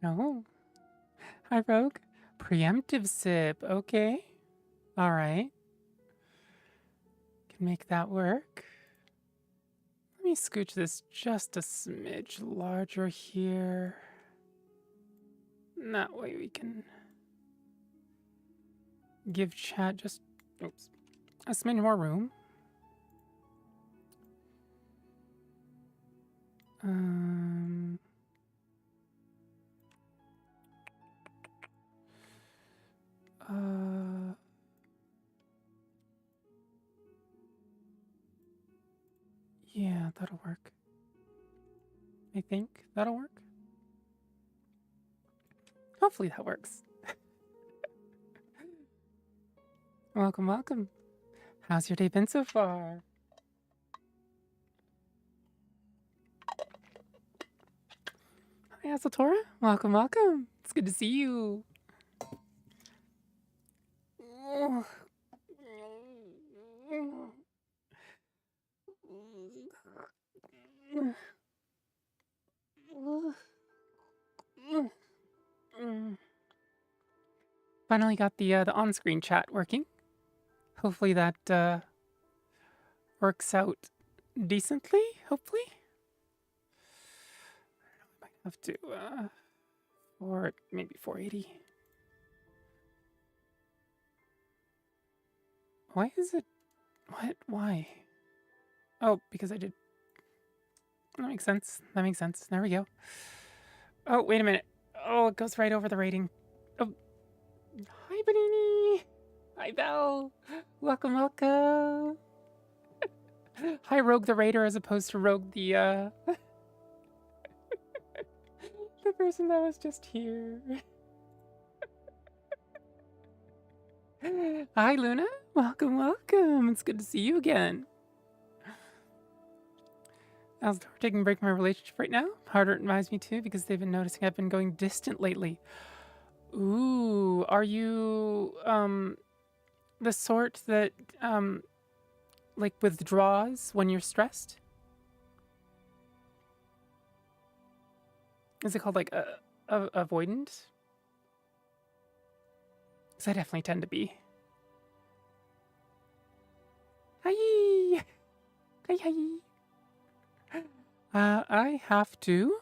Oh, hi, Rogue. Preemptive sip. Okay. All right. Can make that work. Let me scooch this just a smidge larger here. That way we can give chat just, oops, a smidge more room. Um, uh, yeah, that'll work. I think that'll work. Hopefully that works. Welcome, welcome. How's your day been so far? Hi, Asatora. Welcome, welcome. It's good to see you. Finally got the on-screen chat working. Hopefully that works out decently. Hopefully, I might have to or maybe 480. Why is it? What? Why? Oh, because I did. That makes sense. That makes sense. There we go. Oh, wait a minute. Oh, it goes right over the rating. Oh, hi, Benini. Hi, Belle. Welcome, welcome. Hi, Rogue the Raider, as opposed to Rogue the the person that was just here. Hi, Luna. Welcome, welcome. It's good to see you again. We're taking a break from my relationship right now. Harder advised me to because they've been noticing I've been going distant lately. Ooh, are you the sort that like withdraws when you're stressed? Is it called like avoidant? Because I definitely tend to be. Hi, hi, hi. I have to.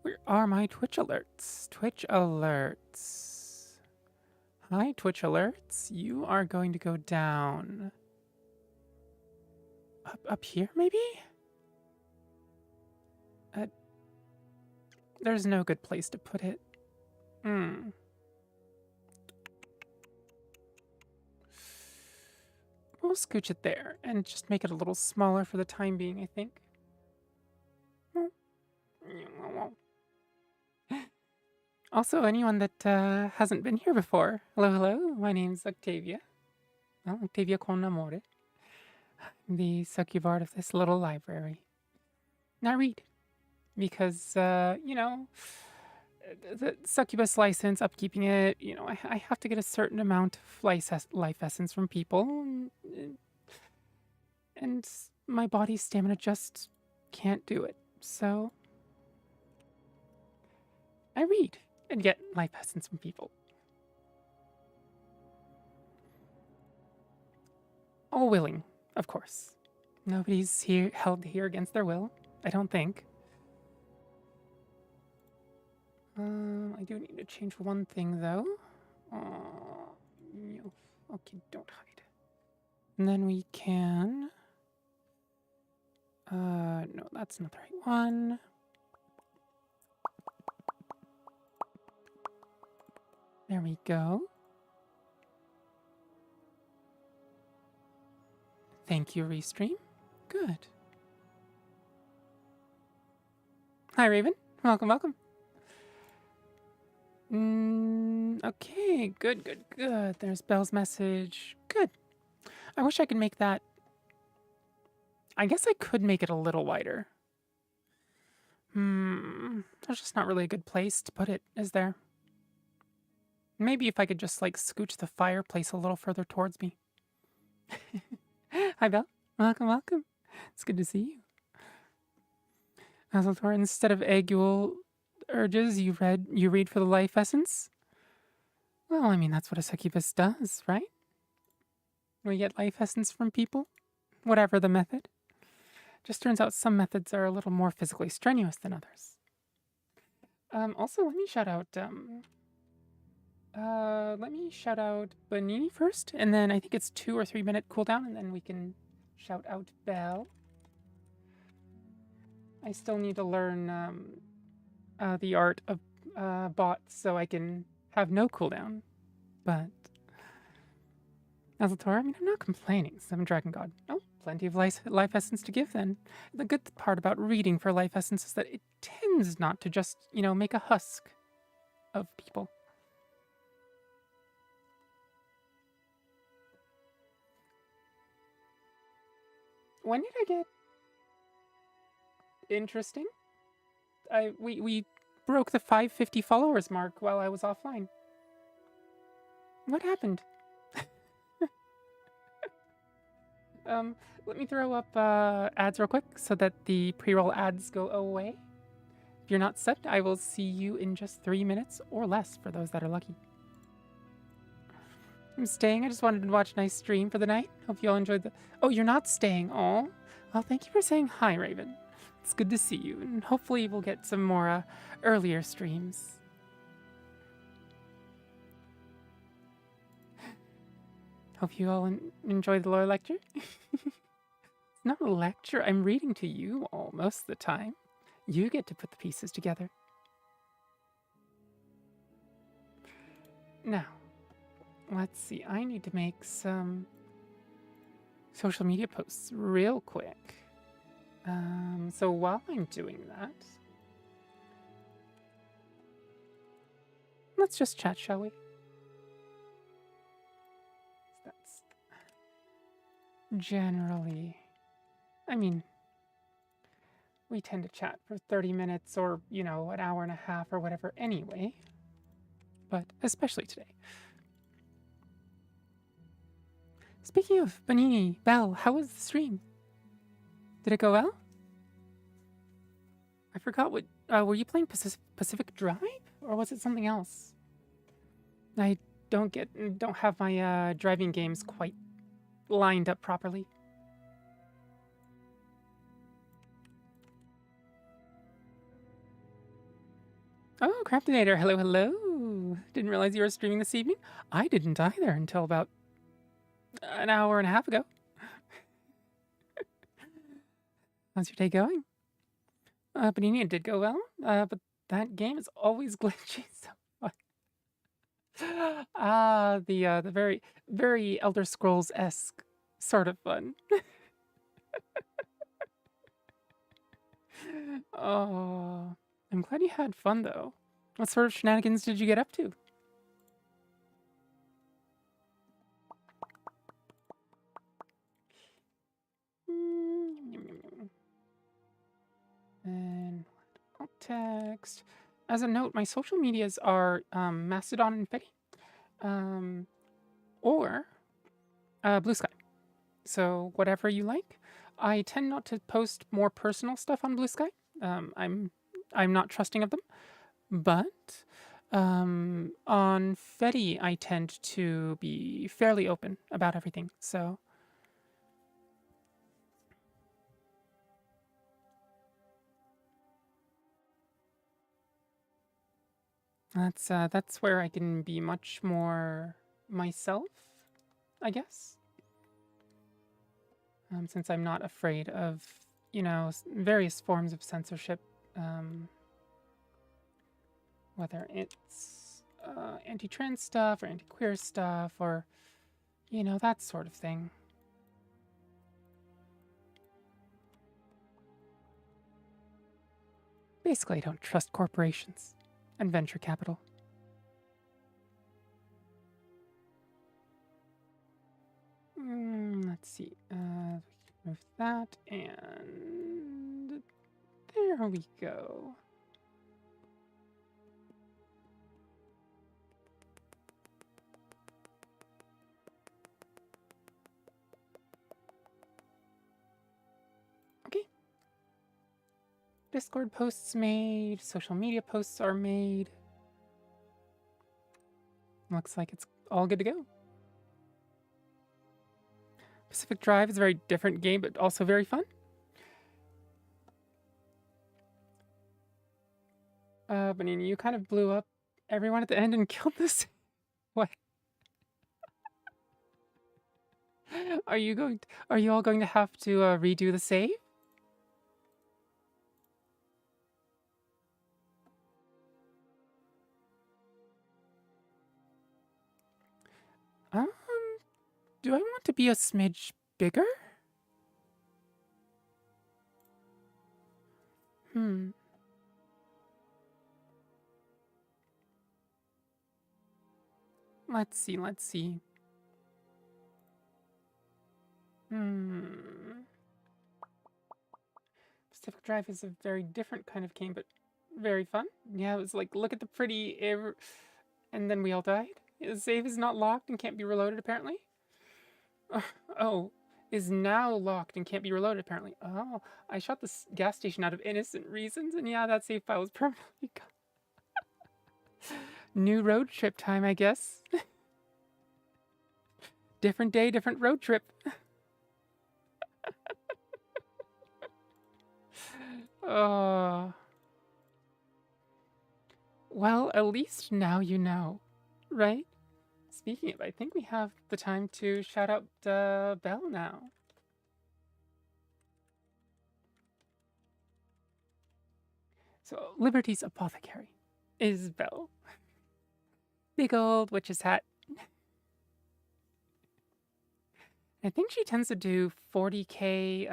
Where are my Twitch alerts? Twitch alerts. Hi, Twitch alerts. You are going to go down. Up here, maybe? There's no good place to put it. Hmm. We'll scooch it there and just make it a little smaller for the time being, I think. Also, anyone that hasn't been here before, hello, hello. My name's Octavia. Well, Octavia con amore. I'm the Succubard of this little library. And I read because, you know, the succubus license, upkeeping it, you know, I have to get a certain amount of life essence from people, and my body's stamina just can't do it. So I read and get life essence from people. All willing, of course. Nobody's held here against their will, I don't think. I do need to change one thing, though. Okay, don't hide. And then we can... no, that's not the right one. There we go. Thank you, Restream. Good. Hi, Raven. Welcome, welcome. Okay, good, good, good. There's Belle's message. Good. I wish I could make that... I guess I could make it a little wider. There's just not really a good place to put it, is there? Maybe if I could just, like, scooch the fireplace a little further towards me. Hi, Belle. Welcome, welcome. It's good to see you. Azaltor, instead of egg-yule urges, you read for the life essence? Well, I mean, that's what a succubus does, right? We get life essence from people, whatever the method. Just turns out some methods are a little more physically strenuous than others. Also, let me shout out, Bonini first, and then I think it's 2 or 3 minute cooldown, and then we can shout out Belle. I still need to learn, the art of, bots so I can have no cooldown, but... Azaltor, I mean, I'm not complaining, Seven Dragon God. Oh, plenty of life essence to give, then. The good part about reading for life essence is that it tends not to just, make a husk of people. When did I get interesting? We broke the 550 followers mark while I was offline. What happened? Let me throw up ads real quick so that the pre-roll ads go away. If you're not set, I will see you in just 3 minutes or less for those that are lucky. I'm staying. I just wanted to watch a nice stream for the night. Hope you all enjoyed the... Oh, you're not staying. Oh, well, thank you for saying hi, Raven. It's good to see you, and hopefully we'll get some more earlier streams. Hope you all enjoy the lore lecture. It's not a lecture. I'm reading to you all most of the time. You get to put the pieces together. Now, let's see. I need to make some social media posts real quick. So while I'm doing that, let's just chat, shall we? That's generally, I mean, we tend to chat for 30 minutes or, an hour and a half or whatever anyway. But especially today. Speaking of Bonini, Belle, how was the stream? Did it go well? I forgot what... were you playing Pacific Drive? Or was it something else? I don't have my driving games quite lined up properly. Oh, Craftonator, hello, hello. Didn't realize you were streaming this evening. I didn't either until about an hour and a half ago. How's your day going? Bonini, it did go well, but that game is always glitchy, so fun. The very, very Elder Scrolls-esque sort of fun. Oh, I'm glad you had fun, though. What sort of shenanigans did you get up to? And alt text. As a note, my social medias are Mastodon and Fetty, or Blue Sky. So whatever you like. I tend not to post more personal stuff on Blue Sky. I'm not trusting of them, but on Fetty I tend to be fairly open about everything. So that's where I can be much more myself, I guess. Since I'm not afraid of, various forms of censorship, whether it's anti-trans stuff or anti-queer stuff or, that sort of thing. Basically, I don't trust corporations and venture capital. Let's see. Move that, and there we go. Okay. Discord posts made, social media posts are made. Looks like it's all good to go. Pacific Drive is a very different game, but also very fun. But you kind of blew up everyone at the end and killed this. What? Are you all going to have to redo the save? Do I want to be a smidge bigger? Let's see. Pacific Drive is a very different kind of game, but very fun. Yeah, it was like, look at the pretty and then we all died. The save is not locked and can't be reloaded, apparently. Oh, is now locked and can't be reloaded, apparently. Oh, I shot this gas station out of innocent reasons, and yeah, that save file is permanently gone. New road trip time, I guess. Different day, different road trip. Oh. Well, at least now you know, right? Speaking of, I think we have the time to shout out Belle now. So, Liberty's apothecary is Belle. Big old witch's hat. I think she tends to do 40k,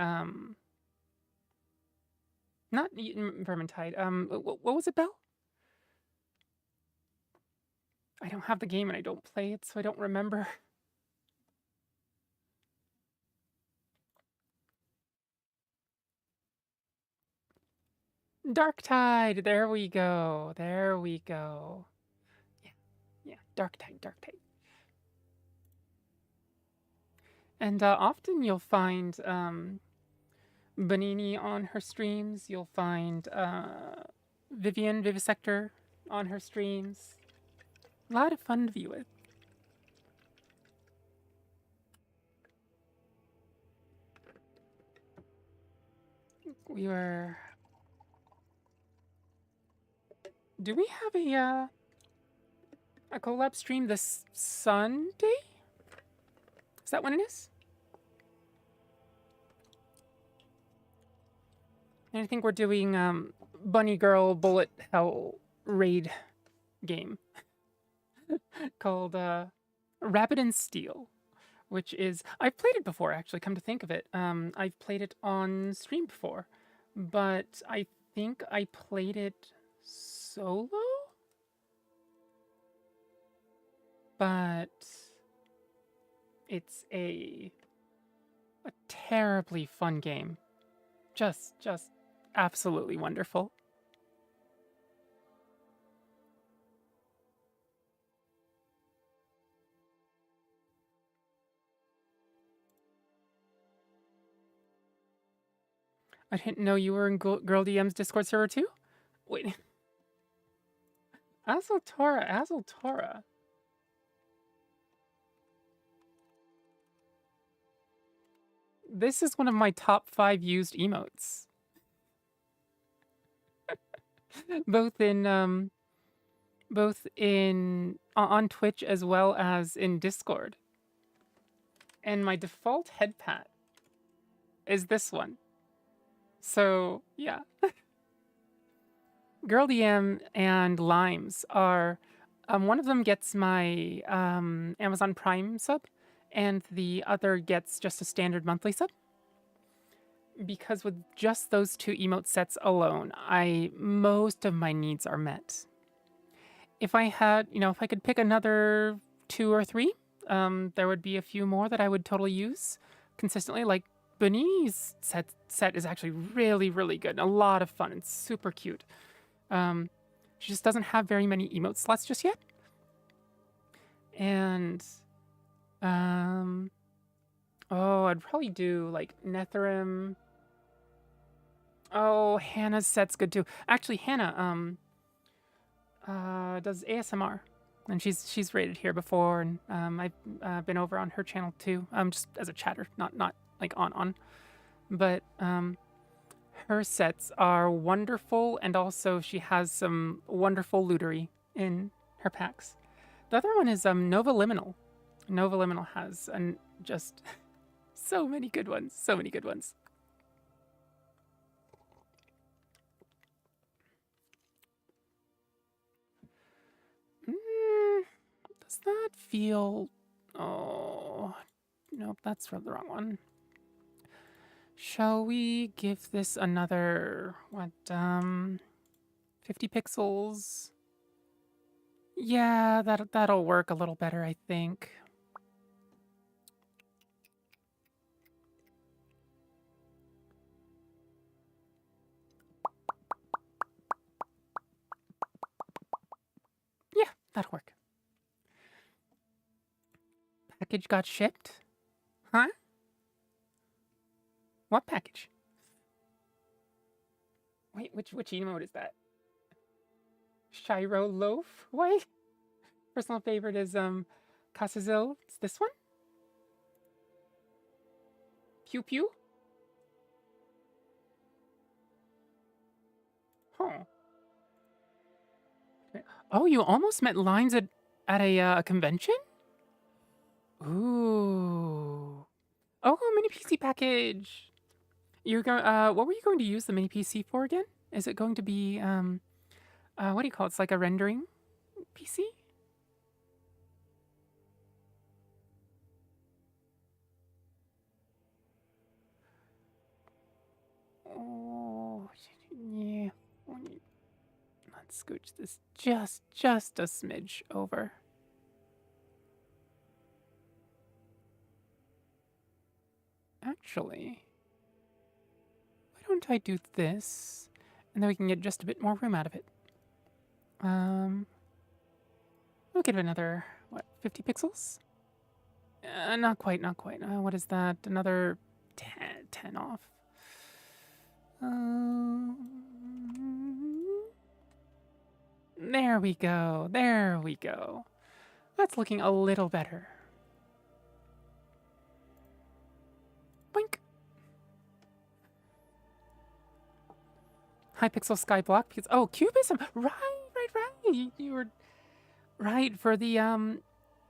not Vermintide, what was it, Belle? I don't have the game and I don't play it, so I don't remember. Darktide! There we go. There we go. Yeah, Darktide. And often you'll find Bonini on her streams. You'll find Vivisector on her streams. A lot of fun to be with. We were... Do we have a collab stream this Sunday? Is that when it is? And I think we're doing Bunny Girl Bullet Hell raid game called Rapid and Steel, which is... I've played it before, actually, come to think of it. I've played it on stream before, but I think I played it solo? But it's a terribly fun game. Just absolutely wonderful. I didn't know you were in Girl DM's Discord server too? Wait. Azultora. This is one of my top 5 used emotes. both in on Twitch as well as in Discord. And my default head pat is this one. So, yeah. Girl DM and Limes are... one of them gets my Amazon Prime sub, and the other gets just a standard monthly sub. Because with just those 2 emote sets alone, most of my needs are met. If I had, if I could pick another 2 or 3, there would be a few more that I would totally use consistently. Like, Bonini's set is actually really, really good and a lot of fun and super cute. She just doesn't have very many emote slots just yet. And, I'd probably do, like, Netherim. Oh, Hannah's set's good too. Actually, Hannah does ASMR, and she's rated here before, and I've been over on her channel too. Just as a chatter, not like on, but her sets are wonderful, and also she has some wonderful lootery in her packs. The other one is Nova Liminal. Nova Liminal has just so many good ones. So many good ones. Does that feel... Oh, nope, that's the wrong one. Shall we give this another, what, 50 pixels? Yeah, that'll work a little better, I think. Yeah, that'll work. Package got shipped? Huh? What package? Wait, which emote is that? Shiro Loaf? Wait. Personal favorite is Casazil. It's this one? Pew Pew? Huh. Oh, you almost met lines at a convention? Ooh. Oh, mini PC package. You're going. What were you going to use the mini PC for again? Is it going to be what do you call it? It's like a rendering PC. Oh, yeah. Let's scooch this just a smidge over. Actually, why don't I do this, and then we can get just a bit more room out of it. We'll give it another, what, 50 pixels? Not quite, not quite. What is that? Another 10 off. There we go. There we go. That's looking a little better. Boink. High pixel sky block because cubism. Right. You were right for the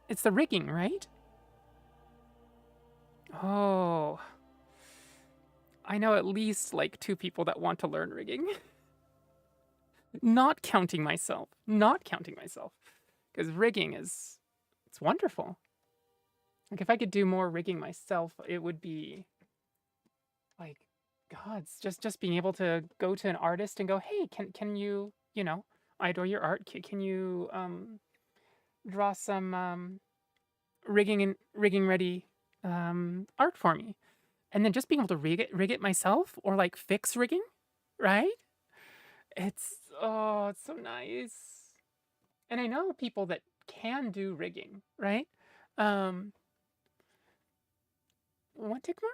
it's the rigging, right? Oh. I know at least like 2 people that want to learn rigging. Not counting myself. Because rigging it's wonderful. Like if I could do more rigging myself, it would be like gods. Just being able to go to an artist and go, hey, can you, I adore your art. Can you draw some rigging ready art for me? And then just being able to rig it myself or like fix rigging, right? It's so nice. And I know people that can do rigging, right? One tick more?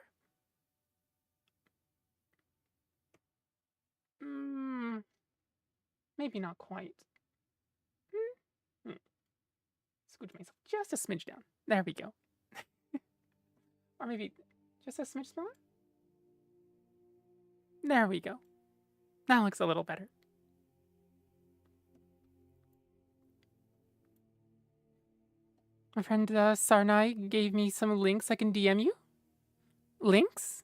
Maybe not quite. Scooch myself just a smidge down. There we go. Or maybe just a smidge smaller. There we go. That looks a little better. My friend Sarnai gave me some links I can DM you. Links?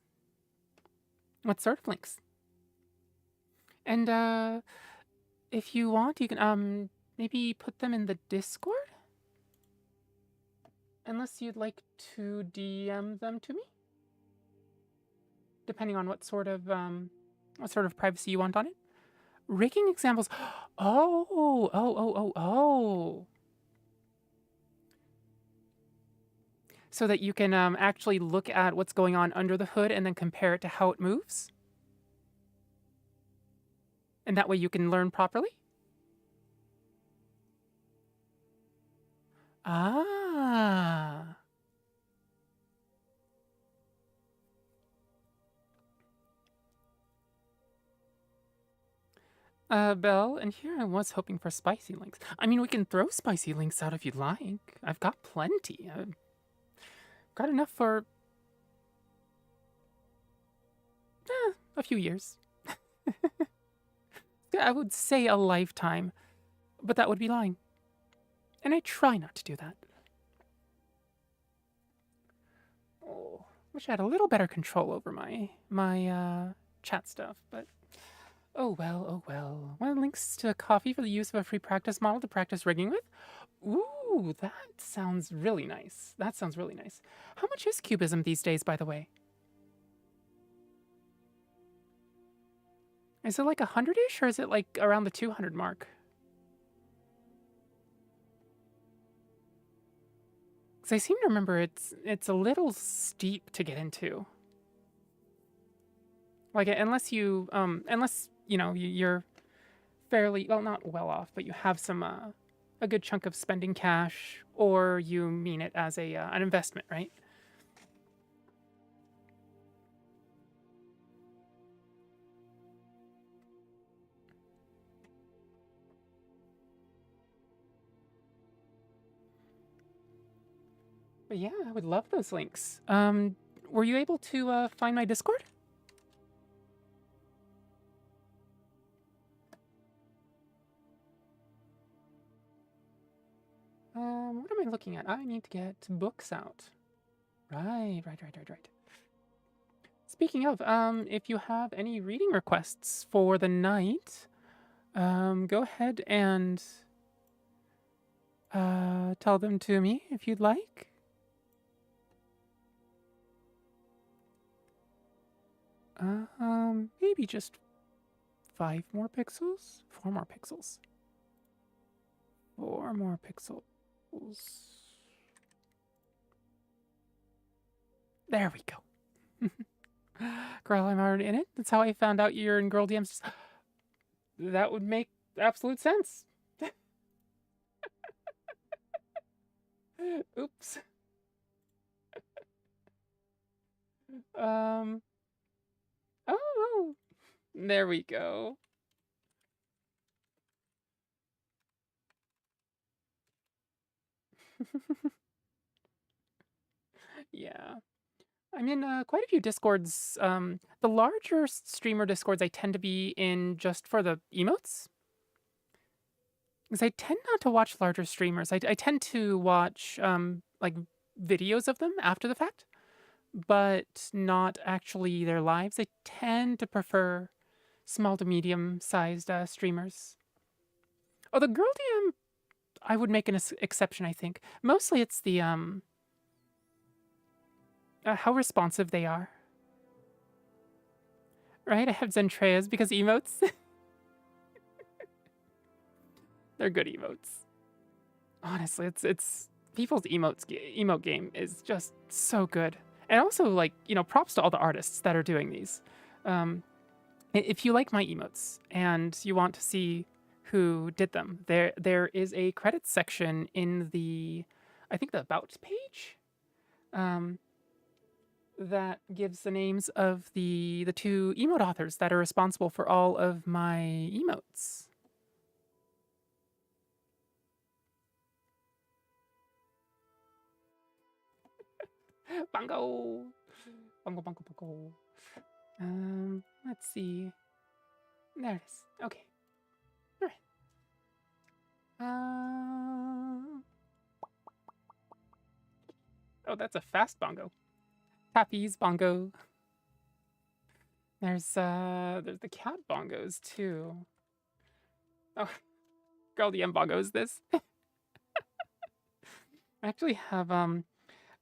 What sort of links? And if you want, you can maybe put them in the Discord? Unless you'd like to DM them to me? Depending on what sort of privacy you want on it. Rigging examples. Oh. So that you can actually look at what's going on under the hood and then compare it to how it moves. And that way you can learn properly. Ah. Belle, and here I was hoping for spicy links. I mean, we can throw spicy links out if you'd like. I've got plenty. I've got enough for a few years. I would say a lifetime, but that would be lying. And I try not to do that. Oh, wish I had a little better control over my chat stuff, but oh well, oh well. Want links to a coffee for the use of a free practice model to practice rigging with? Ooh, that sounds really nice. That sounds really nice. How much is cubism these days, by the way? Is it like 100-ish, or is it like around the 200 mark? Because I seem to remember it's a little steep to get into. Like unless you know you're fairly well, not well off, but you have some a good chunk of spending cash, or you mean it as a an investment, right? But yeah, I would love those links. Were you able to find my Discord? What am I looking at? I need to get books out. Right. Speaking of, if you have any reading requests for the night, go ahead and tell them to me if you'd like. Maybe just 5 more pixels? 4 more pixels. 4 more pixels. There we go. Girl, I'm already in it. That's how I found out you're in Girl DMs. That would make absolute sense. Oops. Oh, there we go. Yeah. I'm in quite a few Discords. The larger streamer Discords I tend to be in just for the emotes. Because I tend not to watch larger streamers. I tend to watch like videos of them after the fact, but not actually their lives. I tend to prefer small to medium sized streamers. Oh, the girl DM, I would make an exception, I think. Mostly it's the how responsive they are. Right? I have Zentreas because emotes. They're good emotes. Honestly, it's people's emote game is just so good. And also, like, props to all the artists that are doing these. If you like my emotes and you want to see who did them, there is a credits section in the, I think, the about page, that gives the names of the 2 emote authors that are responsible for all of my emotes. Bongo, bongo, bongo, bongo. Let's see. There it is. Okay. All right. Oh, that's a fast bongo. Tappies bongo. There's the cat bongos too. Oh, girl DM bongos this. I actually have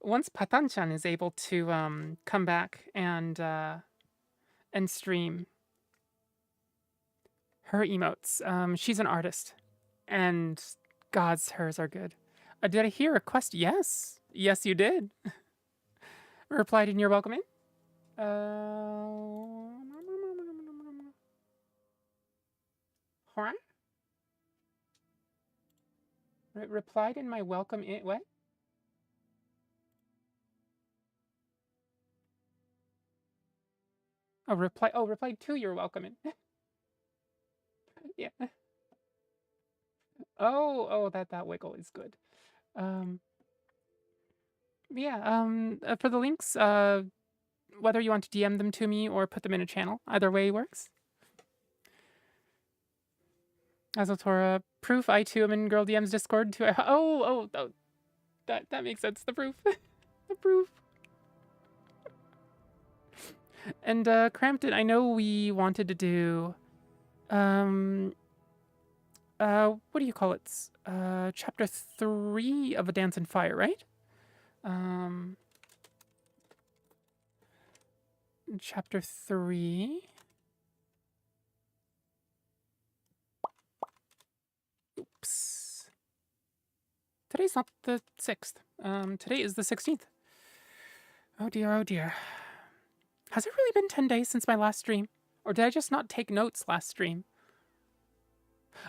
once Patanchan is able to come back and stream her emotes. She's an artist, and gods, hers are good. Did I hear a request? Yes, yes, you did. Replied in your welcome in. Huh? Replied in my welcome in. What? Oh, replied to your welcome in. Yeah. Oh, that wiggle is good. Yeah, for the links, whether you want to DM them to me or put them in a channel, either way works. Azotora, proof, I too am in Girl DM's Discord too. Oh, that makes sense. The proof. The proof. And Crampton, I know we wanted to do what do you call it? Chapter 3 of A Dance in Fire, right? Chapter 3. Oops. Today's not the 6th. Today is the 16th. Oh dear, oh dear. Has it really been 10 days since my last stream? Or did I just not take notes last stream?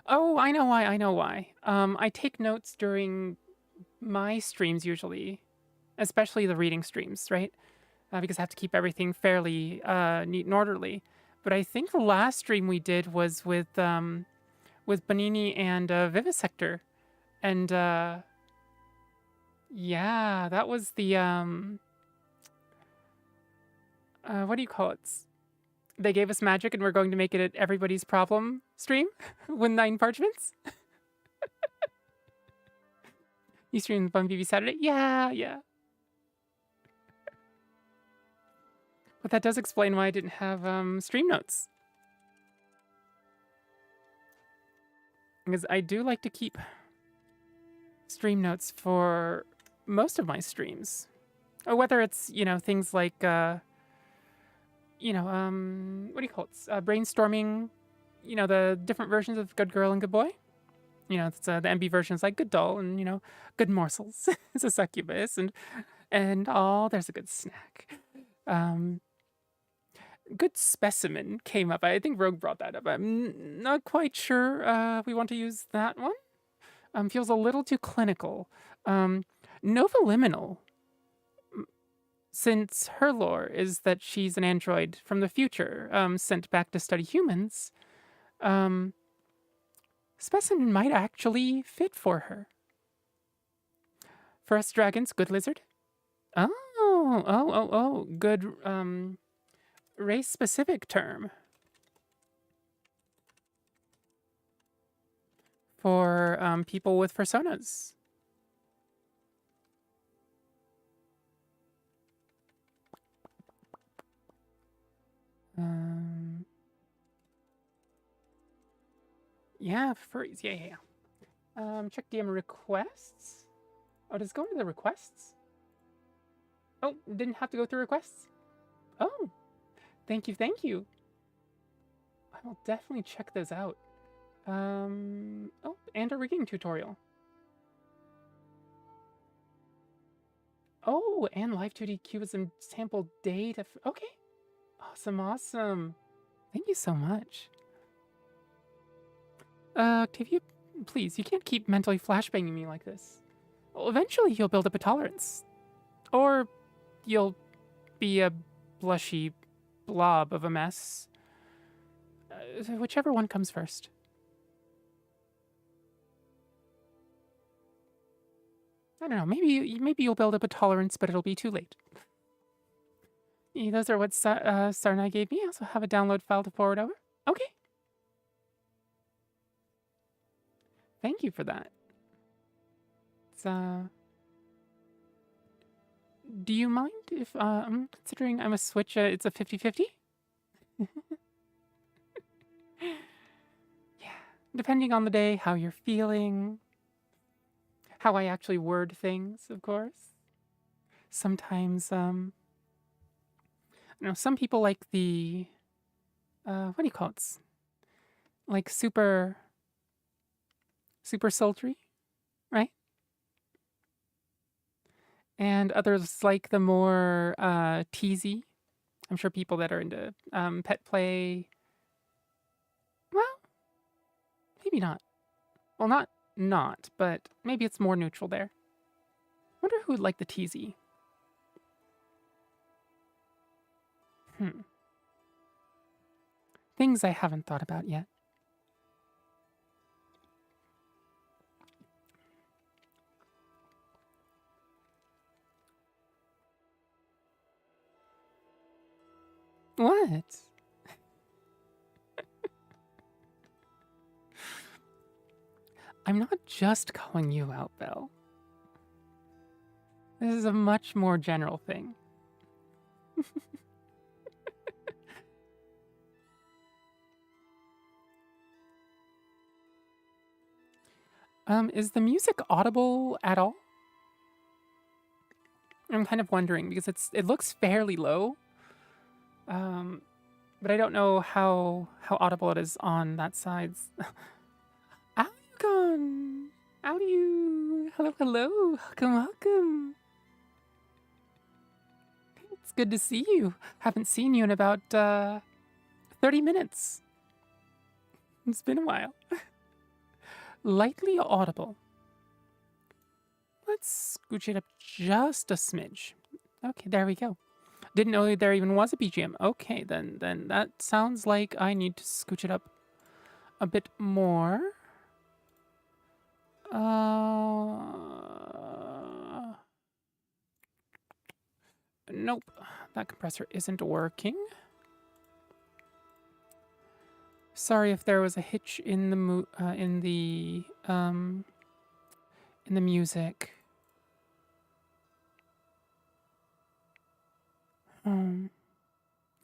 Oh, I know why. I take notes during my streams usually, especially the reading streams, right? Because I have to keep everything fairly neat and orderly. But I think the last stream we did was with Bonini and Vivisector, and yeah, that was the what do you call it? They gave us magic, and we're going to make it everybody's problem stream with 9 parchments. You streamed Bun BB Saturday? Yeah. But that does explain why I didn't have stream notes. Because I do like to keep stream notes for most of my streams. Or whether it's, things like, what do you call it? Brainstorming, the different versions of Good Girl and Good Boy. It's, the MB version is like Good Doll and, Good Morsels. It's a succubus and oh, there's a good snack. Good Specimen came up. I think Rogue brought that up. I'm not quite sure we want to use that one. Feels a little too clinical. Novaliminal, since her lore is that she's an android from the future, sent back to study humans, Specimen might actually fit for her. For us dragons, Good Lizard. Oh, good, race-specific term. For people with personas. Yeah, furries. Yeah. Check DM requests. Oh, does it go into the requests? Oh, didn't have to go through requests? Oh, thank you. I will definitely check those out. Oh, and a rigging tutorial. Oh, and Live 2D Cubism sample data. Okay. Awesome. Thank you so much. Octavia, please, you can't keep mentally flashbanging me like this. Well, eventually you'll build up a tolerance. Or you'll be a blushy blob of a mess. Whichever one comes first. I don't know, maybe you'll build up a tolerance, but it'll be too late. Yeah, those are what Sarnai gave me. I also have a download file to forward over. Okay. Thank you for that. It's, do you mind if, I'm considering I'm a switch, it's a 50-50? Yeah, depending on the day, how you're feeling, how I actually word things, of course. Sometimes, some people like the, what do you call it? Like super sultry, right? And others like the more teasy. I'm sure people that are into pet play, well, maybe not. Well, not, but maybe it's more neutral there. Wonder who would like the teasy. Things I haven't thought about yet. what? I'm not just calling you out, Belle. This is a much more general thing. Is the music audible at all? I'm kind of wondering because it looks fairly low. But I don't know how audible it is on that side. How you gone? How you? Hello, hello. Welcome. It's good to see you. Haven't seen you in about 30 minutes. It's been a while. Lightly audible. Let's scooch it up just a smidge. Okay, there we go. Didn't know there even was a BGM. Okay, then that sounds like I need to scooch it up a bit more. Nope, that compressor isn't working. Sorry if there was a hitch in the music.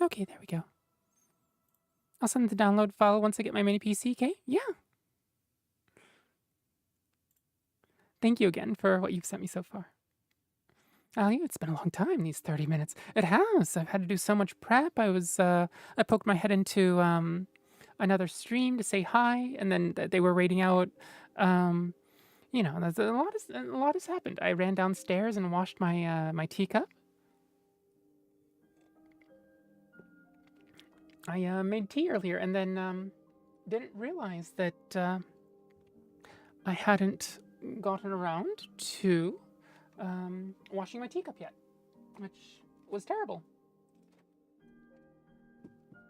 Okay, there we go. I'll send the download file once I get my mini PC, okay? Yeah. Thank you again for what you've sent me so far. It's been a long time, these 30 minutes. It has. I've had to do so much prep. I poked my head into another stream to say hi, and then they were raiding out. You know, there's a lot has happened. I ran downstairs and washed my my teacup. I made tea earlier, and then didn't realize that I hadn't gotten around to washing my teacup yet, which was terrible.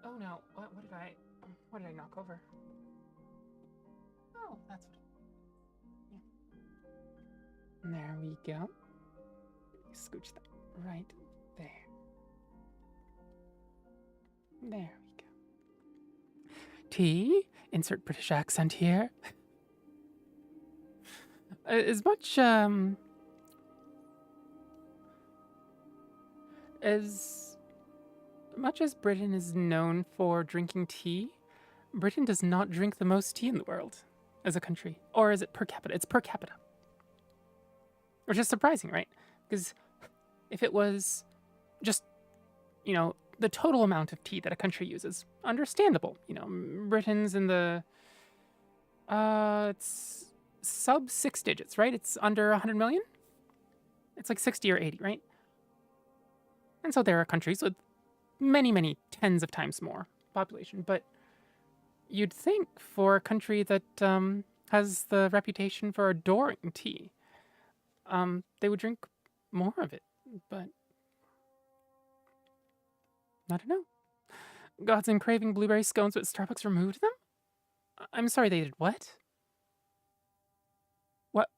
Oh no! What did I knock over? Oh, that's what. Yeah. There we go. Scooch that right there. There we go. Tea. Insert British accent here. As much as Britain is known for drinking tea, Britain does not drink the most tea in the world as a country. Or is it per capita? It's per capita. Which is surprising, right? Because if it was just, you know, the total amount of tea that a country uses, understandable. You know, Britain's in the, it's sub 6 digits, right? It's under 100 million? It's like 60 or 80, right? And so there are countries with many, many tens of times more population. But you'd think for a country that has the reputation for adoring tea, they would drink more of it. But I don't know. Gods and craving blueberry scones, but Starbucks removed them? I'm sorry, they did what? What?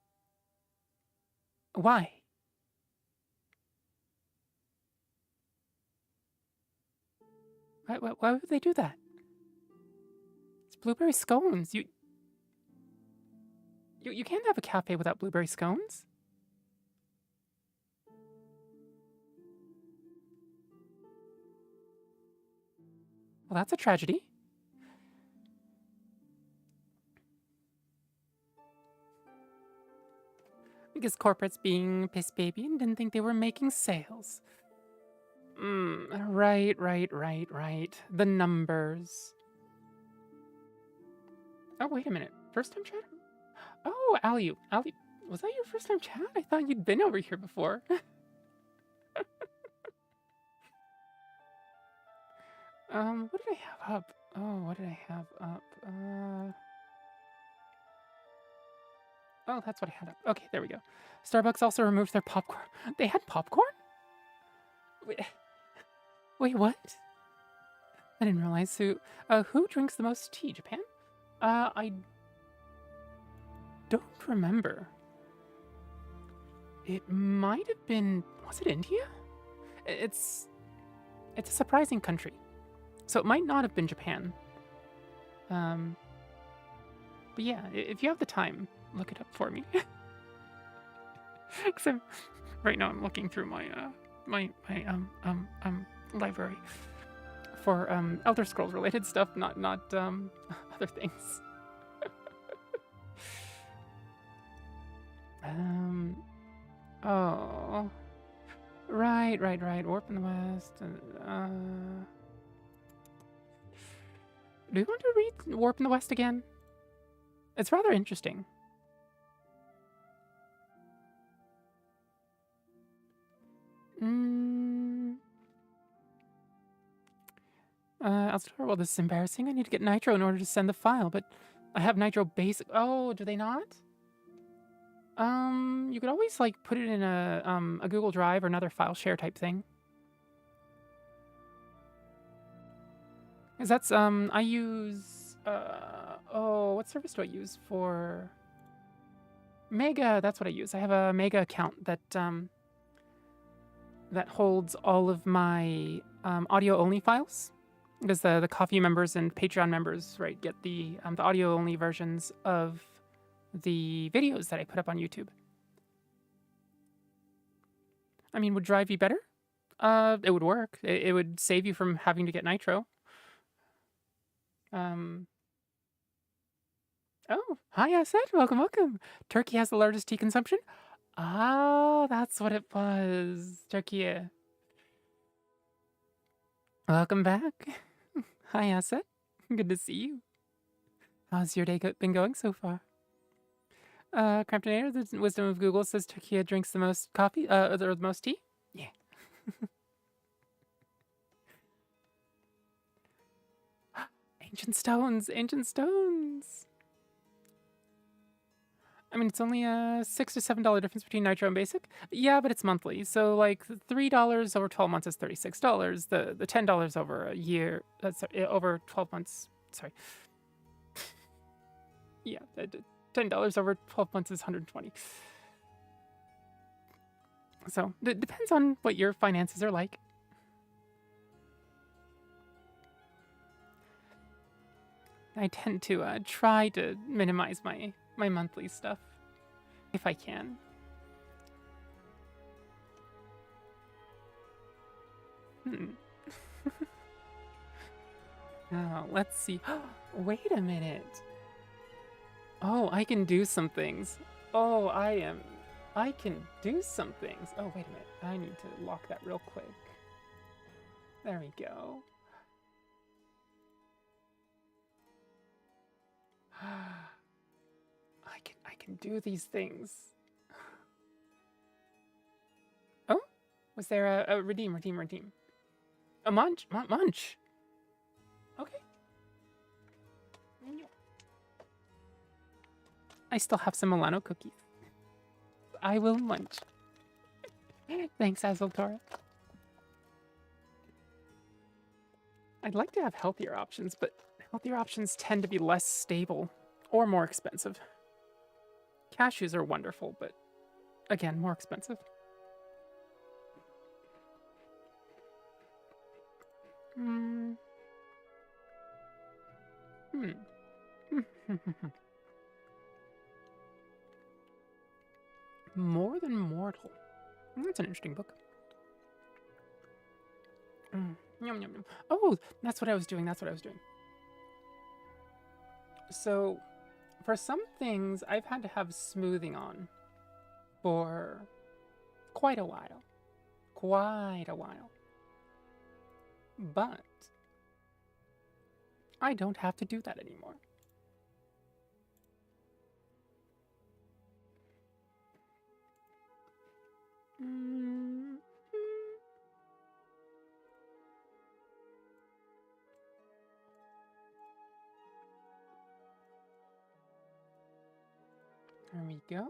Why? Why would they do that? It's blueberry scones. You can't have a cafe without blueberry scones. Well, that's a tragedy. Because corporates being piss baby and didn't think they were making sales. Right. The numbers. Oh, wait a minute. First time chat? Oh, Ali, was that your first time chat? I thought you'd been over here before. What did I have up? Oh, what did I have up? Oh, that's what I had up. Okay, there we go. Starbucks also removed their popcorn. They had popcorn? Wait, what? I didn't realize who drinks the most tea? Japan? I don't remember. It might have been, was it India? It's a surprising country. So it might not have been Japan. But yeah, if you have the time, look it up for me. Because right now I'm looking through my my library for Elder Scrolls related stuff, not other things. Oh, right. Warp in the West. Do you want to read Warp in the West again? It's rather interesting. Elstar, well, this is embarrassing. I need to get Nitro in order to send the file, but I have Nitro Basic. Oh, do they not? You could always like put it in a Google Drive or another file share type thing. Cause that's I use what service do I use for Mega? That's what I use. I have a Mega account that that holds all of my audio only files. Because the Coffee members and Patreon members, right, get the audio only versions of the videos that I put up on YouTube. I mean, would Drive be better? It would work. It would save you from having to get Nitro. Oh, hi, Asset. Welcome. Turkey has the largest tea consumption? Ah, that's what it was. Turkey. Welcome back. Hi, Asset. Good to see you. How's your day been going so far? Cramptonator, the wisdom of Google says Turkey drinks the most coffee, or the most tea? Yeah. Ancient stones. I mean, it's only a $6 to $7 difference between Nitro and Basic. Yeah, but it's monthly. So like $3 over 12 months is $36. The $10 over a year, over 12 months. Sorry. Yeah, $10 over 12 months is $120. So it depends on what your finances are like. I tend to try to minimize my monthly stuff if I can. Oh, let's see. Wait a minute. Oh, I can do some things. Oh, I can do some things. Oh, wait a minute. I need to lock that real quick. There we go. I can do these things. Oh, was there a redeem? A munch. Okay. I still have some Milano cookies. I will munch. Thanks, Azultora. I'd like to have healthier options, but healthier options tend to be less stable or more expensive. Cashews are wonderful, but again, more expensive. More Than Mortal. That's an interesting book. Yum. Oh, that's what I was doing. So, for some things, I've had to have smoothing on for quite a while. But I don't have to do that anymore. There we go.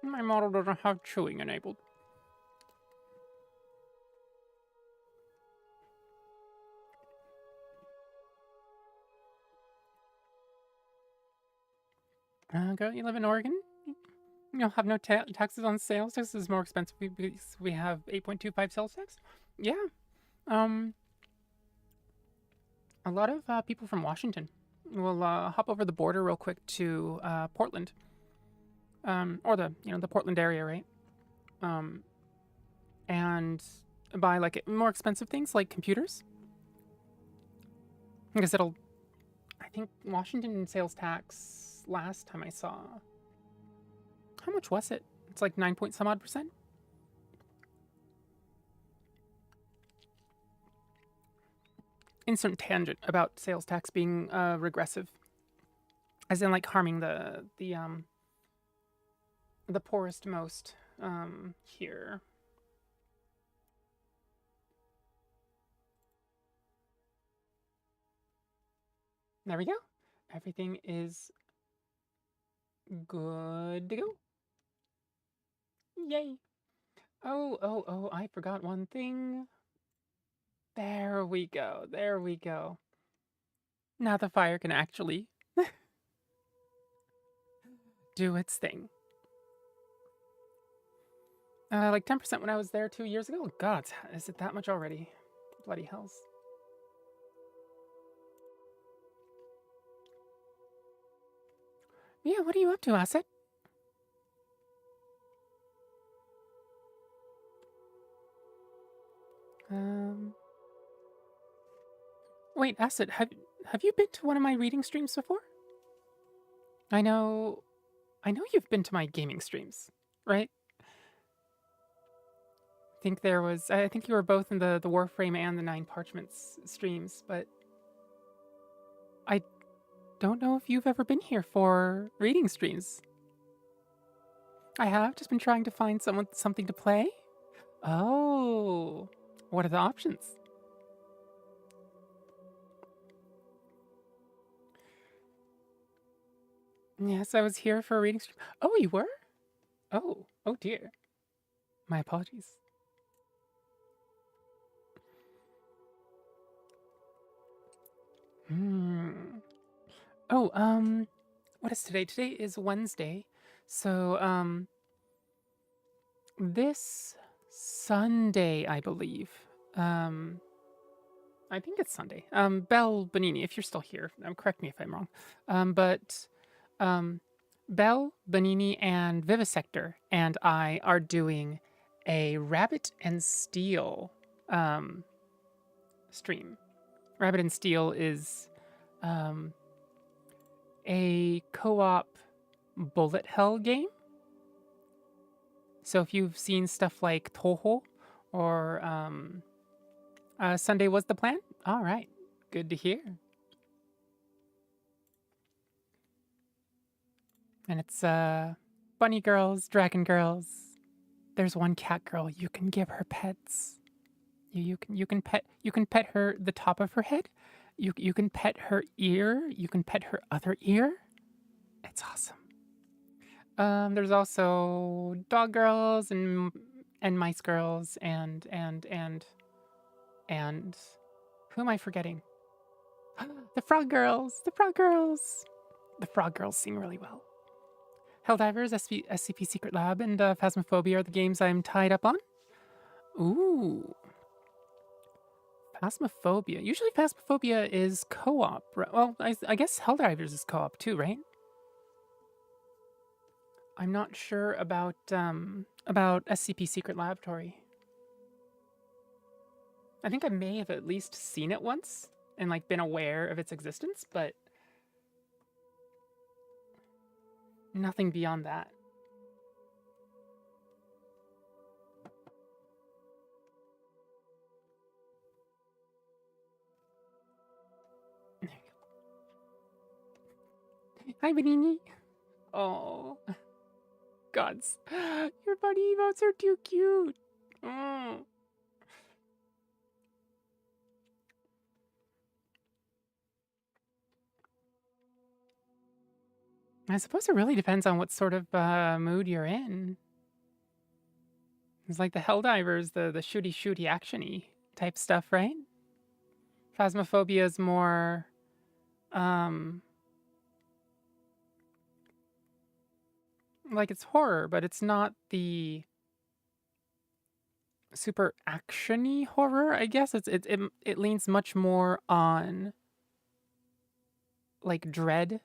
My model doesn't have chewing enabled. Girl, you live in Oregon? You'll have no taxes on sales. This is more expensive because we have 8.25 sales tax. Yeah. Um, a lot of people from Washington will hop over the border real quick to Portland. Or the Portland area, right? Um, and buy like more expensive things like computers. Because I think Washington sales tax last time I saw. How much was it? It's like 9 point some odd percent. Instant tangent about sales tax being regressive, as in like harming the poorest most here. There we go. Everything is good to go. Yay. Oh, I forgot one thing. There we go. There we go. Now the fire can actually do its thing. Like 10% when I was there 2 years ago. God, is it that much already? Bloody hells. Yeah, what are you up to, Asset? Wait, Asset, have you been to one of my reading streams before? I know you've been to my gaming streams, right? I think you were both in the Warframe and the Nine Parchments streams, but I don't know if you've ever been here for reading streams. I have just been trying to find something to play. Oh, what are the options? Yes, I was here for a reading stream. Oh, you were? Oh dear. My apologies. Oh, what is today? Today is Wednesday. So, this Sunday, I believe. I think it's Sunday. Belle Bonini, if you're still here, correct me if I'm wrong. But Belle Bonini and Vivisector and I are doing a Rabbit and Steel stream. Rabbit and Steel is a co-op bullet hell game. So if you've seen stuff like Toho or Sunday Was the Plan, all right, good to hear. And it's bunny girls, dragon girls. There's one cat girl. You can give her pets. You can pet her the top of her head. You can pet her ear. You can pet her other ear. It's awesome. There's also dog girls and mice girls and who am I forgetting? The frog girls. The frog girls. The frog girls sing really well. Helldivers, SCP Secret Lab, and Phasmophobia are the games I'm tied up on. Ooh. Phasmophobia. Usually Phasmophobia is co-op. Well, I guess Helldivers is co-op too, right? I'm not sure about SCP Secret Laboratory. I think I may have at least seen it once and like been aware of its existence, but nothing beyond that. Hi, Benini. Oh, gods, your bunny emotes are too cute. Mm. I suppose it really depends on what sort of mood you're in. It's like the Helldivers, the shooty actiony type stuff, right? Phasmophobia is more like it's horror, but it's not the super actiony horror. I guess it leans much more on like dread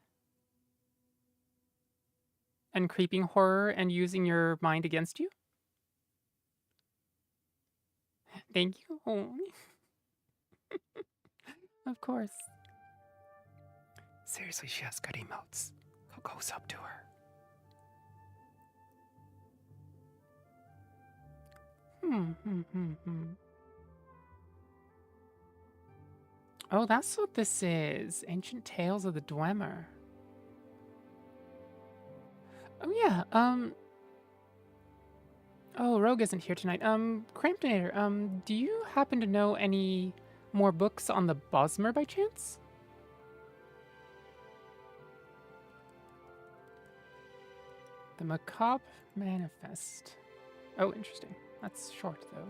and creeping horror and using your mind against you. Thank you. Oh, of course. Seriously, she has good emotes. Go close up to her. Oh, that's what this is. Ancient Tales of the Dwemer. Oh yeah, oh, Rogue isn't here tonight. Cramptonator, do you happen to know any more books on the Bosmer by chance? The Macabre Manifest. Oh, interesting. That's short, though.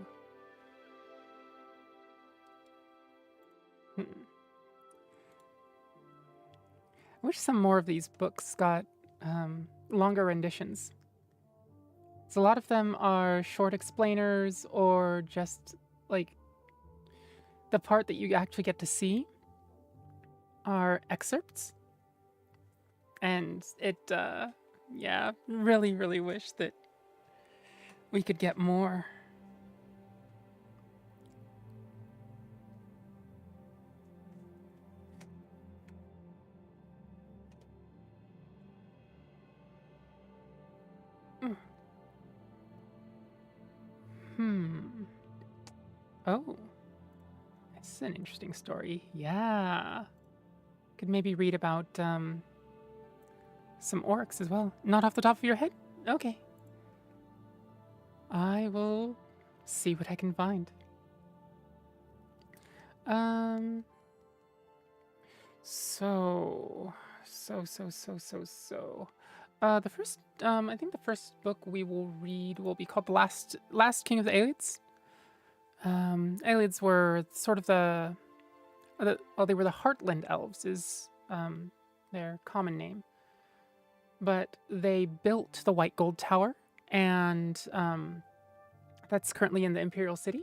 I wish some more of these books got longer renditions. So a lot of them are short explainers or just like the part that you actually get to see are excerpts. And it, yeah, really, really wish that we could get more. Oh, this is an interesting story. Yeah. Could maybe read about some orcs as well. Not off the top of your head? Okay. I will see what I can find. The first, I think the first book we will read will be called The Last King of the Aelids. Aelids were sort of they were the Heartland Elves is their common name. But they built the White Gold Tower, and that's currently in the Imperial City.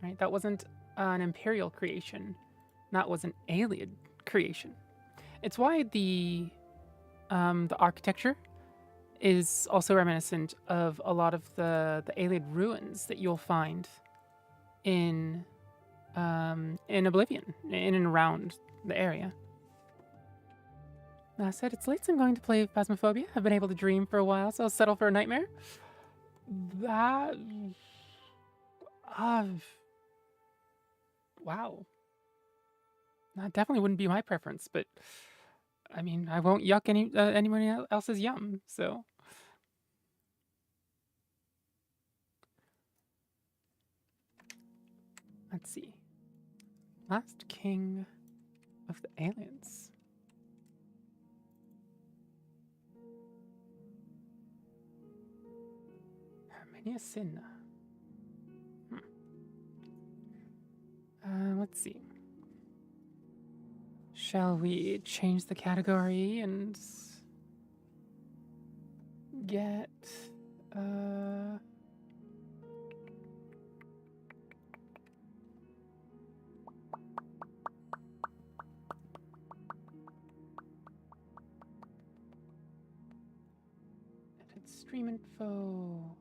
Right? That wasn't an Imperial creation. That was an Aelid creation. It's why the architecture is also reminiscent of a lot of the Aelid ruins that you'll find in Oblivion, in and around the area. I said it's late, so I'm going to play Phasmophobia. I've been able to dream for a while, so I'll settle for a nightmare. That... wow. That definitely wouldn't be my preference, but... I mean, I won't yuck anyone else's yum, so... Let's see. Last King of the Aliens. Herminia Sin. Let's see. Shall we change the category and get edit stream info.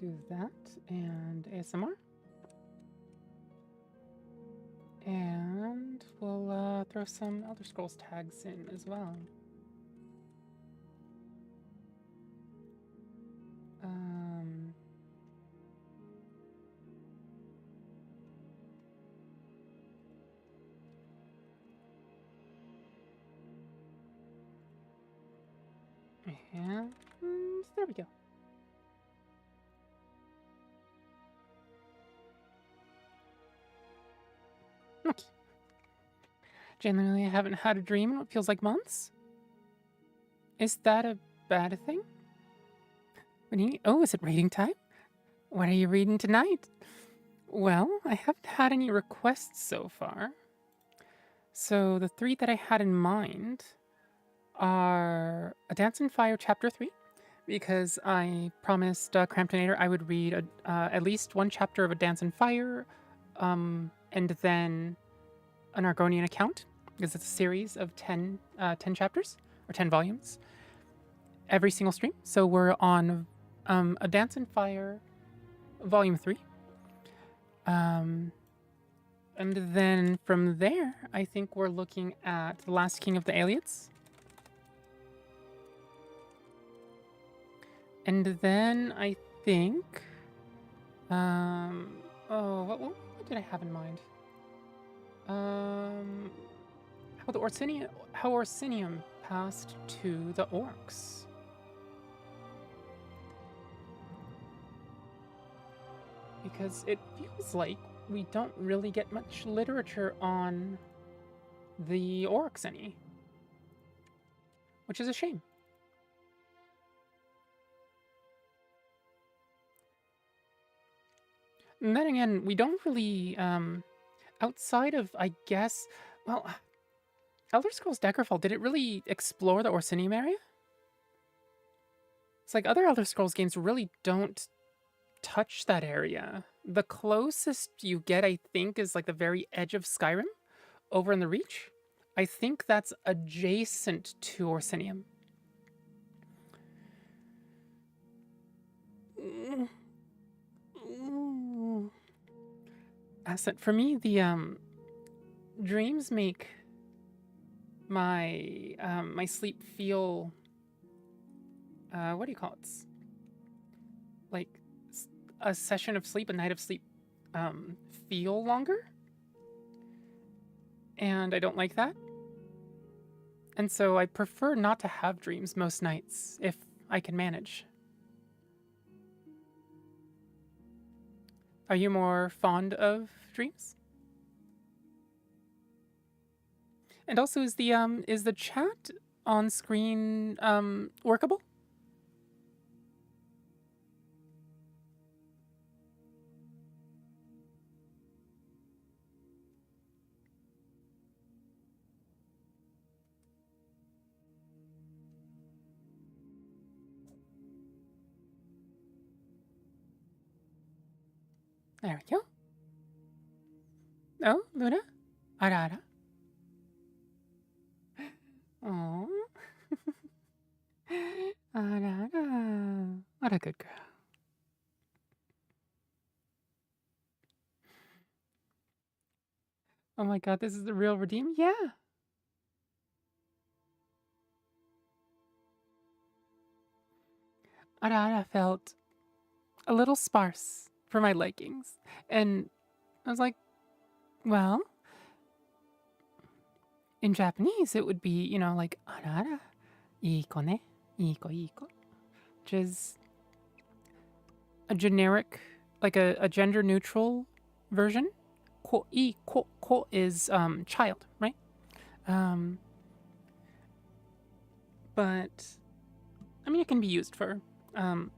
Do that and ASMR, and we'll throw some Elder Scrolls tags in as well. And there we go. Okay. Generally, I haven't had a dream in what feels like months. Is that a bad thing? Oh, is it reading time? What are you reading tonight? Well, I haven't had any requests so far. So the three that I had in mind are A Dance in Fire Chapter 3, because I promised Cramptonator I would read at least one chapter of A Dance in Fire, and then an Argonian account, because it's a series of 10 chapters, or 10 volumes, every single stream. So we're on A Dance in Fire Volume 3. And then from there, I think we're looking at The Last King of the Aliads. And then I think, what did I have in mind? How Orsinium passed to the orcs. Because it feels like we don't really get much literature on the orcs any, which is a shame. And then again, we don't really, outside of, I guess, well, Elder Scrolls Daggerfall, did it really explore the Orsinium area? It's like other Elder Scrolls games really don't touch that area. The closest you get, I think, is like the very edge of Skyrim, over in the Reach. I think that's adjacent to Orsinium. Asset for me, the dreams make my my sleep feel what do you call it? Like a session of sleep, a night of sleep, feel longer, and I don't like that. And so I prefer not to have dreams most nights if I can manage. Are you more fond of dreams? And also, is the chat on screen workable? There we go. Oh, Luna? Ara ara. Oh. Ara ara. What a good girl. Oh my god, this is the real redeem? Yeah. Ara ara felt a little sparse for my likings. And I was like, well, in Japanese, it would be, you know, like, arara, iiko ne, iiko, which is a generic, like a gender neutral version. Ko is child, right? But I mean, it can be used for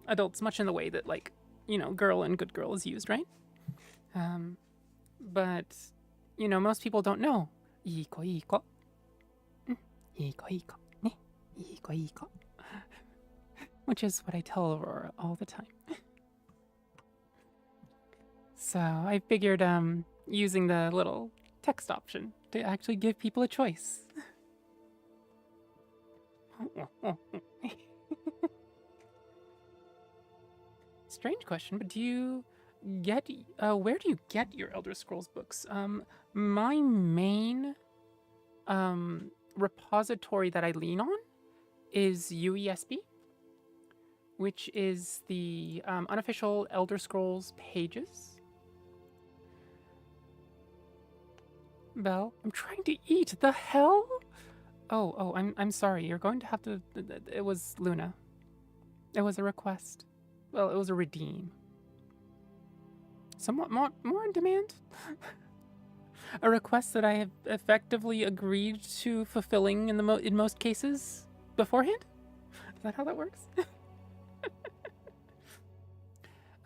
adults, much in the way that, like, you know, girl and good girl is used, right? But you know, most people don't know iiko, iiko, ne, iiko, which is what I tell Aurora all the time. So I figured using the little text option to actually give people a choice. Strange question, but do you get where do you get your Elder Scrolls books? My main repository that I lean on is UESB, which is the unofficial Elder Scrolls pages. Belle, I'm trying to eat. The hell? Oh, I'm sorry. You're going to have to. It was Luna. It was a request. Well, it was a redeem. Somewhat more in demand. A request that I have effectively agreed to fulfilling in most cases beforehand. Is that how that works?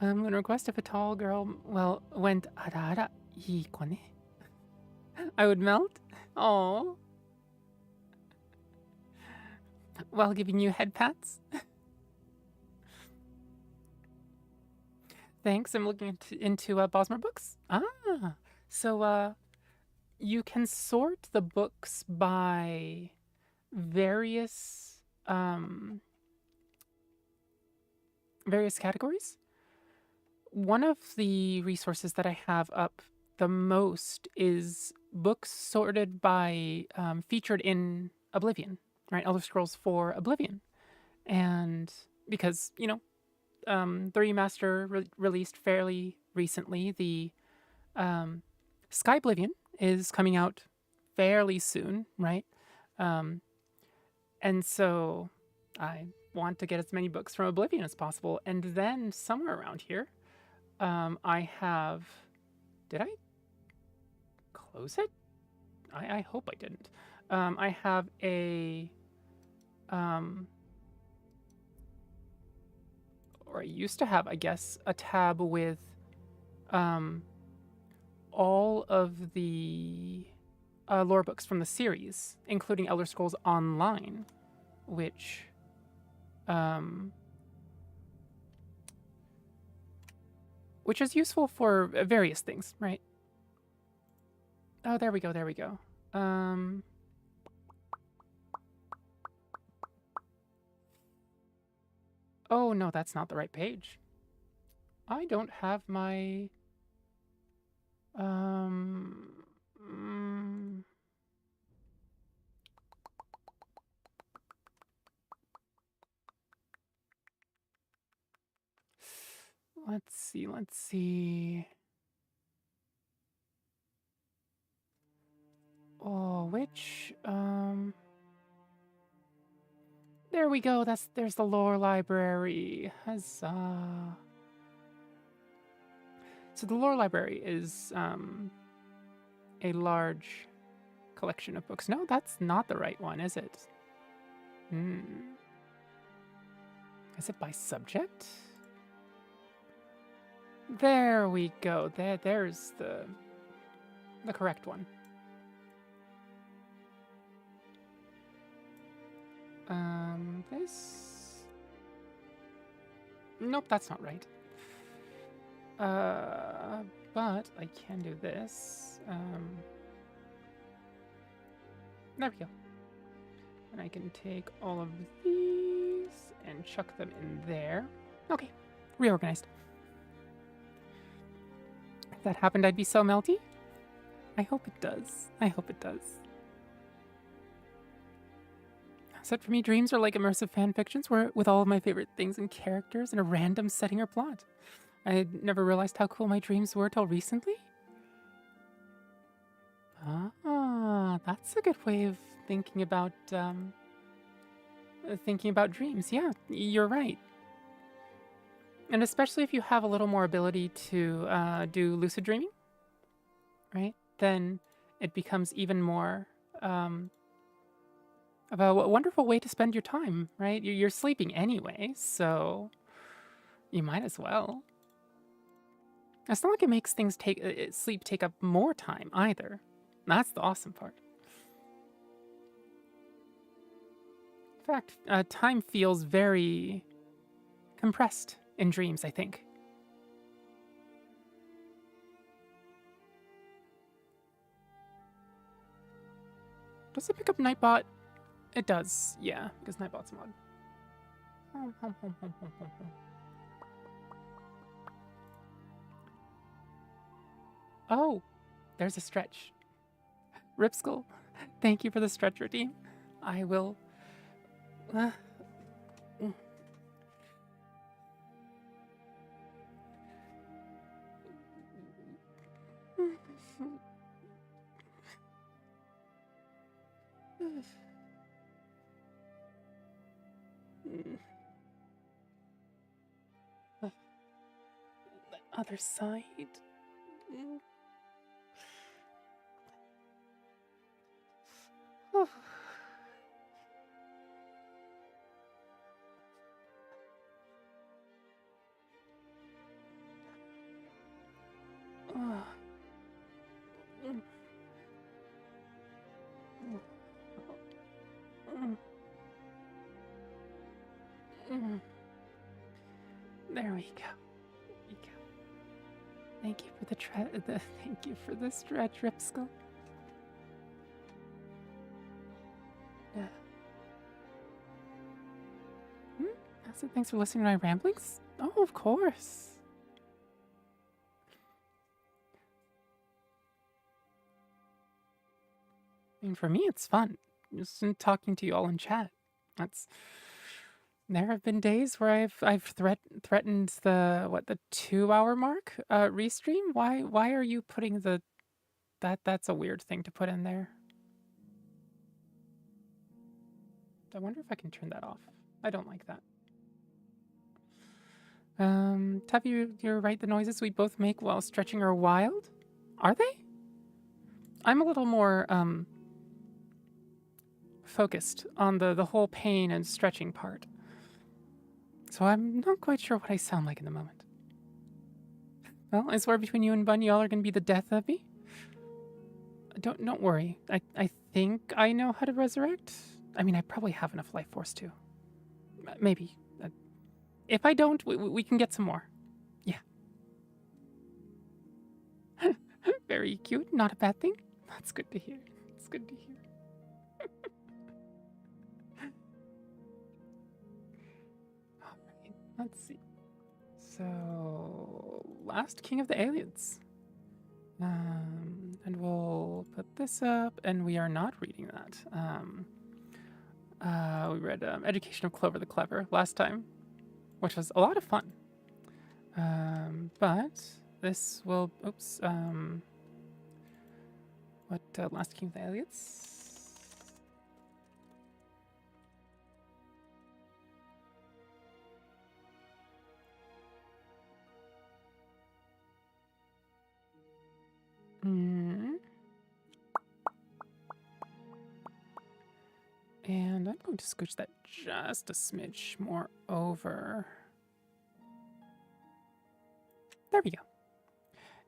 I'm gonna request if a tall girl, well, went arara iiko ne, I would melt. Oh, while giving you head pats. Thanks. I'm looking into Bosmer books. Ah, so you can sort the books by various various categories. One of the resources that I have up the most is books sorted by featured in Oblivion, right? Elder Scrolls 4 Oblivion. And because, you know, the remaster released fairly recently, the Sky Oblivion is coming out fairly soon, right? And so I want to get as many books from Oblivion as possible. And then somewhere around here, I have. Did I close it? I hope I didn't. I have a. Or I used to have, I guess, a tab with all of the lore books from the series, including Elder Scrolls Online, which is useful for various things, right? Oh, there we go, there we go. Oh, no, that's not the right page. I don't have my... Let's see, let's see. Oh, which, There we go, there's the lore library. Huzzah. So the lore library is, a large collection of books. No, that's not the right one, is it? Is it by subject? There we go. There's the correct one. This... Nope, that's not right. But I can do this. There we go. And I can take all of these and chuck them in there. Okay, reorganized. If that happened, I'd be so melty. I hope it does. I hope it does. Except for me, dreams are like immersive fan fictions where with all of my favorite things and characters in a random setting or plot. I had never realized how cool my dreams were till recently. Ah, that's a good way of thinking about dreams. Yeah, you're right. And especially if you have a little more ability to do lucid dreaming, right? Then it becomes even more of a wonderful way to spend your time, right? You're sleeping anyway, so you might as well. It's not like it makes things sleep take up more time either. That's the awesome part. In fact, time feels very compressed in dreams, I think. Does it pick up Nightbot? It does, yeah, because Nightbot's a mod. Oh, there's a stretch. Ripskull, thank you for the stretch routine. I will... The other side. There we go. There we go. Thank you for thank you for the stretch, Ripskull. So thanks for listening to my ramblings. Oh, of course. I mean, for me, it's fun. Just talking to you all in chat. There have been days where I've threatened the 2-hour mark restream. Why are you putting that's a weird thing to put in there. I wonder if I can turn that off. I don't like that. Taffy, you're right. The noises we both make while stretching are wild. Are they? I'm a little more focused on the whole pain and stretching part. So I'm not quite sure what I sound like in the moment. Well, I swear between you and Bun, y'all are gonna be the death of me. Don't worry. I think I know how to resurrect. I mean, I probably have enough life force too. Maybe. If I don't, we can get some more. Yeah. Very cute. Not a bad thing. That's good to hear. It's good to hear. All right. Let's see. So, last King of the Aliens. And we'll put this up, and we are not reading that. We read Education of Clover the Clever last time, which was a lot of fun. But this will, Last King of the Aliens? And I'm going to scooch that just a smidge more over. There we go.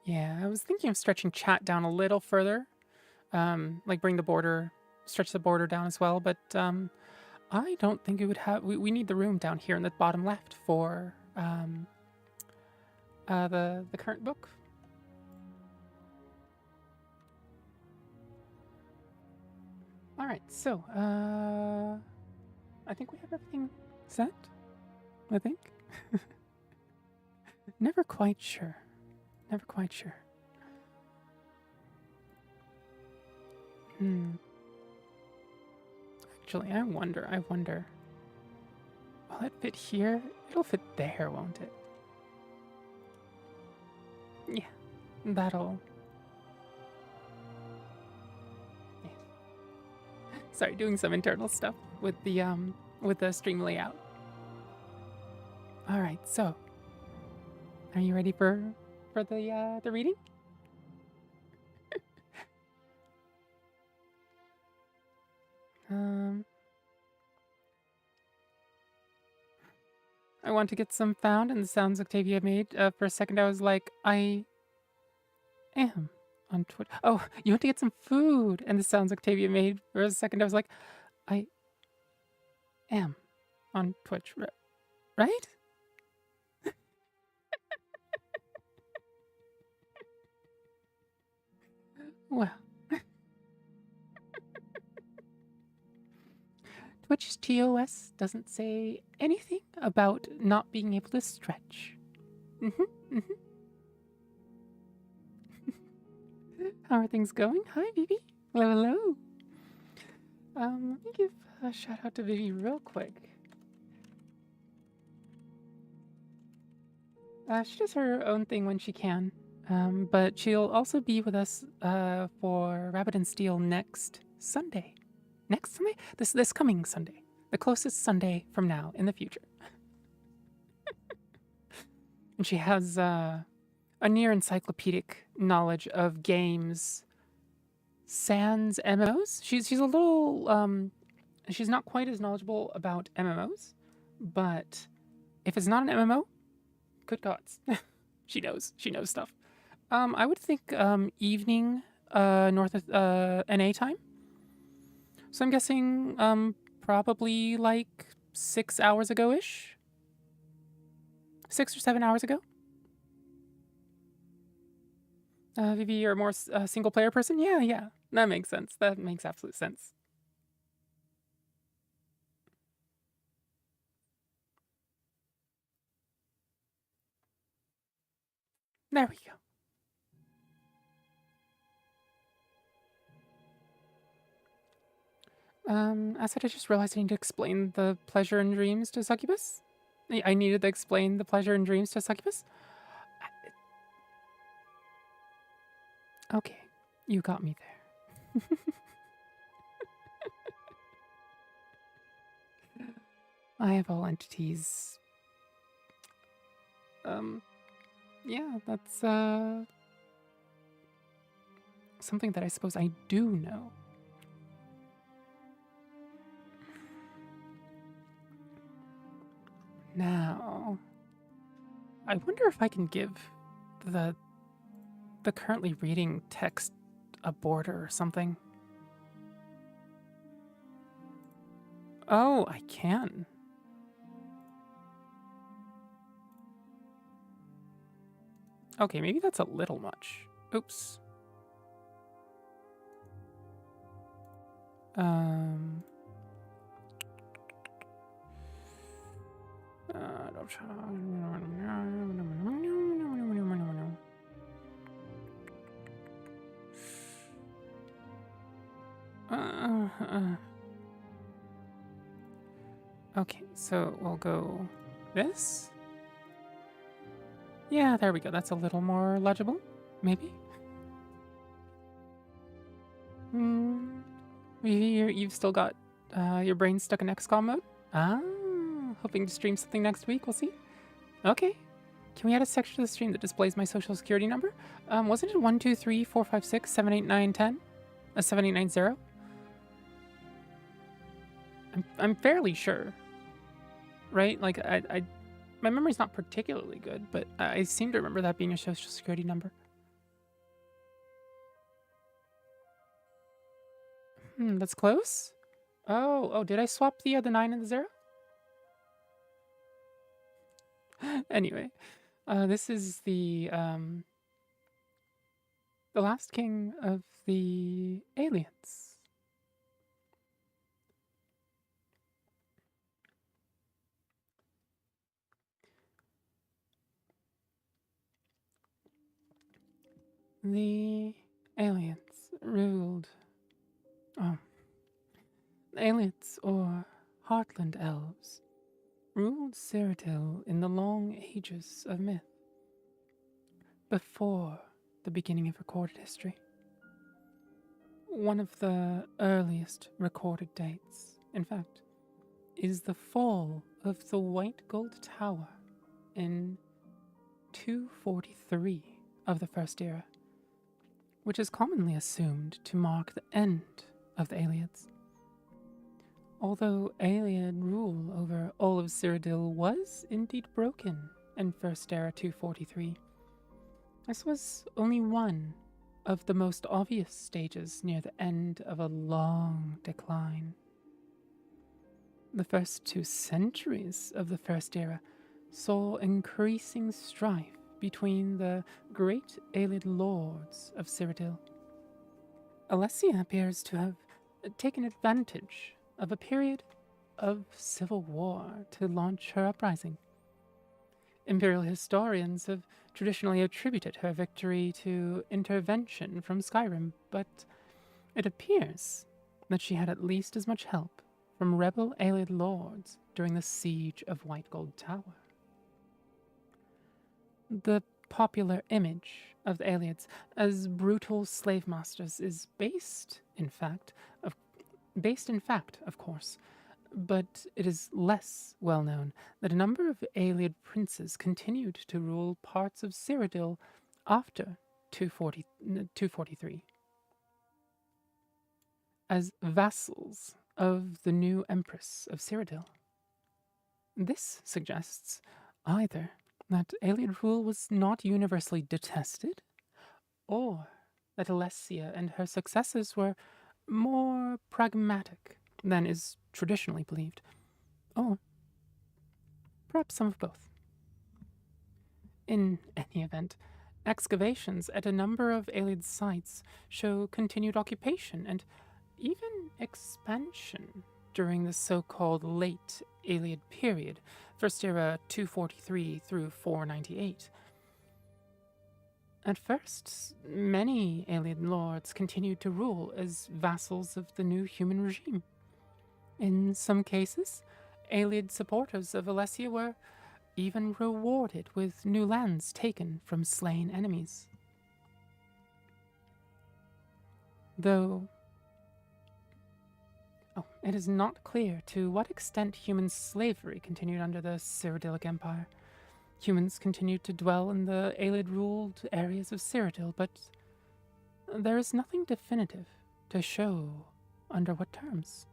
Yeah, I was thinking of stretching chat down a little further. Like stretch the border down as well, but I don't think it would have, we need the room down here in the bottom left for the current book. All right, so I think we have everything set. I think. Never quite sure. Never quite sure. Actually, I wonder. Will it fit here? It'll fit there, won't it? Yeah, that'll. Yeah. Sorry, doing some internal stuff with the stream layout. All right, so are you ready for the reading? I want to get some found, and the sounds Octavia made. For a second, I was like, I am on Twitch. Oh, you want to get some food, and the sounds Octavia made. For a second, I was like, I am on Twitch, right? Well. Twitch's TOS doesn't say anything about not being able to stretch. How are things going? Hi, Vivi. Hello. Let me give a shout out to Vivi real quick. She does her own thing when she can, but she'll also be with us for Rabbit and Steel next Sunday. Next Sunday? This coming Sunday. The closest Sunday from now in the future. And she has a near encyclopedic knowledge of games sans MMOs. She's a little she's not quite as knowledgeable about MMOs, but if it's not an MMO, good gods. She knows stuff. I would think evening north of NA time. So I'm guessing probably like 6 hours ago-ish. 6 or 7 hours ago. Vivi, you're a more single-player person? Yeah. That makes sense. That makes absolute sense. There we go. I said I just realized I need to explain the pleasure in dreams to Succubus. I needed to explain the pleasure in dreams to Succubus. Okay, you got me there. I have all entities. Yeah, that's, something that I suppose I do know. Now, I wonder if I can give the currently reading text a border or something. Oh, I can. Okay, maybe that's a little much. Oops. Okay, so we'll go this. Yeah, there we go. That's a little more legible, maybe. You've still got your brain stuck in XCOM mode? Ah, hoping to stream something next week. We'll see. Okay. Can we add a section to the stream that displays my social security number? Wasn't it 12345678910? 7890? I'm fairly sure. Right? Like I my memory's not particularly good, but I seem to remember that being a social security number. That's close. Oh, did I swap the 9 and the 0? Anyway, this is the last king of the aliens. The aliens ruled. Aliens, or Heartland Elves, ruled Cyrodiil in the long ages of myth, before the beginning of recorded history. One of the earliest recorded dates, in fact, is the fall of the White Gold Tower in 243 of the First Era, which is commonly assumed to mark the end of the Aliads. Although Aliad rule over all of Cyrodiil was indeed broken in First Era 243, this was only one of the most obvious stages near the end of a long decline. The first 2 centuries of the First Era saw increasing strife between the great Aliad lords of Cyrodiil. Alessia appears to have taken advantage of a period of civil war to launch her uprising. Imperial historians have traditionally attributed her victory to intervention from Skyrim, but it appears that she had at least as much help from rebel Aliad lords during the siege of White Gold Tower. The popular image of the Aliads as brutal slave masters is based in fact, of course, but it is less well known that a number of Aliad princes continued to rule parts of Cyrodiil after 243 as vassals of the new Empress of Cyrodiil. This suggests either that Aliad rule was not universally detested, or that Alessia and her successors were more pragmatic than is traditionally believed, or perhaps some of both. In any event, excavations at a number of Aelid sites show continued occupation and even expansion during the so-called late Aelid period, First Era 243 through 498. At first, many Aelid lords continued to rule as vassals of the new human regime. In some cases, Aelid supporters of Alessia were even rewarded with new lands taken from slain enemies. Though it is not clear to what extent human slavery continued under the Cyrodiilic Empire. Humans continued to dwell in the Aelid-ruled areas of Cyrodiil, but there is nothing definitive to show under what terms.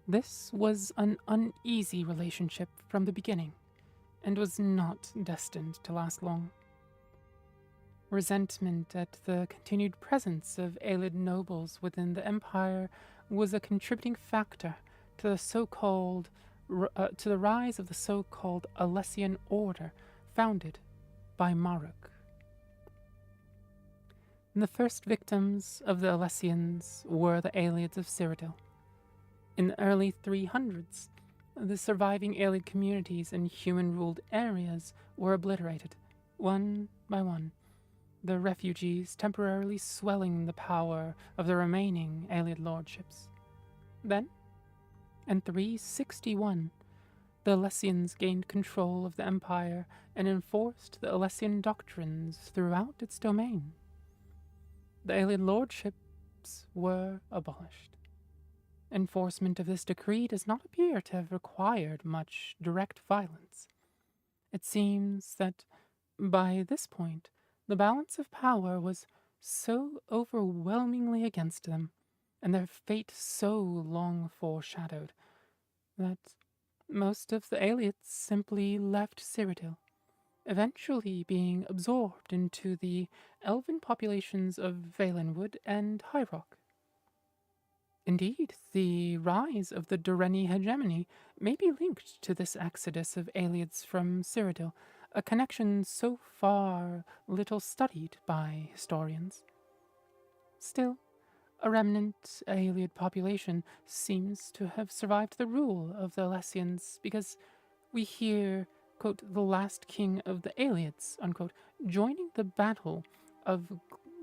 This was an uneasy relationship from the beginning, and was not destined to last long. Resentment at the continued presence of Aelid nobles within the Empire was a contributing factor to the rise of the so-called Alessian Order founded by Maruk. The first victims of the Alessians were the Aelids of Cyrodiil. In the early 300s, the surviving Aelid communities in human-ruled areas were obliterated, one by one, the refugees temporarily swelling the power of the remaining Aelid lordships. Then, in 361, the Alessians gained control of the empire and enforced the Alessian doctrines throughout its domain. The Aelid lordships were abolished. Enforcement of this decree does not appear to have required much direct violence. It seems that, by this point, the balance of power was so overwhelmingly against them, and their fate so long foreshadowed, that most of the Aelids simply left Cyrodiil, eventually being absorbed into the elven populations of Valenwood and High Rock. Indeed, the rise of the Dureni hegemony may be linked to this exodus of Aelids from Cyrodiil, a connection so far little studied by historians. Still, a remnant Aelid population seems to have survived the rule of the Alessians because we hear, quote, the last king of the Aelids, unquote, joining the battle of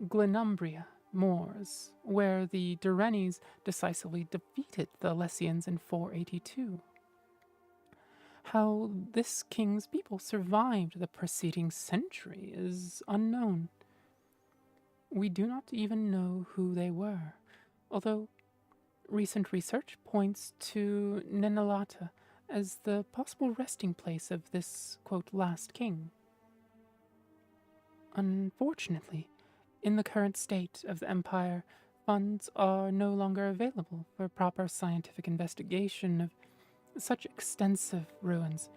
Glenumbria Moors, where the Durenis decisively defeated the Alessians in 482. How this king's people survived the preceding century is unknown. We do not even know who they were, although recent research points to Nenalata as the possible resting place of this, quote, last king. Unfortunately, in the current state of the Empire, funds are no longer available for proper scientific investigation of such extensive ruins,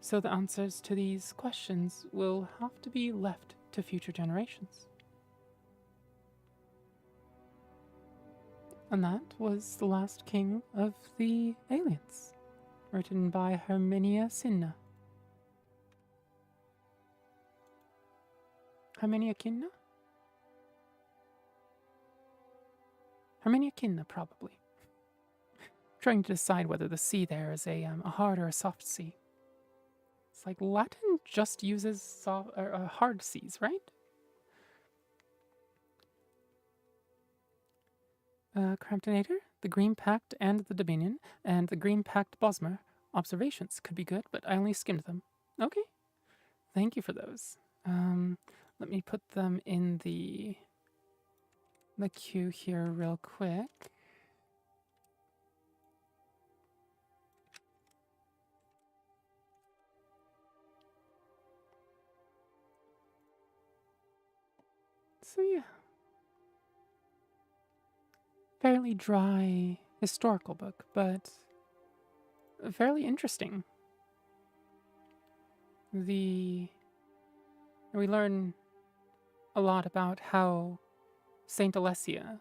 so the answers to these questions will have to be left to future generations. And that was The Last King of the Aliens, written by Herminia Cinna. Herminia Cinna? Herminia Cinna, probably. Trying to decide whether the C there is a hard or a soft C. It's like Latin just uses hard C's, right? Cramptonator, the Green Pact and the Dominion, and the Green Pact Bosmer. Observations could be good, but I only skimmed them. Okay. Thank you for those. Let me put them in the queue here real quick. So yeah. Fairly dry historical book, but fairly interesting. We learn a lot about how Saint Alessia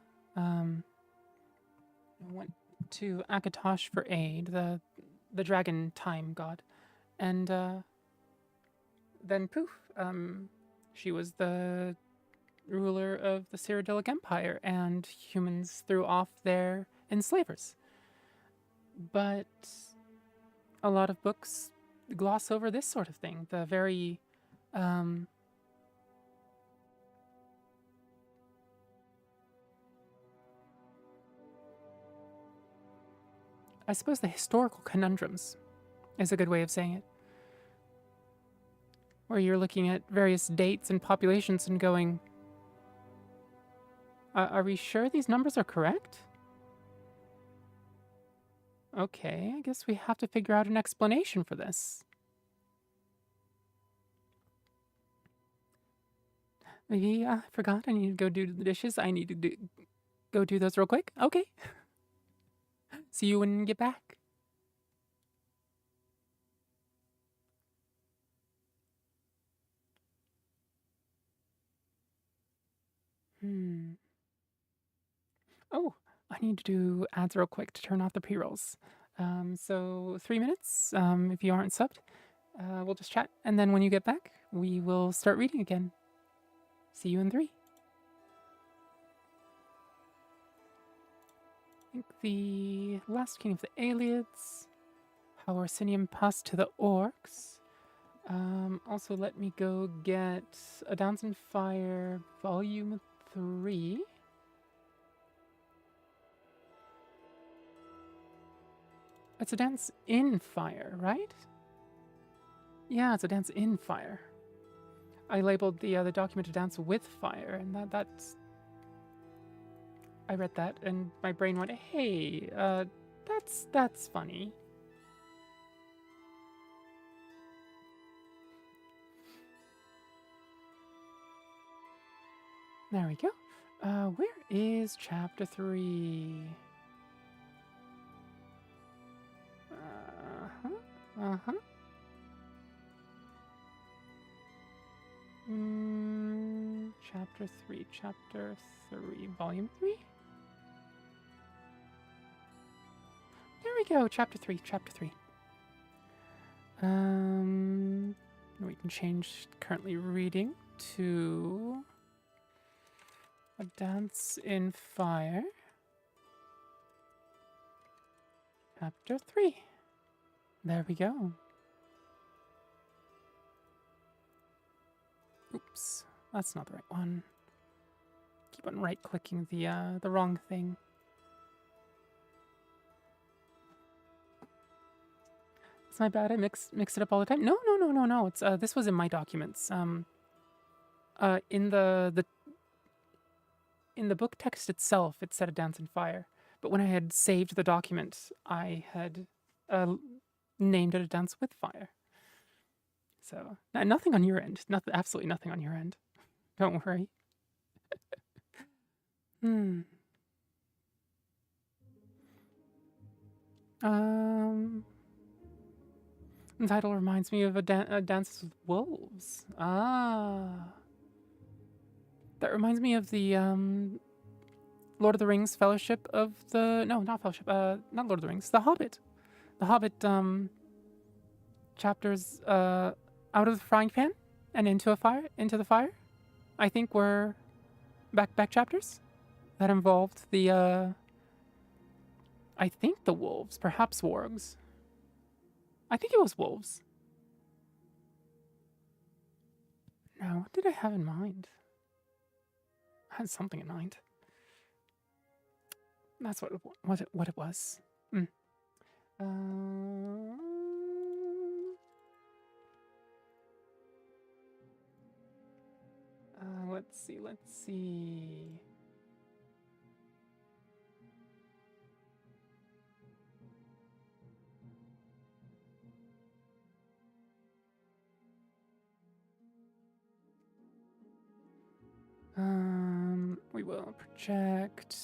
went to Akatosh for aid, the dragon time god, and then poof, she was the ruler of the Cyrodiilic Empire, and humans threw off their enslavers. But a lot of books gloss over this sort of thing, the very I suppose the historical conundrums is a good way of saying it. Where you're looking at various dates and populations and going, are we sure these numbers are correct? Okay, I guess we have to figure out an explanation for this. Maybe I forgot I need to go do the dishes. I need to go do those real quick. Okay. See you when you get back. Oh, I need to do ads real quick to turn off the pre-rolls. So 3 minutes, if you aren't subbed. We'll just chat, and then when you get back, we will start reading again. See you in 3. I think the last king of the Aliens, how Orsinium passed to the orcs. Also, let me go get A Dance in Fire, Volume 3. It's A Dance in Fire, right? Yeah, it's A Dance in Fire. I labeled the document A Dance with Fire, and that's... I read that, and my brain went, hey, that's funny. There we go. Where is chapter 3? Chapter 3, volume 3? There we go, chapter 3. We can change currently reading to A Dance in Fire. Chapter 3. There we go. Oops, that's not the right one. Keep on right-clicking the wrong thing. It's my bad. I mix it up all the time. No. It's this was in my documents. In the book text itself, it said A Dance in Fire, but when I had saved the document, I had named it A Dance with Fire. So nothing on your end. Absolutely nothing on your end. Don't worry. The title reminds me of a Dances with Wolves. Ah. That reminds me of the Lord of the Rings Fellowship of the... No, not Fellowship. Not Lord of the Rings. The Hobbit. The Hobbit chapters out of the frying pan and into the fire. I think were back chapters that involved the I think the wolves, perhaps wargs. I think it was wolves. Now, what did I have in mind? I had something in mind. That's what it was. Let's see. We will project,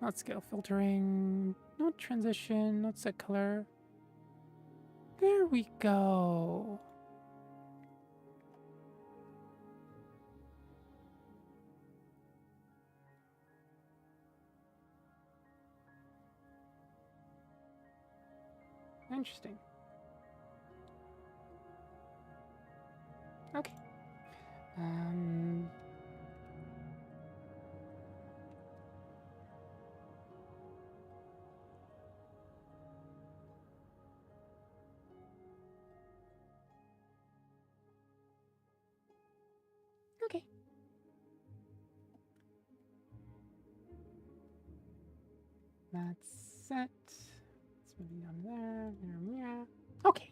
not scale filtering, not transition, not set color. There we go. Interesting. Okay. Um... Okay. That's set. It's moving down there. Okay.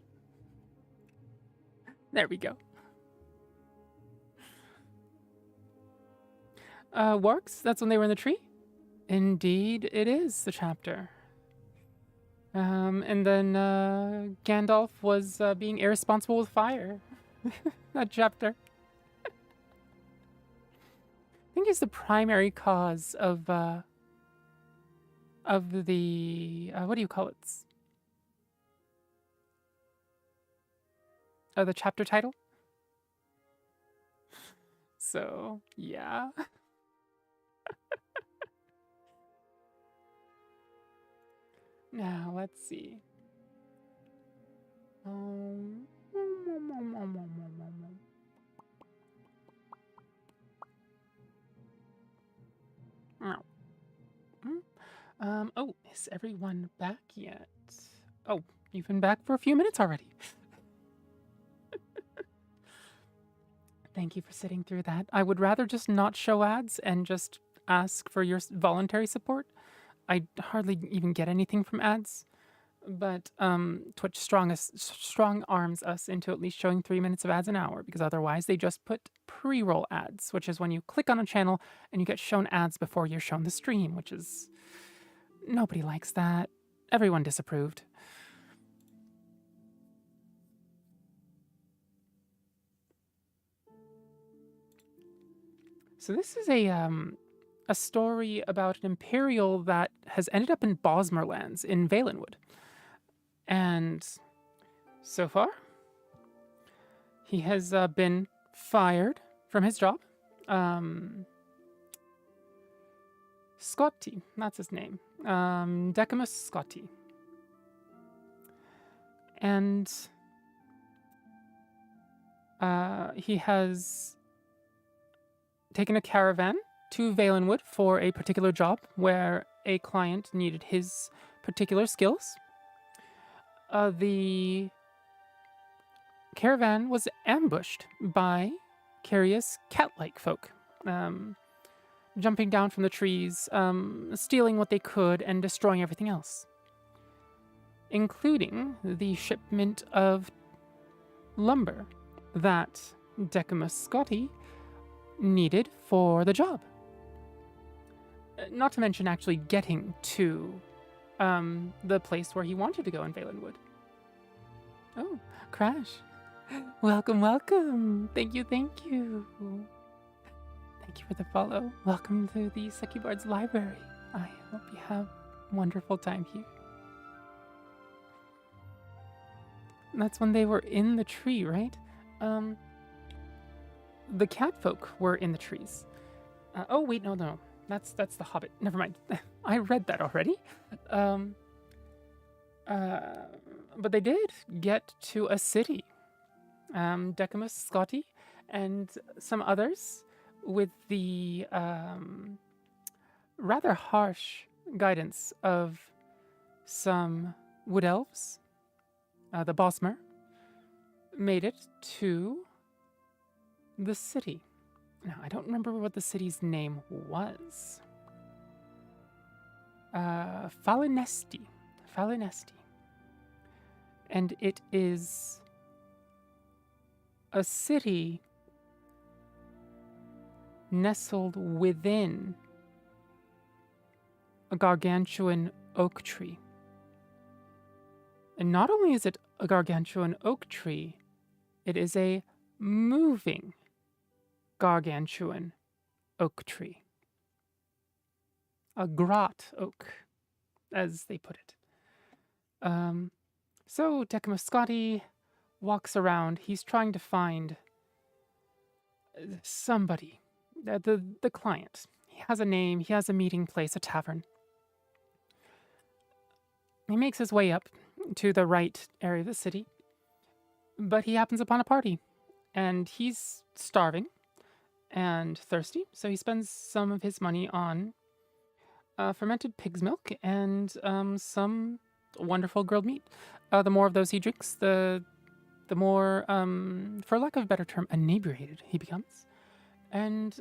There we go. Wargs, that's when they were in the tree? Indeed, it is the chapter. And then Gandalf was being irresponsible with fire. That chapter. I think he's the primary cause of the what do you call it? The chapter title. So yeah. Now let's see. Oh, is everyone back yet? Oh, you've been back for a few minutes already. Thank you for sitting through that. I would rather just not show ads and just ask for your voluntary support. I hardly even get anything from ads, but Twitch strong arms us into at least showing 3 minutes of ads an hour, because otherwise they just put pre-roll ads, which is when you click on a channel and you get shown ads before you're shown the stream, which is... Nobody likes that. Everyone disapproved. So this is a story about an Imperial that has ended up in Bosmer lands in Valenwood. And so far, he has been fired from his job. Scotti, that's his name. Decimus Scotti. And he has taken a caravan to Valenwood for a particular job where a client needed his particular skills. The caravan was ambushed by curious cat-like folk, jumping down from the trees, stealing what they could, and destroying everything else, including the shipment of lumber that Decimus Scotti needed for the job. Not to mention actually getting to the place where he wanted to go in Valenwood. Oh, Crash. Welcome, welcome. Thank you, thank you. Thank you for the follow. Welcome to the Succubard's library. I hope you have a wonderful time here. That's when they were in the tree, right? The cat folk were in the trees. Oh, wait, no. That's the Hobbit. Never mind. I read that already. But they did get to a city. Decimus Scotti and some others, with the rather harsh guidance of some wood elves, the Bosmer, made it to the city. Now, I don't remember what the city's name was. Falinesti. And it is a city nestled within a gargantuan oak tree. And not only is it a gargantuan oak tree, it is a moving gargantuan oak tree. A grot oak, as they put it. So Decimus Scotti walks around. He's trying to find somebody, the client. He has a name, he has a meeting place, a tavern. He makes his way up to the right area of the city, but he happens upon a party. and he's starving and thirsty, so he spends some of his money on fermented pig's milk and some wonderful grilled meat. The more of those he drinks, the more, for lack of a better term, inebriated he becomes, and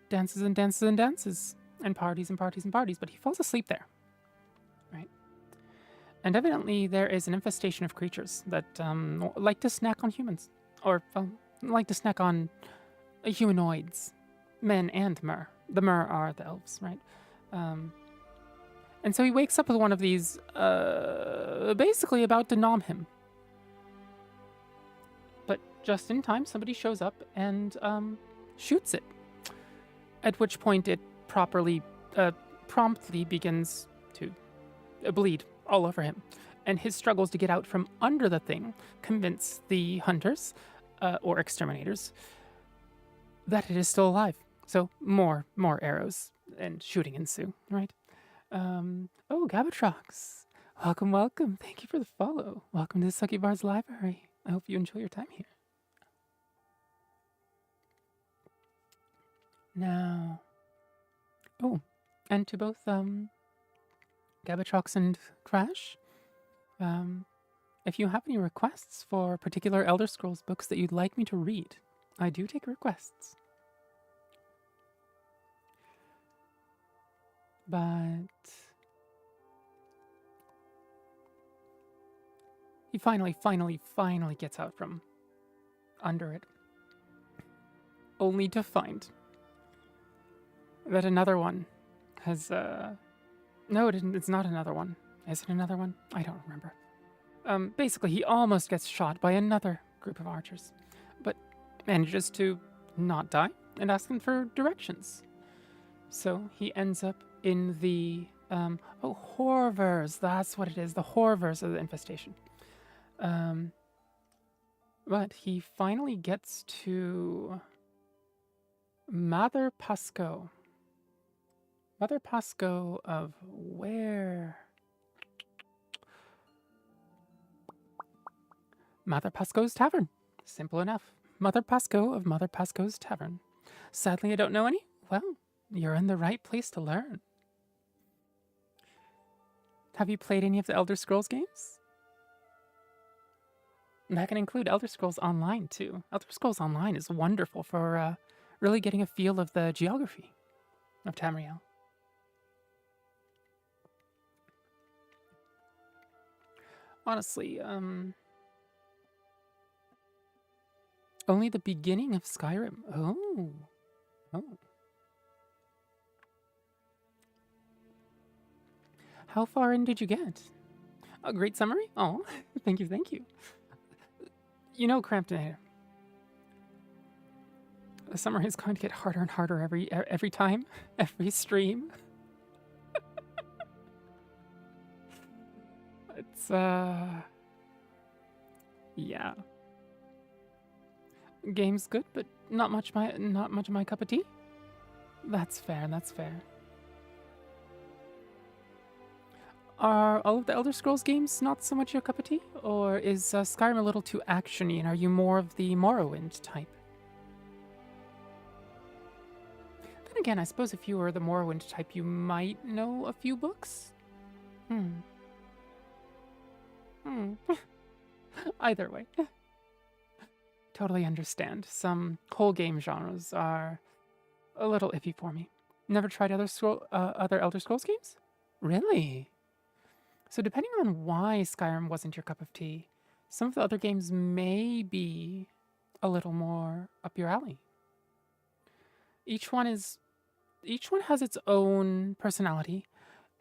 dances and dances and dances, and parties and parties and parties. But he falls asleep there, right? And evidently, there is an infestation of creatures that like to snack on humans, or like to snack on humanoids, men and mer. The mer are the elves, right? And so he wakes up with one of these, basically about to nom him. But just in time, somebody shows up and shoots it. At which point it promptly begins to bleed all over him. And his struggles to get out from under the thing convince the hunters, or exterminators, that it is still alive. So more arrows and shooting ensue, right? Oh, Gabatrox. Welcome, welcome. Thank you for the follow. Welcome to Succubard's library. I hope you enjoy your time here. Now, oh, and to both Gabatrox and Crash, if you have any requests for particular Elder Scrolls books that you'd like me to read, I do take requests. But he finally gets out from under it, only to find that another one has, no, it's not another one. Is it another one? I don't remember. Basically, he almost gets shot by another group of archers, but manages to not die and ask them for directions. So he ends up in the, Horvers, that's what it is, the Horvers of the infestation. But he finally gets to Mother Pasco. Mother Pasco of where? Mother Pasco's Tavern. Simple enough. Mother Pasco of Mother Pasco's Tavern. Sadly, I don't know any. Well, you're in the right place to learn. Have you played any of the Elder Scrolls games? That can include Elder Scrolls Online, too. Elder Scrolls Online is wonderful for really getting a feel of the geography of Tamriel. Honestly, only the beginning of Skyrim. Oh. How far in did you get? A great summary? Oh, thank you. You know, Cramptonator, the summary is going to get harder and harder every time, every stream. It's yeah. Game's good, but not much of my cup of tea. That's fair. Are all of the Elder Scrolls games not so much your cup of tea? Or is Skyrim a little too actiony, and are you more of the Morrowind type? Then again, I suppose if you were the Morrowind type, you might know a few books? Either way. Totally understand. Some whole game genres are a little iffy for me. Never tried other Elder Scrolls games? Really? So depending on why Skyrim wasn't your cup of tea, some of the other games may be a little more up your alley. Each one has its own personality,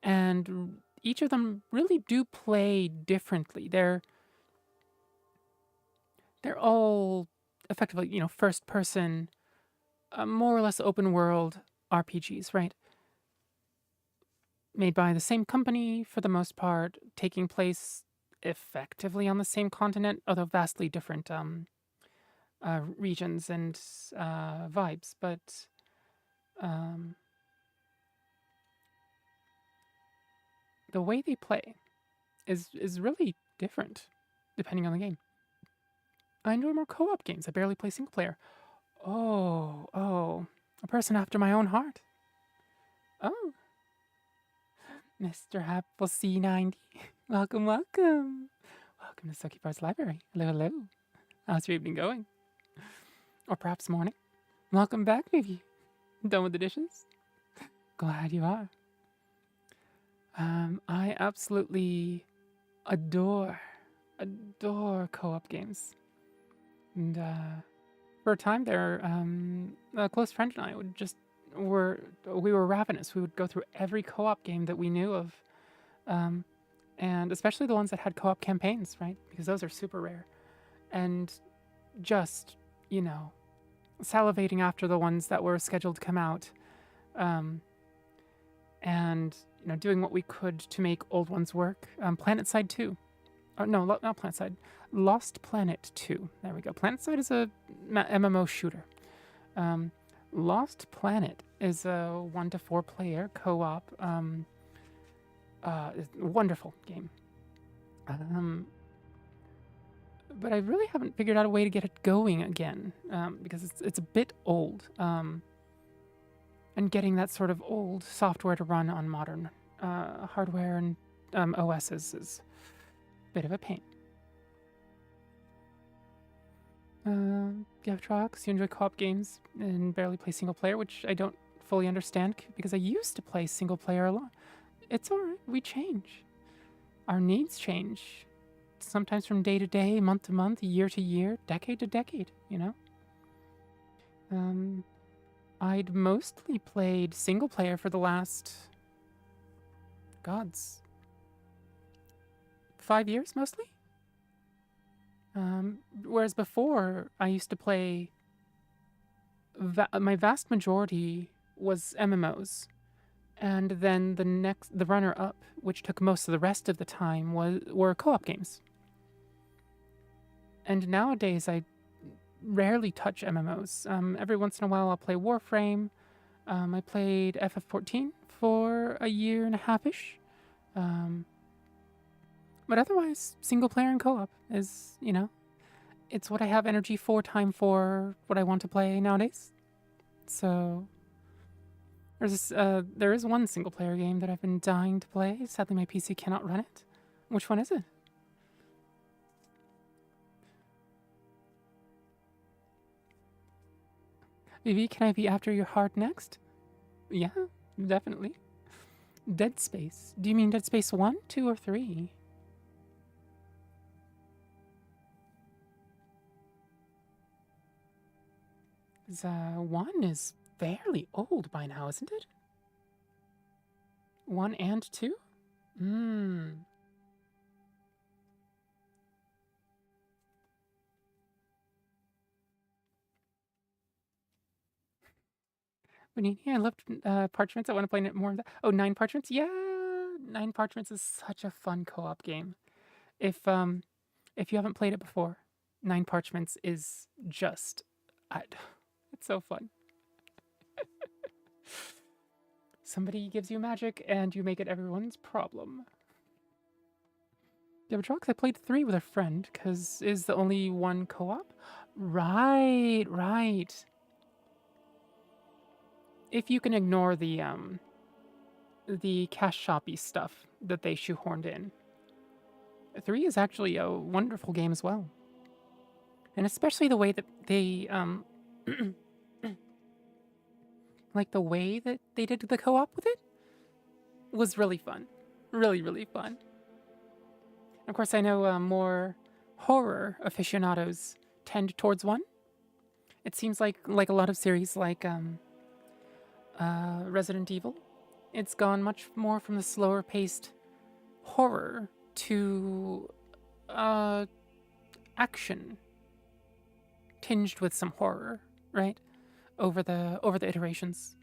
and each of them really do play differently. They're all effectively, first person, more or less open world RPGs, right? Made by the same company for the most part, taking place effectively on the same continent, although vastly different regions and vibes. But the way they play is really different depending on the game. I enjoy more co-op games. I barely play single player. Oh, a person after my own heart. Oh, Mr. Apple C90. Welcome. Welcome to Succubard's library. Hello. How's your evening going? Or perhaps morning? Welcome back, maybe. Done with the dishes? Glad you are. I absolutely adore co-op games. And for a time there, a close friend and I we were ravenous. We would go through every co-op game that we knew of, and especially the ones that had co-op campaigns, right? Because those are super rare. And just, salivating after the ones that were scheduled to come out, and doing what we could to make old ones work. PlanetSide 2. Oh, no, not PlanetSide. Lost Planet 2. There we go. PlanetSide is a MMO shooter. Lost Planet is a 1 to 4 player co-op. Wonderful game. But I really haven't figured out a way to get it going again, because it's a bit old. And getting that sort of old software to run on modern hardware and OSs is a bit of a pain. You have trucks, you enjoy co-op games, and barely play single player, which I don't fully understand because I used to play single player a lot. It's alright, we change. Our needs change. Sometimes from day to day, month to month, year to year, decade to decade, I'd mostly played single player for the last, 5 years mostly? Whereas before, I used to play, my vast majority was MMOs. And then the runner-up, which took most of the rest of the time, were co-op games. And nowadays, I rarely touch MMOs. Every once in a while, I'll play Warframe. I played FF14 for a year and a half-ish. But otherwise, single player and co-op is, it's what I have energy for, time for, what I want to play nowadays. So there is one single player game that I've been dying to play. Sadly, my PC cannot run it. Which one is it? Vivi, can I be after your heart next? Yeah, definitely. Dead Space. Do you mean Dead Space 1, 2, or 3? Because 1 is fairly old by now, isn't it? 1 and 2? I loved Parchments. I want to play more of that. Oh, 9 Parchments? Yeah! 9 Parchments is such a fun co-op game. If you haven't played it before, 9 Parchments is just... it's so fun. Somebody gives you magic, and you make it everyone's problem. Yeah, but Drox, I played 3 with a friend, because is the only one co-op? Right. If you can ignore the cash shoppy stuff that they shoehorned in. 3 is actually a wonderful game as well. And especially the way that they, like the way that they did the co-op with it was really fun. Really, really fun. Of course, I know more horror aficionados tend towards 1. It seems like a lot of series like Resident Evil, it's gone much more from the slower paced horror to action tinged with some horror, right? Over the iterations.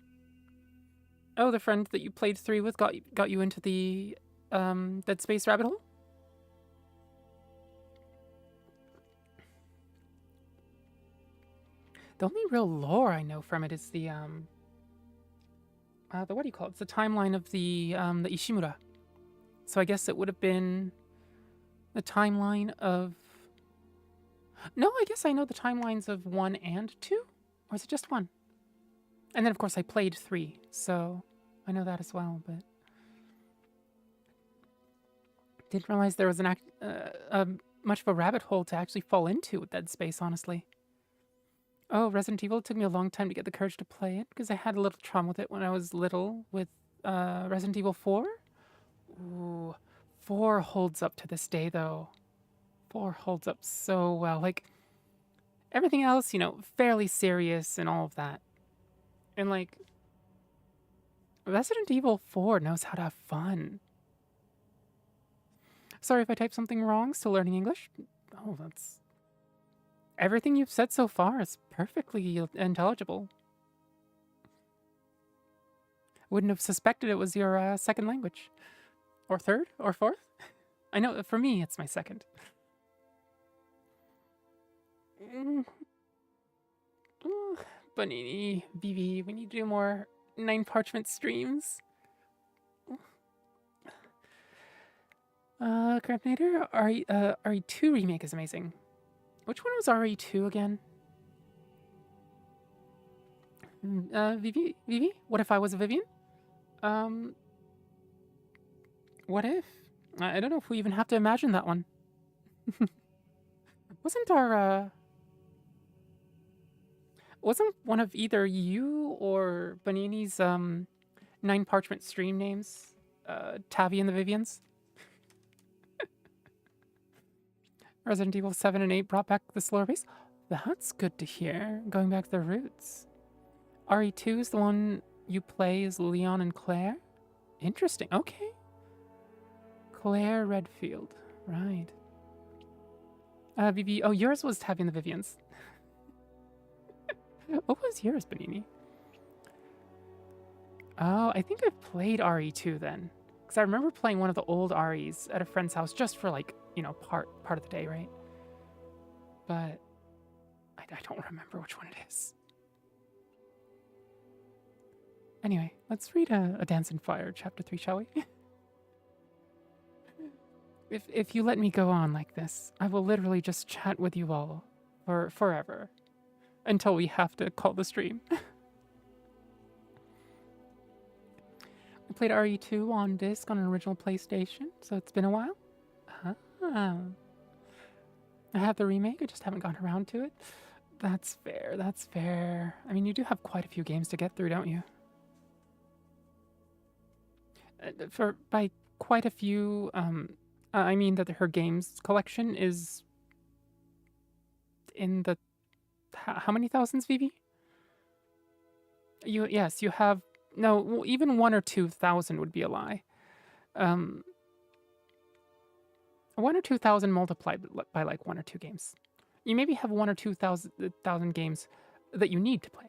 Oh, the friend that you played 3 with got you into the Dead Space rabbit hole? The only real lore I know from it is the what do you call it? It's the timeline of the Ishimura. So I guess it would have been the timeline of No, I guess I know the timelines of 1 and 2? Or is it just 1? And then, of course, I played 3, so I know that as well, but... Didn't realize there was much of a rabbit hole to actually fall into with Dead Space, honestly. Oh, Resident Evil, it took me a long time to get the courage to play it, because I had a little trauma with it when I was little with Resident Evil 4. Ooh, 4 holds up to this day, though. 4 holds up so well. Like, everything else, you know, fairly serious and all of that. And, like, Resident Evil 4 knows how to have fun. Sorry if I typed something wrong, still learning English. Oh, that's... Everything you've said so far is perfectly intelligible. Wouldn't have suspected it was your second language. Or third? Or fourth? I know, for me, it's my second. Bonini, Vivi, we need to do more 9 Parchment streams. Crampnator, RE2 remake is amazing. Which one was RE2 again? Vivi? What if I was a Vivian? What if? I don't know if we even have to imagine that one. Wasn't one of either you or Bonini's 9 Parchment stream names Tavi and the Vivians? Resident Evil 7 and 8 brought back the slower pace. That's good to hear. Going back to their roots. RE2 is the one you play as Leon and Claire? Interesting. Okay. Claire Redfield. Right. Vivi. Oh, yours was Tavi and the Vivians. What was yours, Bonini? Oh, I think I've played RE2 then. Because I remember playing one of the old REs at a friend's house just for, like, you know, part of the day, right? But I don't remember which one it is. Anyway, let's read A Dance in Fire, Chapter 3, shall we? If you let me go on like this, I will literally just chat with you all for forever. Until we have to call the stream. I played RE2 on disc on an original PlayStation, so it's been a while. Ah. I have the remake, I just haven't gotten around to it. That's fair, that's fair. I mean, you do have quite a few games to get through, don't you? By quite a few, I mean that her games collection is in the... How many thousands, Vivi? Yes, you have... No, even 1 or 2,000 would be a lie. 1 or 2,000 multiplied by like 1 or 2 games. You maybe have 1 or 2,000 games that you need to play.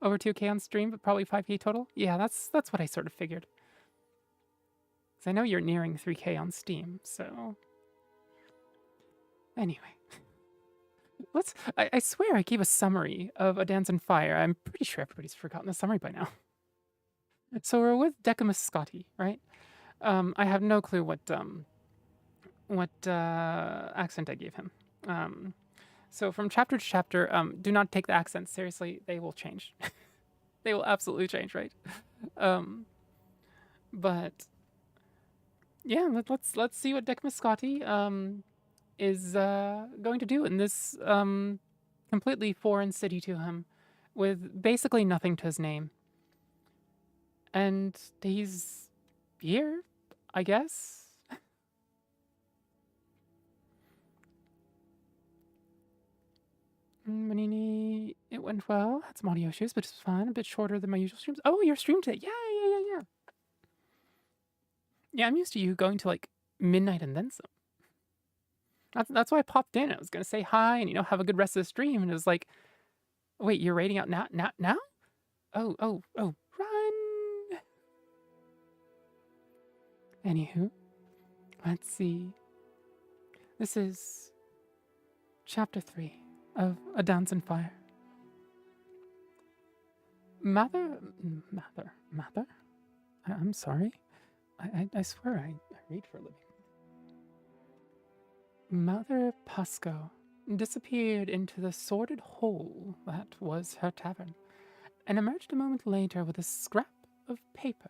Over 2K on stream, but probably 5K total? Yeah, that's what I sort of figured. Because I know you're nearing 3K on Steam, so... Anyway. I swear I gave a summary of A Dance in Fire. I'm pretty sure everybody's forgotten the summary by now. So we're with Decimus Scotti, right? I have no clue what accent I gave him. So from chapter to chapter, do not take the accents seriously. They will change. They will absolutely change, right? But yeah, let's see what Decimus Scotti is going to do in this completely foreign city to him, with basically nothing to his name. And he's here, I guess. Manini, it went well. Had some audio issues, but it's fun. A bit shorter than my usual streams. Oh, your stream today. Yeah. Yeah, I'm used to you going to like midnight and then some. That's why I popped in. I was gonna say hi and, you know, have a good rest of the stream. And it was like, wait, you're raiding out now? Oh, run! Anywho, let's see. This is chapter 3 of A Dance in Fire. Mather? I'm sorry. I swear I read for a living. Mother Pasco disappeared into the sordid hole that was her tavern, and emerged a moment later with a scrap of paper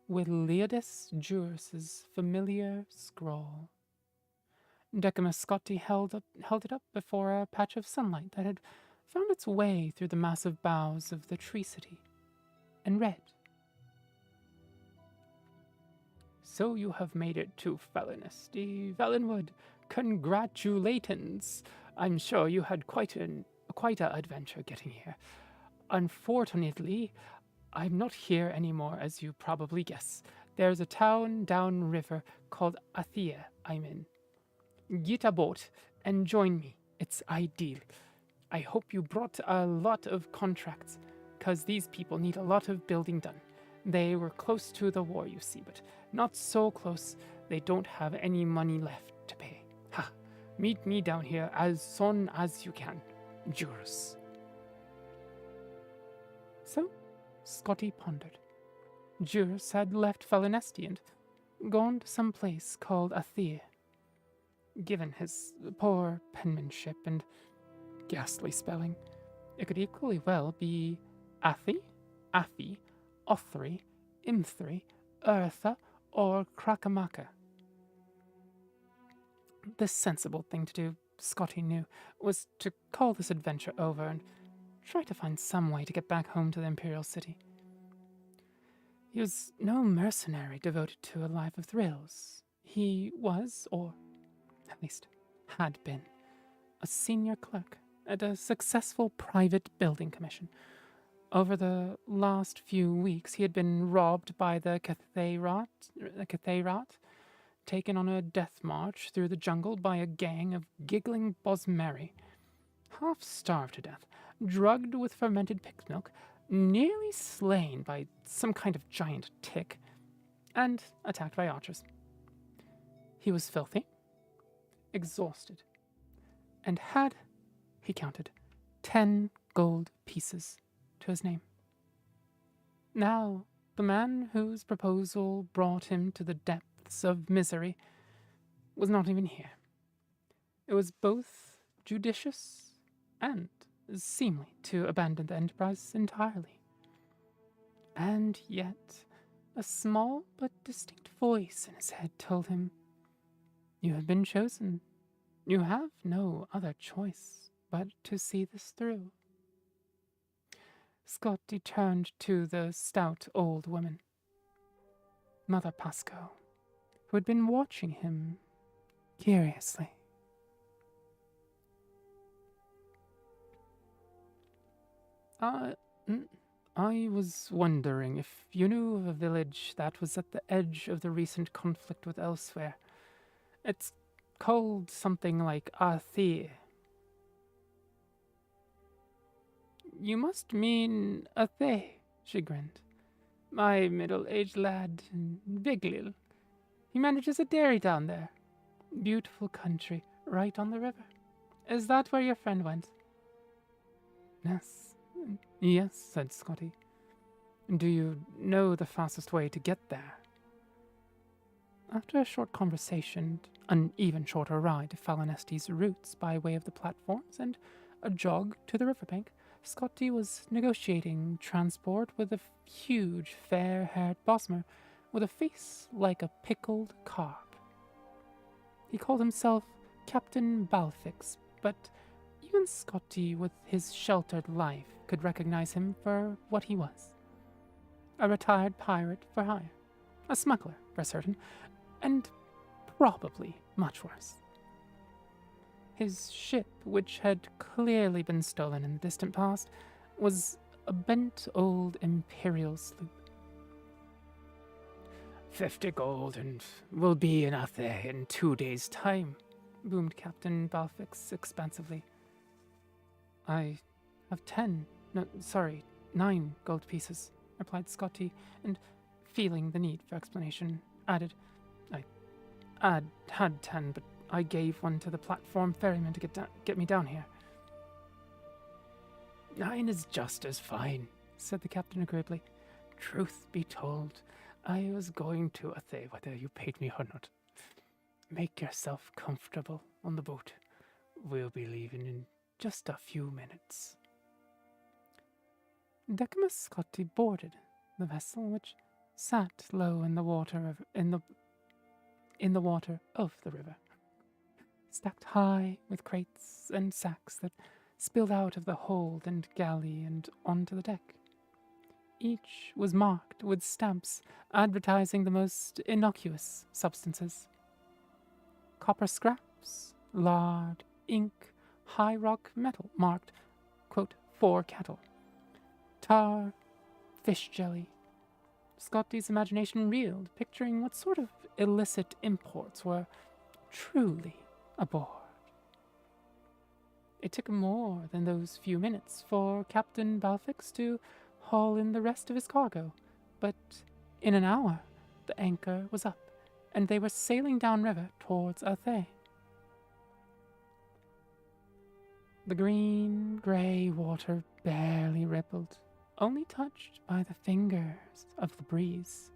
with Leodis Juris's familiar scrawl. Decimus Scotti held it up before a patch of sunlight that had found its way through the massive boughs of the tree city, and read, "So you have made it to Felonesti, Valenwood. Congratulations! I'm sure you had quite a adventure getting here. Unfortunately, I'm not here anymore, as you probably guess. There's a town downriver called Athea I'm in. Get a boat and join me. It's ideal. I hope you brought a lot of contracts, 'cause these people need a lot of building done. They were close to the war, you see, but not so close they don't have any money left to pay. Ha! Meet me down here as soon as you can. Juris." So, Scotti pondered. Juris had left Felonesti and gone to some place called Athea. Given his poor penmanship and ghastly spelling, it could equally well be Athy, Athy, Othry, Imthry, Eartha, or Krakamaka. The sensible thing to do, Scotti knew, was to call this adventure over and try to find some way to get back home to the Imperial City. He was no mercenary devoted to a life of thrills. He was, or at least had been, a senior clerk at a successful private building commission. Over the last few weeks, he had been robbed by the Cathayrot, taken on a death march through the jungle by a gang of giggling Bosmeri, half starved to death, drugged with fermented pig's milk, nearly slain by some kind of giant tick, and attacked by archers. He was filthy, exhausted, and had, he counted, 10 gold pieces to his name. Now, the man whose proposal brought him to the depths of misery was not even here. It was both judicious and seemly to abandon the enterprise entirely. And yet, a small but distinct voice in his head told him, "You have been chosen. You have no other choice but to see this through." Scotti turned to the stout old woman, Mother Pasco, who had been watching him curiously. I was wondering if you knew of a village that was at the edge of the recent conflict with elsewhere. It's called something like Athea. "You must mean Athea," she grinned. "My middle-aged lad, Viglil. He manages a dairy down there. Beautiful country, right on the river. Is that where your friend went?" Yes, said Scotti. "Do you know the fastest way to get there?" After a short conversation, an even shorter ride to Falonesti's routes by way of the platforms, and a jog to the riverbank, Scotti was negotiating transport with a huge, fair-haired Bosmer with a face like a pickled carp. He called himself Captain Balfix, but even Scotti, with his sheltered life, could recognize him for what he was. A retired pirate for hire, a smuggler for certain, and probably much worse. His ship, which had clearly been stolen in the distant past, was a bent old imperial sloop. 50 gold, and we'll be in Athea in 2 days' time, boomed Captain Balfix expansively. "I have 9 gold pieces," replied Scotti, and, feeling the need for explanation, added, "I had 10, but I gave one to the platform ferryman to get me down here." "9 is just as fine," said the captain agreeably. "Truth be told, I was going to Athea whether you paid me or not. Make yourself comfortable. on the boat. We'll be leaving in just a few minutes. Decimus Scotty boarded the vessel, which sat low in the water in the water of the river, stacked high with crates and sacks that spilled out of the hold and galley and onto the deck. Each was marked with stamps advertising the most innocuous substances. Copper scraps, lard, ink, high rock metal marked, quote, for cattle. Tar, fish jelly. Scotty's imagination reeled, picturing what sort of illicit imports were truly aboard. It took more than those few minutes for Captain Balfix to haul in the rest of his cargo, but in an hour the anchor was up, and they were sailing downriver towards Althay. The green-grey water barely rippled, only touched by the fingers of the breeze.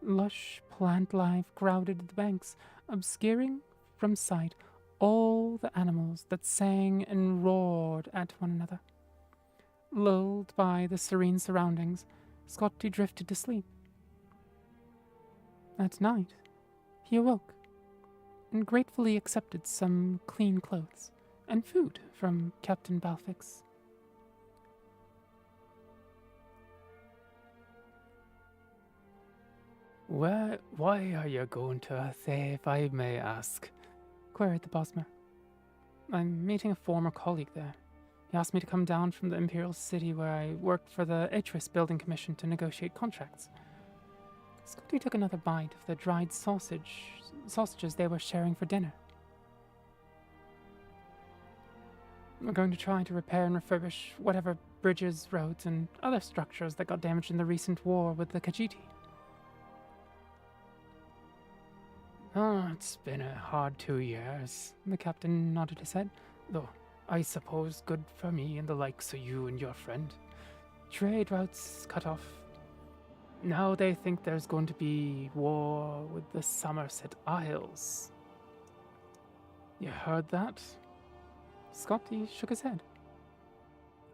Lush plant life crowded the banks, obscuring from sight all the animals that sang and roared at one another. Lulled by the serene surroundings, Scotty drifted to sleep. At night, he awoke and gratefully accepted some clean clothes and food from Captain Balfix. Why are you going to Althay, if I may ask? Queried the Bosmer. I'm meeting a former colleague there. He asked me to come down from the Imperial City where I worked for the Itris Building Commission to negotiate contracts. Scotty took another bite of the dried sausages they were sharing for dinner. We're going to try to repair and refurbish whatever bridges, roads, and other structures that got damaged in the recent war with the Khajiit. Oh, it's been a hard 2 years, the captain nodded his head, though I suppose good for me and the likes of you and your friend. Trade routes cut off. Now they think there's going to be war with the Somerset Isles. You heard that? Scotty shook his head.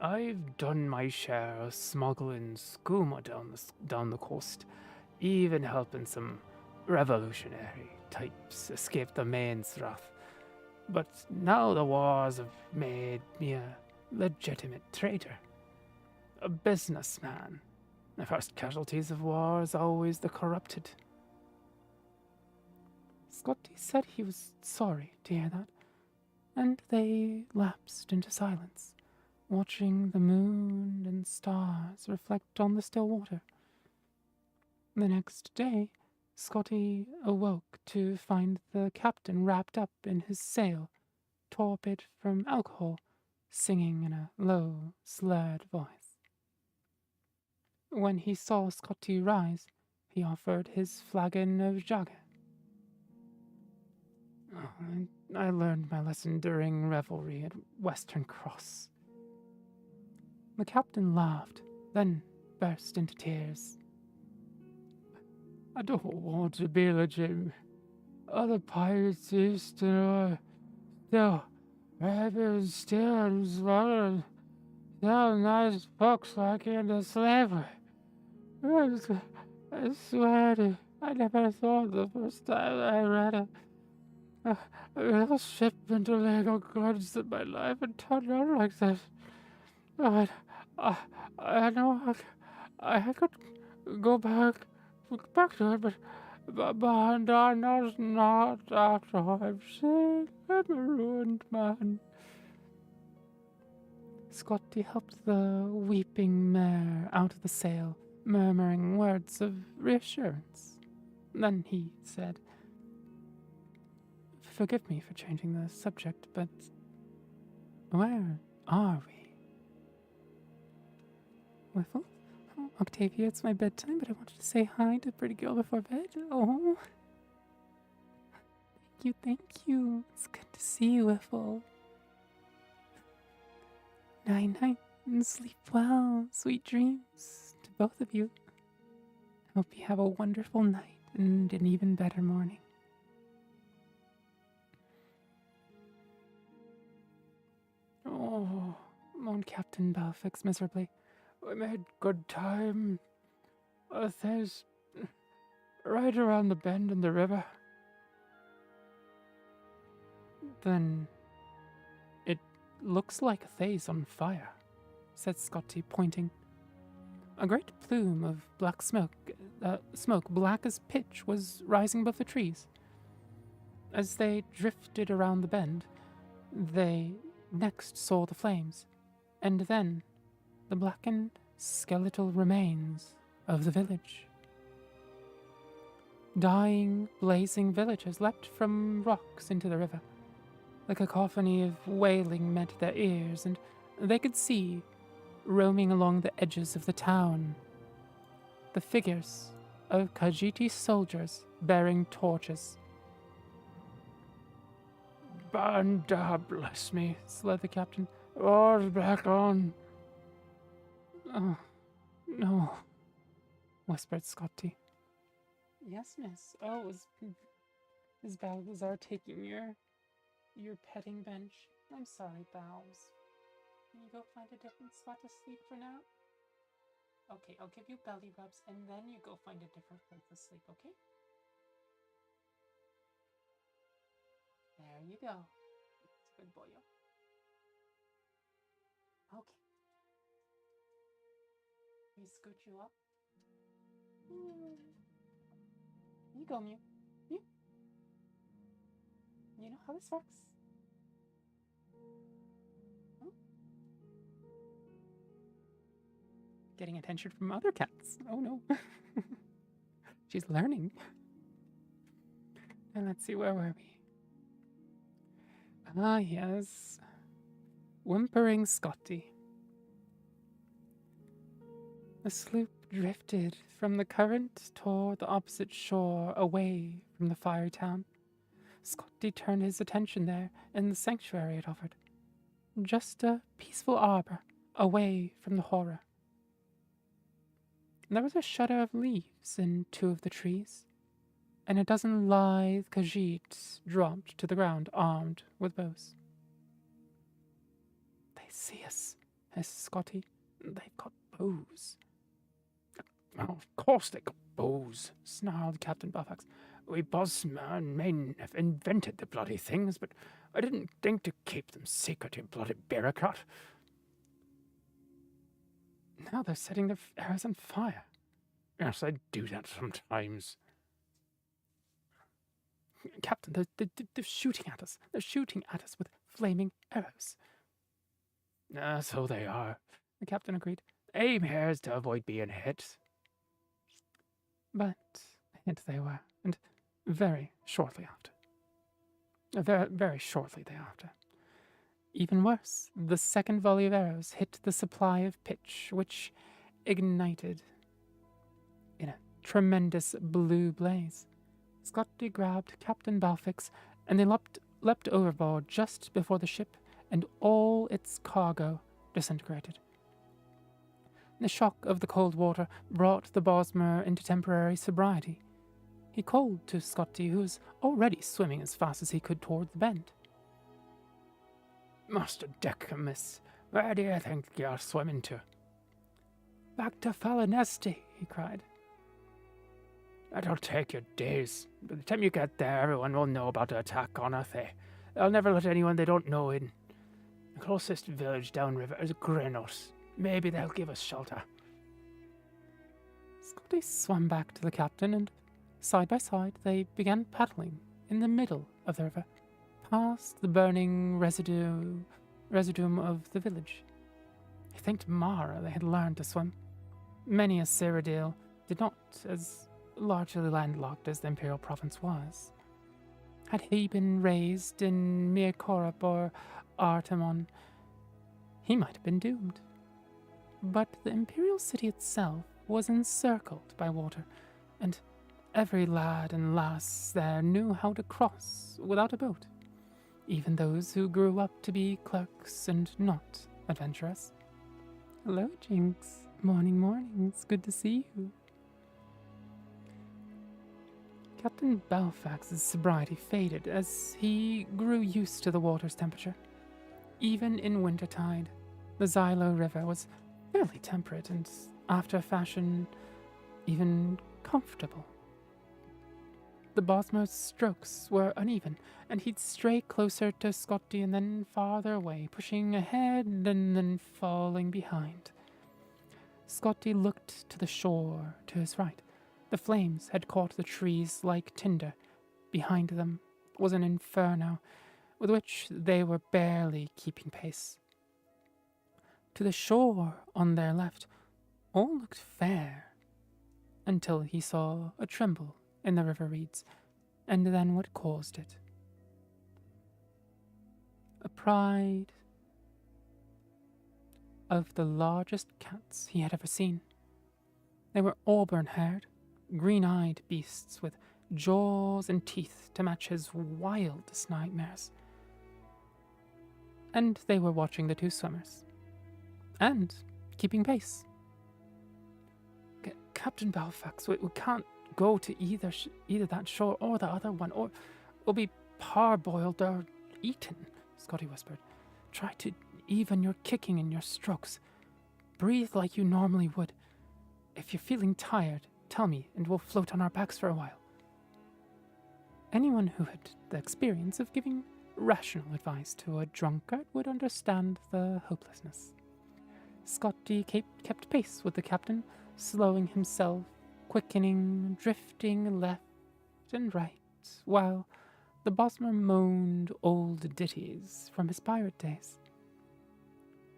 I've done my share of smuggling skooma down the coast, even helping some revolutionary types escape the mains wrath. But now the wars have made me a legitimate trader, a businessman. The first casualties of war is always the corrupted. Scotty said he was sorry to hear that, and they lapsed into silence, watching the moon and stars reflect on the still water. The next day, Scotty awoke to find the captain wrapped up in his sail, torpid from alcohol, singing in a low, slurred voice. When he saw Scotty rise, he offered his flagon of Jaga. Oh, I learned my lesson during revelry at Western Cross. The captain laughed, then burst into tears. I don't want to be legitimate. Other pirates used to know still maybe still and smuggling still nice folks like into slavery. I swear to you, I never thought the first time I read a real shipment of legal goods in my life and turned out like this. But I know I could go back to it, but I know not after I've seen. I'm a ruined man. Scotty helped the weeping mare out of the sail, murmuring words of reassurance. Then he said, "Forgive me for changing the subject, but where are we?" Whiffle? Oh, Octavia, it's my bedtime, but I wanted to say hi to pretty girl before bed. Oh. Thank you. It's good to see you, Whiffle. Night-night, and sleep well. Sweet dreams to both of you. Hope you have a wonderful night and an even better morning. groaned Captain Balfix miserably. "We made good time. There's right around the bend in the river." "Then it looks like Thay's on fire," said Scotty, pointing. A great plume of black smoke black as pitch, was rising above the trees. As they drifted around the bend, they next saw the flames, and then the blackened, skeletal remains of the village. Dying, blazing villagers leapt from rocks into the river. The cacophony of wailing met their ears, and they could see, roaming along the edges of the town, the figures of Khajiiti soldiers bearing torches. "Banda, bless me," said the captain. "War's back on." "Oh, no," whispered Scotty. "Yes, miss. Oh, is Balthazar taking your petting bench? I'm sorry, Bowles. Can you go find a different spot to sleep for now?" "Okay, I'll give you belly rubs, and then you go find a different place to sleep, okay?" "There you go. It's a good boy. Okay. We scoot you up. Here you go, Mew. Mew. You know how this works. Oh. Getting attention from other cats. Oh no. She's learning. And let's see, where were we? Ah, yes. Whimpering Scotty. The sloop drifted from the current toward the opposite shore, away from the fiery town. Scotty turned his attention there in the sanctuary it offered. Just a peaceful arbor, away from the horror. There was a shudder of leaves in 2 of the trees, and a dozen lithe Khajiits dropped to the ground, armed with bows. "They see us," hissed Scotty. "They've got bows." "Oh, of course they got bows," snarled Captain Buffax. "We Bosman men have invented the bloody things, but I didn't think to keep them secret, you bloody bureaucrat." "Now they're setting their arrows on fire." "Yes, they do that sometimes." "Captain, they're shooting at us. They're shooting at us with flaming arrows." "So they are," the captain agreed. "Aim here is to avoid being hit." But hit they were, and very shortly after. Very shortly thereafter. Even worse, the second volley of arrows hit the supply of pitch, which ignited in a tremendous blue blaze. Scotty grabbed Captain Balfix, and they leapt overboard just before the ship and all its cargo disintegrated. The shock of the cold water brought the Bosmer into temporary sobriety. He called to Scotty, who was already swimming as fast as he could toward the bend. "Master Decamus, where do you think you're swimming to?" "Back to Falinesti," he cried. "That'll take you days. By the time you get there, everyone will know about the attack on Athe. They'll never let anyone they don't know in. The closest village downriver is Grenos. Maybe they'll give us shelter." Scotty swam back to the captain, and side by side they began paddling in the middle of the river, past the burning residuum of the village. He thanked Mara they had learned to swim. Many a Cyrodiil did not, as largely landlocked as the Imperial province was. Had he been raised in Mirkorop or Artemon, he might have been doomed. But the Imperial city itself was encircled by water, and every lad and lass there knew how to cross without a boat, even those who grew up to be clerks and not adventurous. "Hello, Jinx. Morning. It's good to see you." Captain Balfax's sobriety faded as he grew used to the water's temperature. Even in wintertide, The Xylo River was fairly temperate and, after a fashion, even comfortable. The Bosmer's strokes were uneven, and he'd stray closer to Scotty and then farther away, pushing ahead and then falling behind. Scotty looked to the shore to his right. The flames had caught the trees like tinder. Behind them was an inferno, with which they were barely keeping pace. To the shore on their left, all looked fair, until he saw a tremble in the river reeds, and then what caused it. A pride of the largest cats he had ever seen. They were auburn-haired, green-eyed beasts with jaws and teeth to match his wildest nightmares. And they were watching the two swimmers. And keeping pace. Captain Balfax, we can't go to either that shore or the other one, or we'll be parboiled or eaten, Scotty whispered. Try to even your kicking and your strokes. Breathe like you normally would. If you're feeling tired, tell me, and we'll float on our backs for a while. Anyone who had the experience of giving rational advice to a drunkard would understand the hopelessness. Scotty kept pace with the captain, slowing himself, quickening, drifting left and right, while the Bosmer moaned old ditties from his pirate days.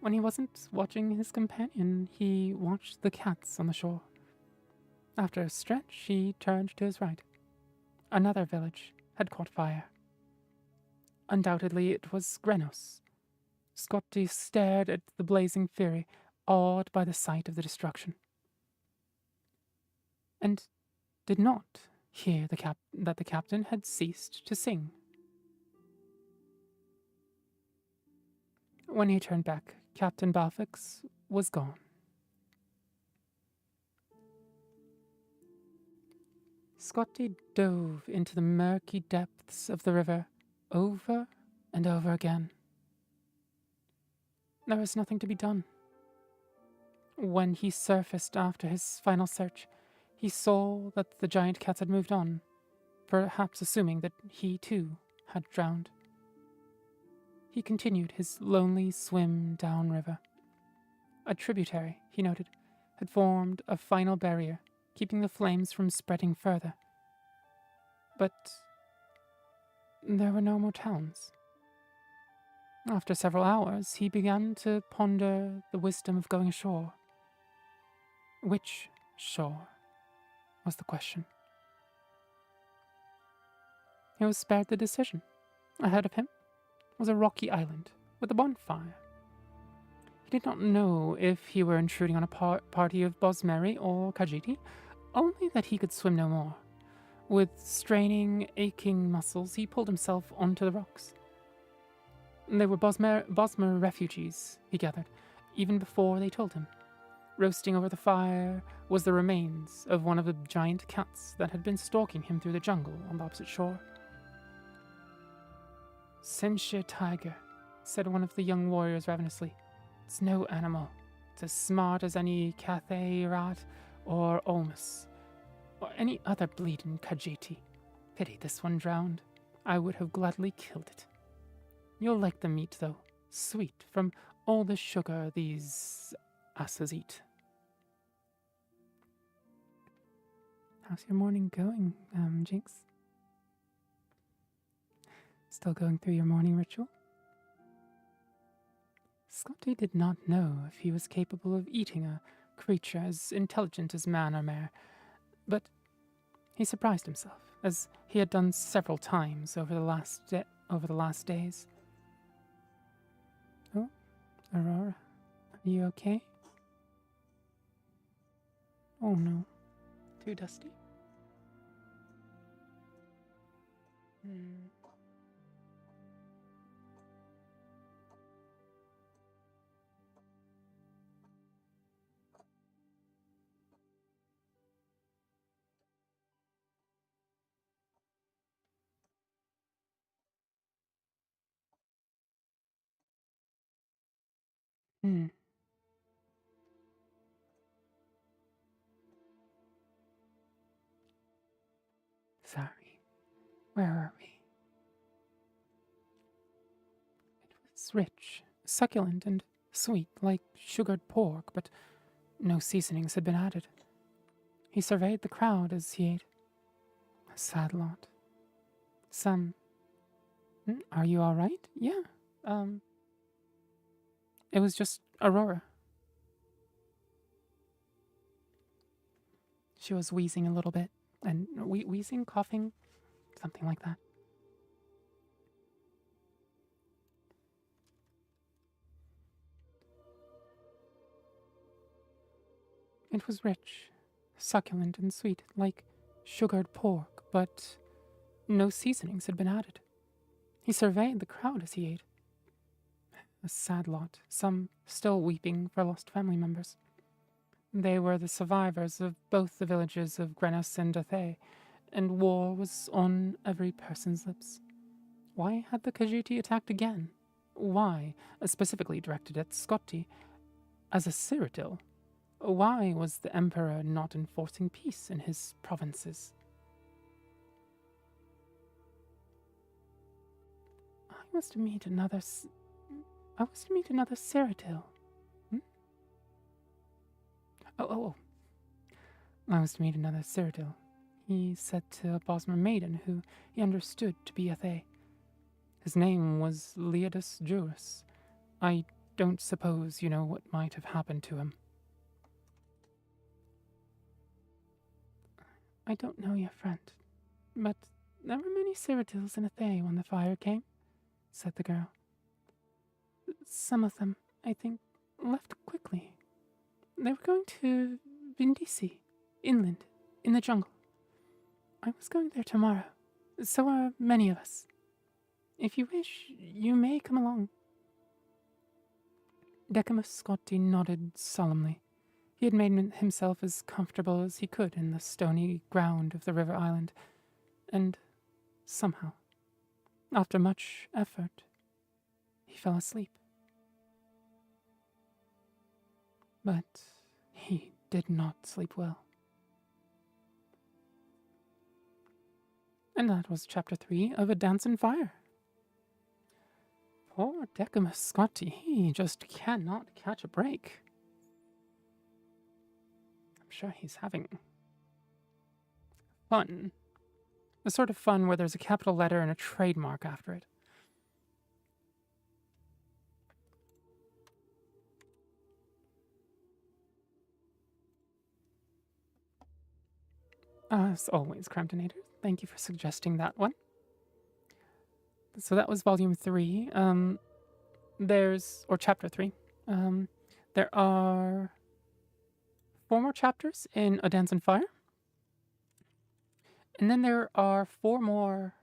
When he wasn't watching his companion, he watched the cats on the shore. After a stretch, he turned to his right. Another village had caught fire. Undoubtedly, it was Grenos. Scotty stared at the blazing fury, awed by the sight of the destruction, and did not hear that the captain had ceased to sing. When he turned back, Captain Balfax was gone. Scotty dove into the murky depths of the river over and over again. There was nothing to be done. When he surfaced after his final search, he saw that the giant cats had moved on, perhaps assuming that he too had drowned. He continued his lonely swim downriver. A tributary, he noted, had formed a final barrier, keeping the flames from spreading further. But there were no more towns. After several hours, he began to ponder the wisdom of going ashore. Which shore was the question. He was spared the decision. Ahead of him was a rocky island with a bonfire. He did not know if he were intruding on a party of Bosmeri or Khajiiti, only that he could swim no more. With straining, aching muscles, he pulled himself onto the rocks. They were Bosmer refugees, he gathered, even before they told him. Roasting over the fire was the remains of one of the giant cats that had been stalking him through the jungle on the opposite shore. Senshir tiger, said one of the young warriors ravenously. It's no animal. It's as smart as any Cathay rat or Olmus, or any other bleeding Khajiiti. Pity this one drowned. I would have gladly killed it. You'll like the meat, though. Sweet from all the sugar these asses eat. How's your morning going, Jinx? Still going through your morning ritual? Scotty did not know if he was capable of eating a creature as intelligent as man or mare, but he surprised himself, as he had done several times over the last days. Oh, Aurora, are you okay? Oh no, too dusty. Hmm. Sorry. Where are we? It was rich, succulent, and sweet, like sugared pork, but no seasonings had been added. He surveyed the crowd as he ate. A sad lot. Some. Are you all right? Yeah. Um. It was just Aurora. She was wheezing a little bit, and wheezing, coughing, something like that. It was rich, succulent, and sweet, like sugared pork, but no seasonings had been added. He surveyed the crowd as he ate. A sad lot, some still weeping for lost family members. They were the survivors of both the villages of Grenos and Dathay, and war was on every person's lips. Why had the Khajiiti attacked again? Why, specifically directed at Scotti, as a Cyrodiil? Why was the Emperor not enforcing peace in his provinces? I was to meet another Cyrodiil. Hmm? Oh. I was to meet another Cyrodiil, he said to a Bosmer maiden who he understood to be Athay. His name was Leodus Juris. I don't suppose you know what might have happened to him. I don't know your friend, but there were many Cyrodiils in Athay when the fire came, said the girl. Some of them, I think, left quickly. They were going to Vindisi, inland, in the jungle. I was going there tomorrow. So are many of us. If you wish, you may come along. Decimus Scotti nodded solemnly. He had made himself as comfortable as he could in the stony ground of the river island, and somehow, after much effort, he fell asleep. But he did not sleep well. And that was chapter 3 of A Dance in Fire. Poor Decimus Scotti, he just cannot catch a break. I'm sure he's having fun. The sort of fun where there's a capital letter and a trademark after it. As always, Cramptonator, thank you for suggesting that one. So that was volume 3. Or chapter 3. There are 4 more chapters in A Dance in Fire. And then there are 4 more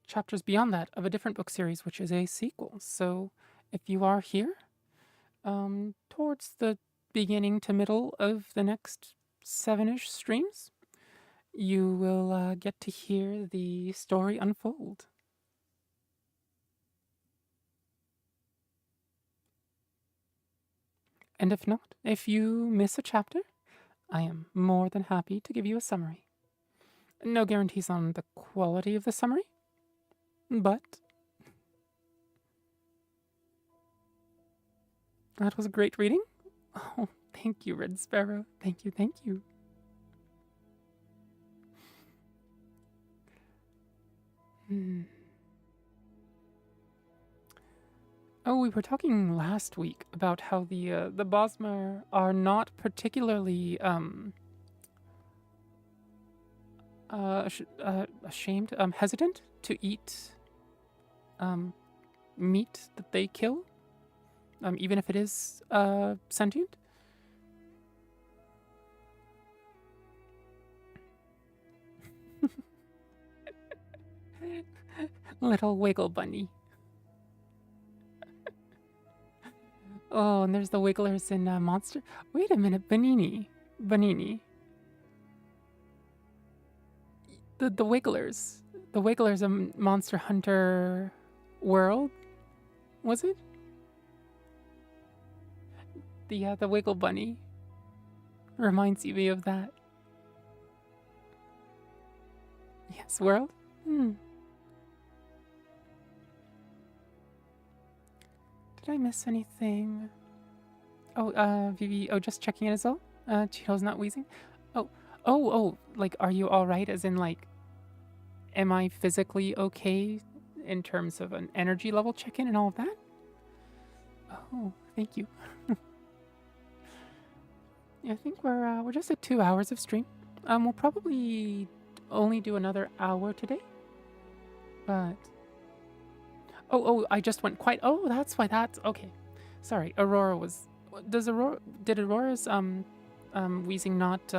chapters beyond that of a different book series, which is a sequel. So if you are here, towards the beginning to middle of the next 7-ish streams, you will get to hear the story unfold. And if not, if you miss a chapter, I am more than happy to give you a summary. No guarantees on the quality of the summary, but that was a great reading. Oh, thank you, Red Sparrow. Thank you. Oh, we were talking last week about how the Bosmer are not particularly ashamed, hesitant to eat meat that they kill, even if it is sentient. Little wiggle bunny. Oh, and there's the wigglers in Monster. Wait a minute, Banini. The wigglers. The wigglers in Monster Hunter World. Was it? The Wiggle Bunny reminds me of that. Yes, world? Did I miss anything? Oh, Vivi, just checking in as well? Cheeto's not wheezing? Oh, like, are you alright? As in, like, am I physically okay in terms of an energy level check-in and all of that? Oh, thank you. Yeah, I think we're just at 2 hours of stream. We'll probably only do another hour today. But I just went quiet. Oh, that's why that's okay. Sorry, Aurora was. Did Aurora's wheezing not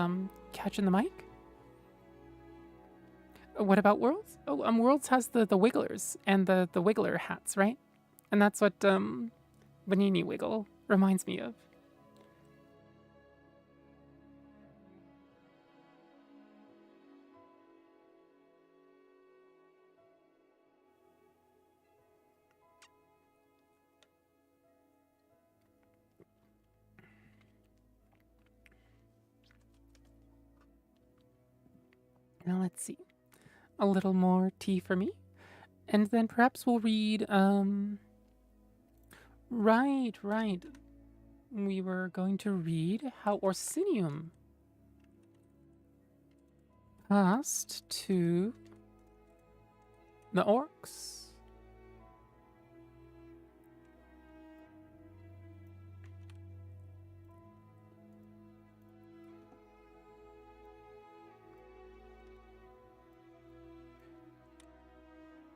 catch in the mic? What about Worlds? Oh, Worlds has the wigglers and the wiggler hats, right? And that's what Banini Wiggle reminds me of. Now let's see. A little more tea for me. And then perhaps we'll read, right. We were going to read how Orsinium passed to the orcs.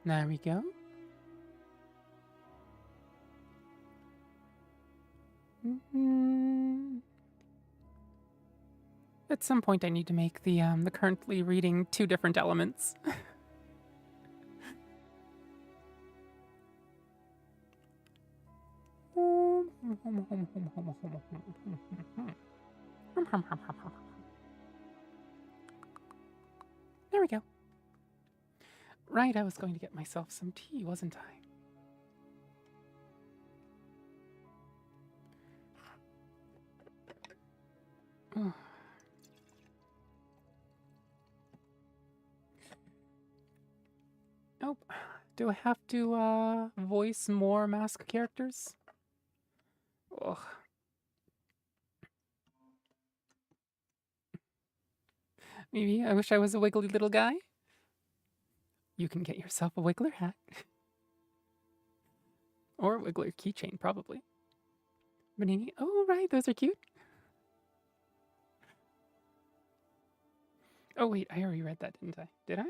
There we go. At some point, I need to make the currently reading 2 different elements. There we go. Right, I was going to get myself some tea, wasn't I? Oh, do I have to voice more mask characters? Ugh. Maybe I wish I was a wiggly little guy. You can get yourself a wiggler hat. Or a wiggler keychain, probably. Banini, oh right, those are cute. Oh wait, I already read that, didn't I? Did I?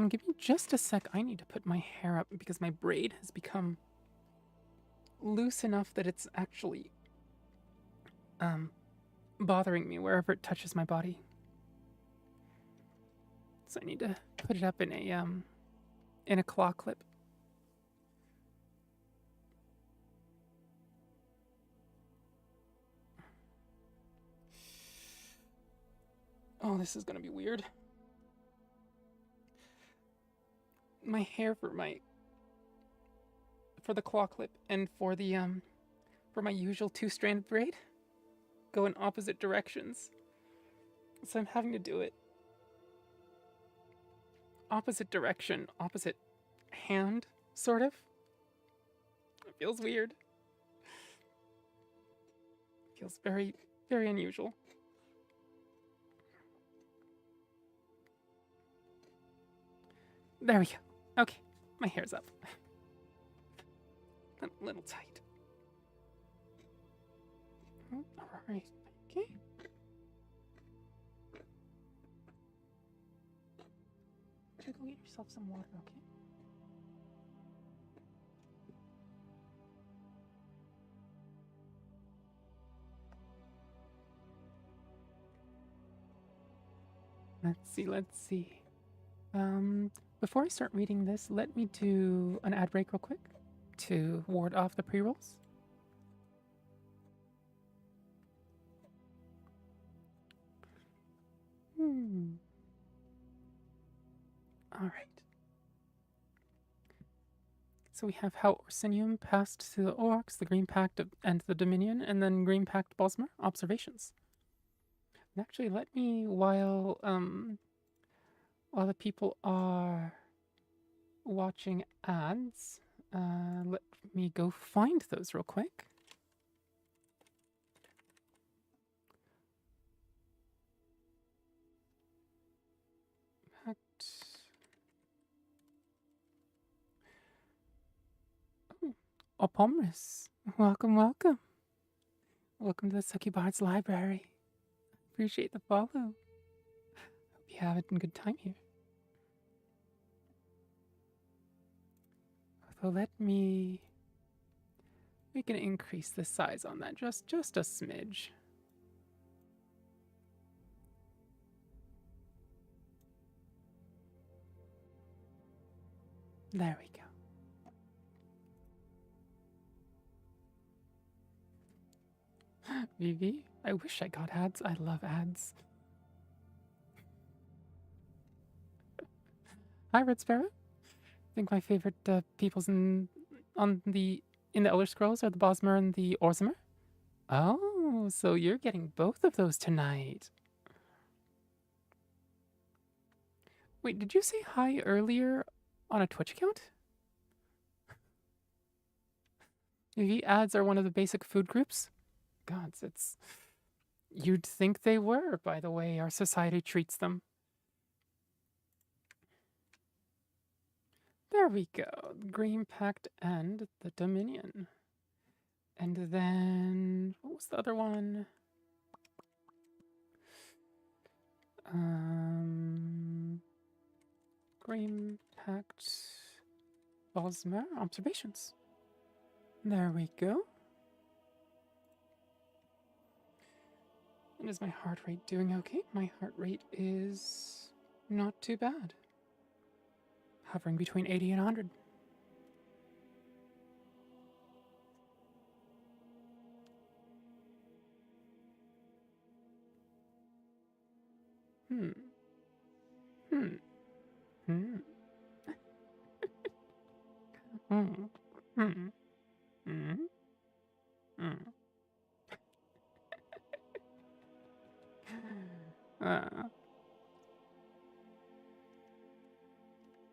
Give me just a sec. I need to put my hair up because my braid has become loose enough that it's actually bothering me wherever it touches my body. So I need to put it up in a claw clip. Oh, this is gonna be weird. My hair for the claw clip and for the for my usual 2-strand braid go in opposite directions. So I'm having to do it opposite direction, opposite hand, sort of. It feels weird. It feels very, very unusual. There we go. Okay, my hair's up. A little tight. Alright, okay. Go get yourself some water, okay? Let's see. Before I start reading this, let me do an ad break real quick to ward off the pre-rolls. All right. So we have how Orsinium passed to the Orcs, the Green Pact, and the Dominion, and then Green Pact Bosmer observations. And actually, let me while the people are watching ads, let me go find those real quick. Opomris, welcome, welcome. Welcome to the Succubard's library. Appreciate the follow. Hope you have a good time here. So we can increase the size on that just a smidge. There we go. Vivi, I wish I got ads. I love ads. Hi, Red Sparrow. I think my favorite peoples in the Elder Scrolls are the Bosmer and the Orzamer. Oh, so you're getting both of those tonight. Wait, did you say hi earlier on a Twitch account? Maybe ads are one of the basic food groups? Gods, you'd think they were, by the way our society treats them. There we go. Green Pact and the Dominion. And then, what was the other one? Green Pact, Bosmer observations. There we go. And is my heart rate doing okay? My heart rate is not too bad. Hovering between 80 and 100.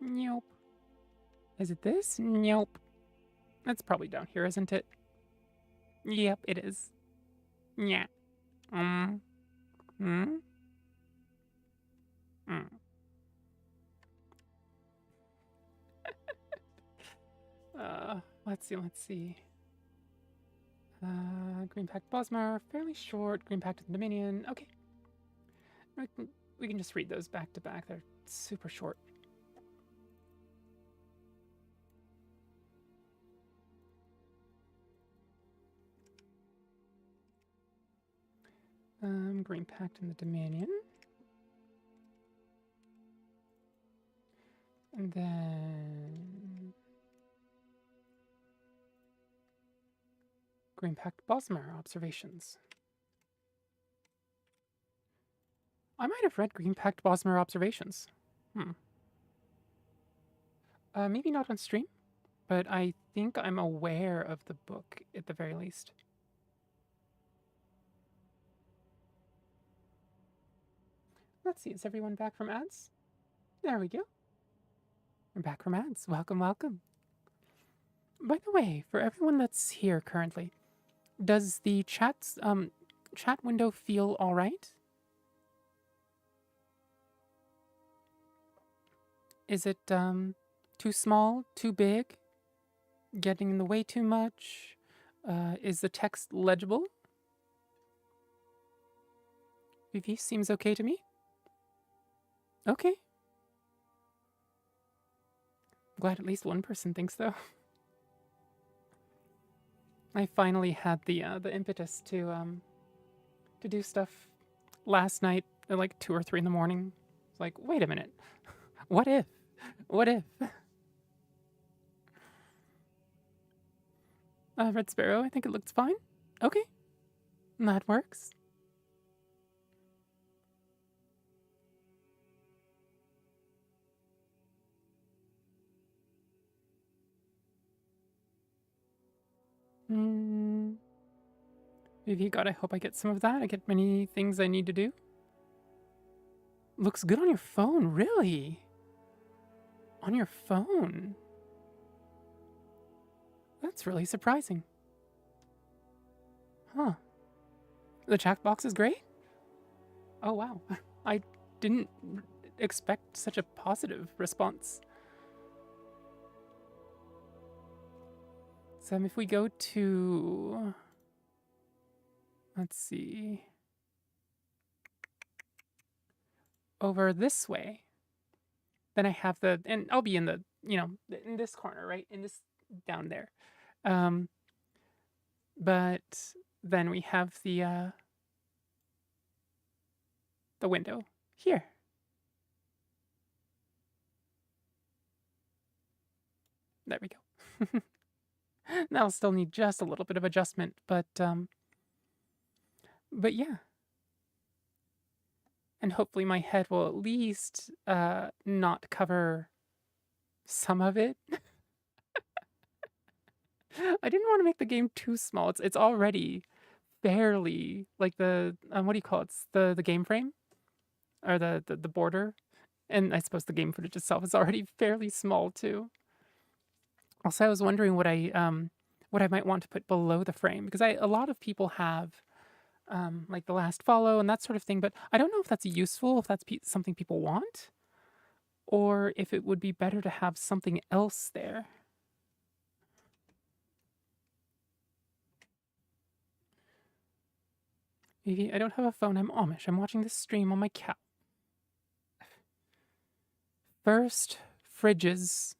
Nope. Is it this? Nope. That's probably down here, isn't it? Yep, it is. Yeah. Let's see. Green Pact Bosmer, fairly short. Green Pact Dominion. Okay. We can just read those back to back. They're super short. Green Pact and the Dominion. And then Green Pact Bosmer observations. I might have read Green Pact Bosmer observations. Maybe not on stream, but I think I'm aware of the book at the very least. Let's see, is everyone back from ads? There we go. We're back from ads. Welcome, welcome. By the way, for everyone that's here currently, does the chat window feel all right? Is it too small, too big, getting in the way too much? Is the text legible? Vivi, seems okay to me. Okay. Glad at least one person thinks so. I finally had the impetus to do stuff last night at like 2 or 3 in the morning. It's like, wait a minute. What if? What if? Red Sparrow, I think it looks fine. Okay. That works. Maybe God, I hope I get some of that. I get many things I need to do. Looks good on your phone, really? On your phone? That's really surprising. Huh. The chat box is great? Oh, wow. I didn't expect such a positive response. So if we go to... Let's see... over this way, then I have the... And I'll be in the, you know, in this corner, right? In this... down there. But then we have the window here. There we go. That'll still need just a little bit of adjustment, but yeah. And hopefully my head will at least not cover some of it. I didn't want to make the game too small. It's already fairly like the what do you call it? It's the game frame or the border, and I suppose the game footage itself is already fairly small too. Also, I was wondering what I might want to put below the frame, because a lot of people have like the last follow and that sort of thing, but I don't know if that's useful, if that's something people want, or if it would be better to have something else there. Maybe I don't have a phone. I'm Amish. I'm watching this stream on my cow. First, fridges.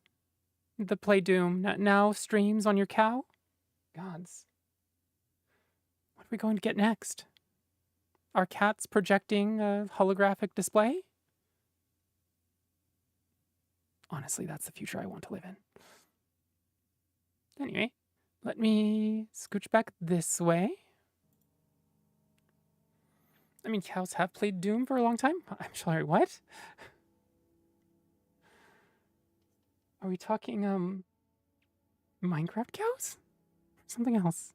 The Play Doom. Now streams on your cow? Gods. What are we going to get next? Are cats projecting a holographic display? Honestly, that's the future I want to live in. Anyway, let me scooch back this way. I mean, cows have played Doom for a long time. I'm sorry, what? Are we talking, Minecraft cows? Something else.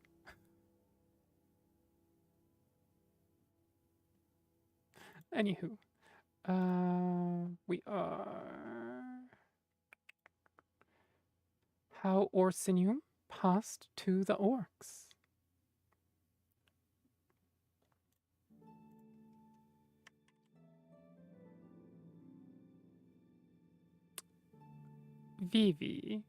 Anywho, we are... How Orsinium passed to the orcs. Vivi.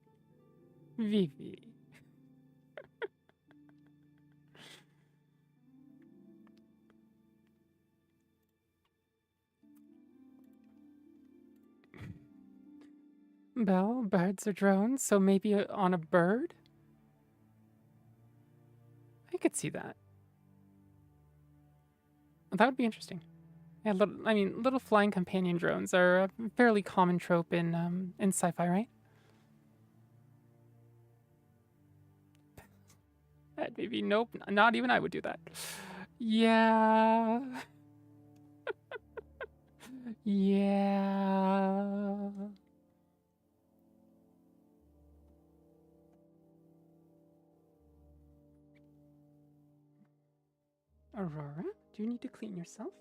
Bell, birds are drones, so maybe on a bird? I could see that. That would be interesting. Yeah, little flying companion drones are a fairly common trope in sci-fi, right? Maybe nope, not even I would do that. Yeah. Yeah. Aurora, do you need to clean yourself?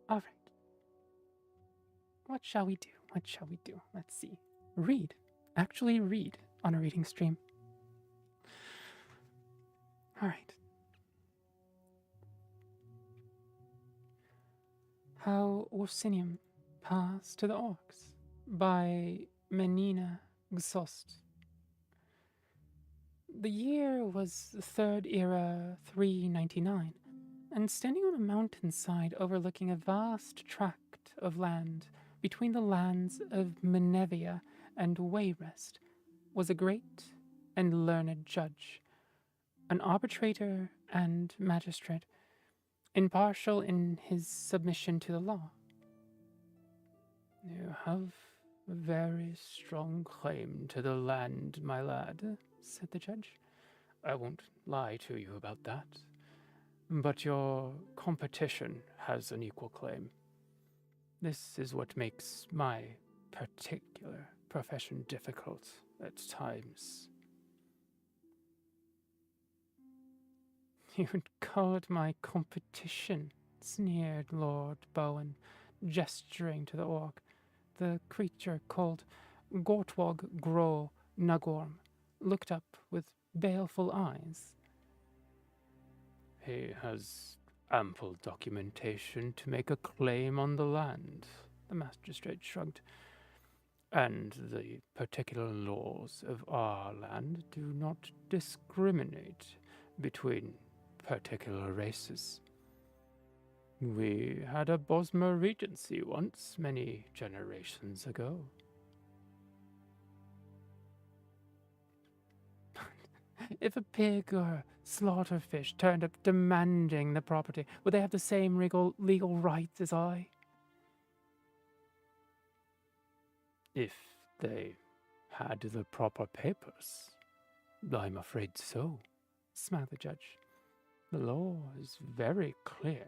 All right. What shall we do? Let's see. Read. Actually read on a reading stream. All right. How Orsinium passed to the orcs by Menina Gsost. The year was the Third Era 399, and standing on a mountainside overlooking a vast tract of land between the lands of Menevia and Wayrest was a great and learned judge, an arbitrator and magistrate, impartial in his submission to the law. You have a very strong claim to the land, my lad, said the judge. I won't lie to you about that. But your competition has an equal claim. This is what makes my particular profession difficult at times. You'd call it my competition, sneered Lord Bowen, gesturing to the orc. The creature called Gortwog Gro Nagorm looked up with baleful eyes. He has ample documentation to make a claim on the land, the magistrate shrugged. And the particular laws of our land do not discriminate between particular races. We had a Bosmer regency once, many generations ago. If a pig or a slaughterfish turned up demanding the property, would they have the same legal rights as I? If they had the proper papers, I'm afraid so, smiled the judge. The law is very clear,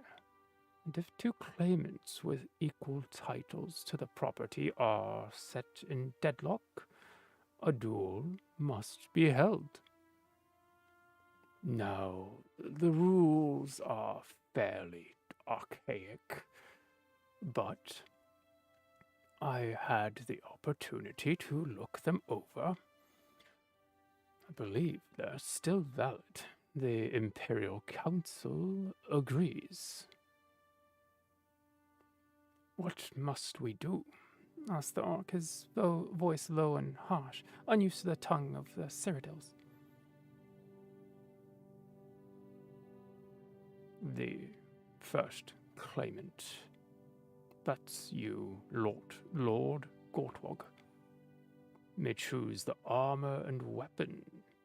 and if two claimants with equal titles to the property are set in deadlock, a duel must be held. Now, the rules are fairly archaic, but I had the opportunity to look them over. I believe they're still valid. The Imperial Council agrees. What must we do? Asked the orc, his voice low and harsh, unused to the tongue of the Cyrodiils. The first claimant. That's you, Lord Gortwog. May choose the armor and weapon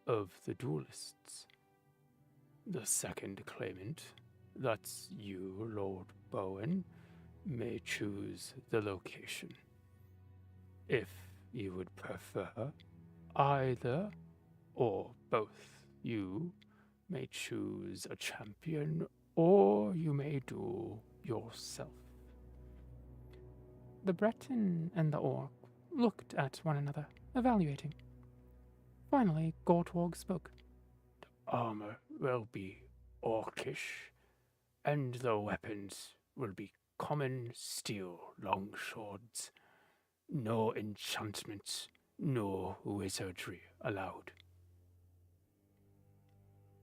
of the duelists. The second claimant, that's you, Lord Bowen, may choose the location. If you would prefer, either or both, you may choose a champion, or you may duel yourself. The Breton and the orc looked at one another, evaluating. Finally, Gortwog spoke. The armor will be orcish, and the weapons will be common steel longswords. No enchantments, no wizardry allowed.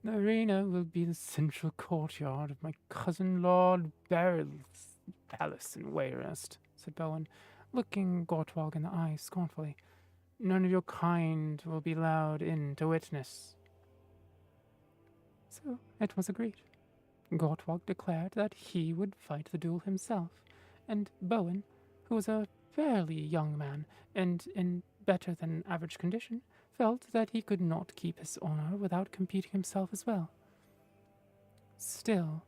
The arena will be the central courtyard of my cousin Lord Beryl's palace in Wayrest, said Bowen, looking Gortwog in the eye scornfully. None of your kind will be allowed in to witness. So it was agreed. Gortwog declared that he would fight the duel himself, and Bowen, who was a fairly young man and in better than average condition, felt that he could not keep his honor without competing himself as well. Still,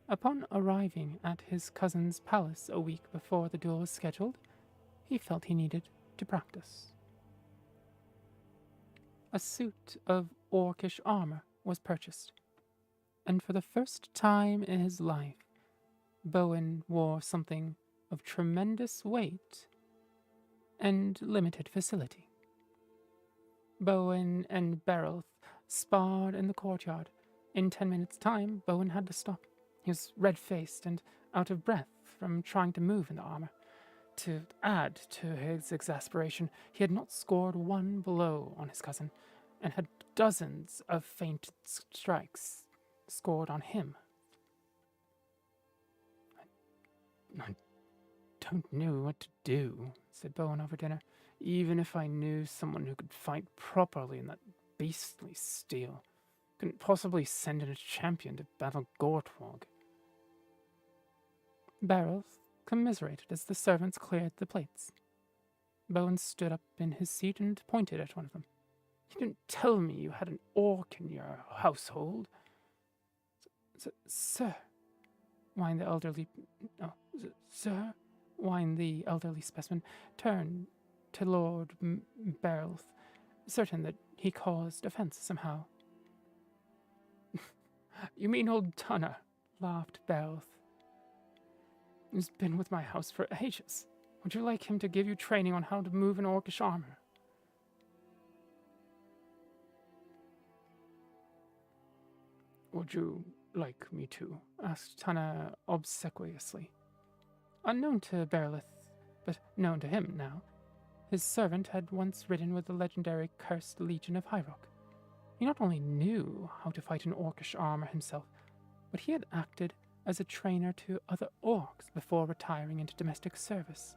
upon arriving at his cousin's palace a week before the duel was scheduled, he felt he needed to practice. A suit of orcish armor was purchased, and for the first time in his life, Bowen wore something of tremendous weight and limited facility. Bowen and Beryl sparred in the courtyard. In 10 minutes' time, Bowen had to stop. He was red-faced and out of breath from trying to move in the armor. To add to his exasperation, he had not scored one blow on his cousin, and had dozens of feint strikes scored on him. I don't know what to do, said Bowen over dinner. Even if I knew someone who could fight properly in that beastly steel, couldn't possibly send in a champion to battle Gortwog. Beryl commiserated as the servants cleared the plates. Bowen stood up in his seat and pointed at one of them. You didn't tell me you had an orc in your household. Sir, whined the elderly... Sir, whined the elderly specimen, turned to Lord Beryl, certain that he caused offense somehow. You mean old Tunner, laughed Beryl. He's been with my house for ages. Would you like him to give you training on how to move in orcish armor? Would you like me to? Asked Tana obsequiously. Unknown to Bearlith, but known to him now, his servant had once ridden with the legendary Cursed Legion of High Rock. He not only knew how to fight in orcish armor himself, but he had acted as a trainer to other orcs before retiring into domestic service.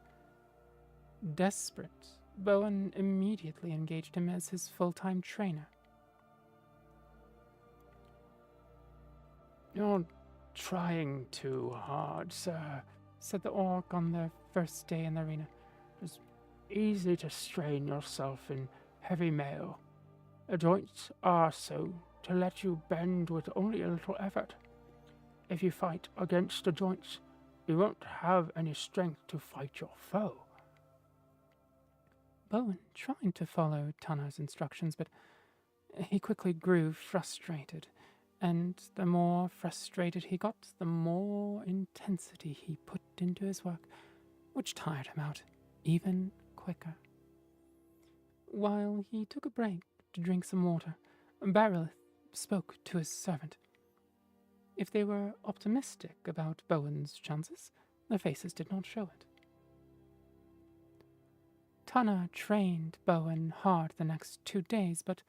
Desperate, Bowen immediately engaged him as his full-time trainer. You're trying too hard, sir, said the orc on their first day in the arena. It's easy to strain yourself in heavy mail. The joints are so to let you bend with only a little effort. If you fight against the joints, you won't have any strength to fight your foe. Bowen tried to follow Tana's instructions, but he quickly grew frustrated, and the more frustrated he got, the more intensity he put into his work, which tired him out even quicker. While he took a break to drink some water, Bearlith spoke to his servant. If they were optimistic about Bowen's chances, their faces did not show it. Tana trained Bowen hard the next 2 days, but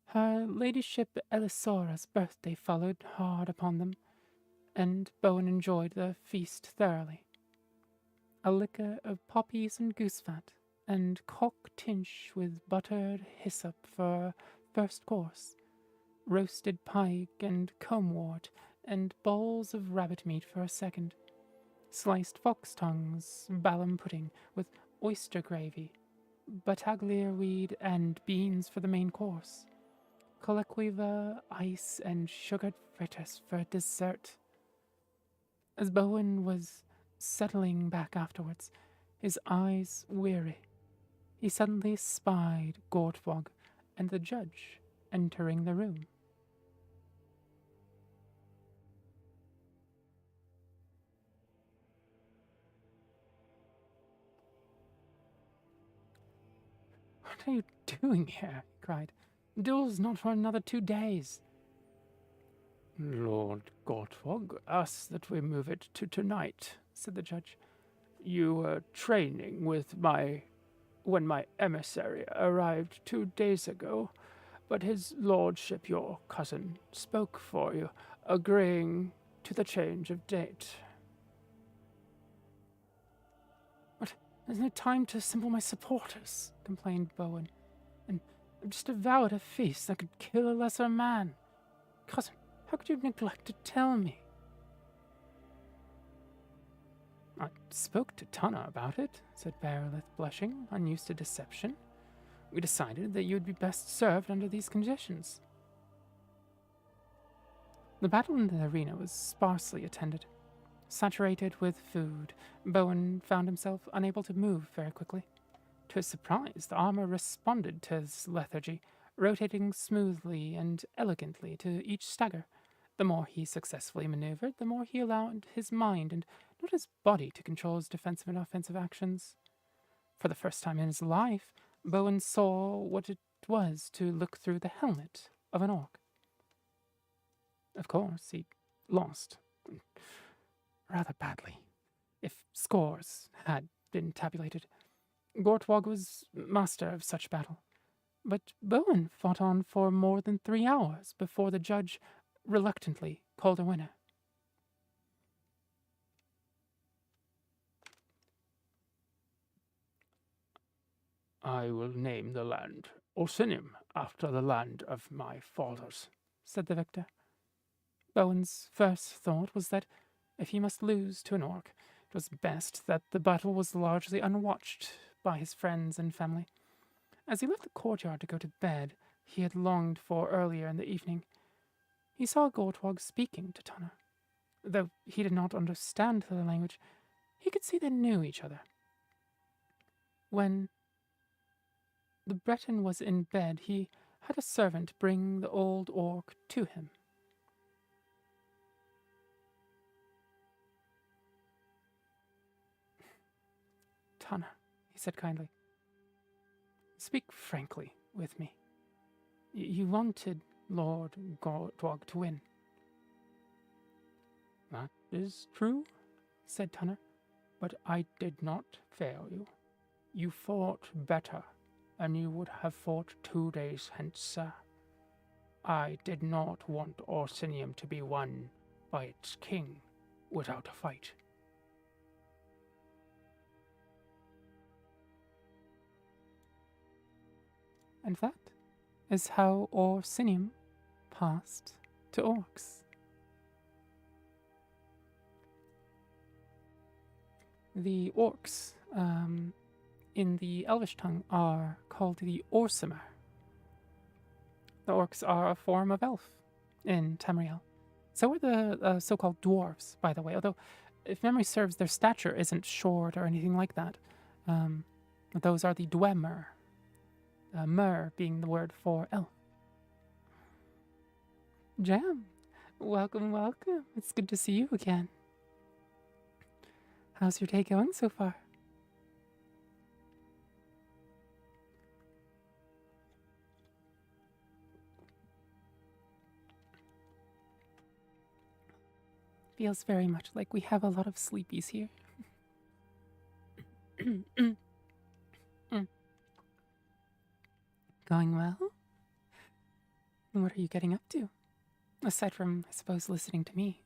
her ladyship Elisora's birthday followed hard upon them, and Bowen enjoyed the feast thoroughly. A liquor of poppies and goose fat, and cock tinch with buttered hyssop for first course, roasted pike and comewort, and balls of rabbit meat for a second, sliced fox tongues, ballam pudding with oyster gravy, bataglier weed and beans for the main course, colaquiva, ice, and sugared fritters for dessert. As Bowen was settling back afterwards, his eyes weary, he suddenly spied Gortwog and the judge entering the room. What are you doing here? He cried. The duel's not for another 2 days. Lord Gortwog asks that we move it to tonight, said the judge. You were training with when my emissary arrived 2 days ago, but his lordship, your cousin, spoke for you, agreeing to the change of date. But there's no time to assemble my supporters, complained Bowen. And I've just devoured a feast that could kill a lesser man. Cousin, how could you neglect to tell me? I spoke to Tana about it, said Bearlith, blushing, unused to deception. We decided that you would be best served under these conditions. The battle in the arena was sparsely attended. Saturated with food, Bowen found himself unable to move very quickly. To his surprise, the armor responded to his lethargy, rotating smoothly and elegantly to each stagger. The more he successfully maneuvered, the more he allowed his mind and not his body to control his defensive and offensive actions. For the first time in his life, Bowen saw what it was to look through the helmet of an orc. Of course, he lost. Rather badly, if scores had been tabulated. Gortwog was master of such battle. But Bowen fought on for more than 3 hours before the judge reluctantly called a winner. I will name the land Orsinim after the land of my fathers, said the victor. Bowen's first thought was that if he must lose to an orc, it was best that the battle was largely unwatched by his friends and family. As he left the courtyard to go to bed he had longed for earlier in the evening, he saw Gortwog speaking to Tana. Though he did not understand the language, he could see they knew each other. When the Breton was in bed, he had a servant bring the old orc to him. Tunner, he said kindly. Speak frankly with me. You wanted Lord Dwog to win. That is true, said Tunner, but I did not fail you. You fought better, and you would have fought 2 days hence, sir. I did not want Orsinium to be won by its king without a fight. And that is how Orsinium passed to orcs. The orcs in the Elvish tongue are called the Orsimer. The orcs are a form of elf in Tamriel. So are the so-called dwarves, by the way, although, if memory serves, their stature isn't short or anything like that. Those are the Dwemer. Mer being the word for elf. Jam, welcome, welcome. It's good to see you again. How's your day going so far? Feels very much like we have a lot of sleepies here. Going well? What are you getting up to? Aside from, I suppose, listening to me.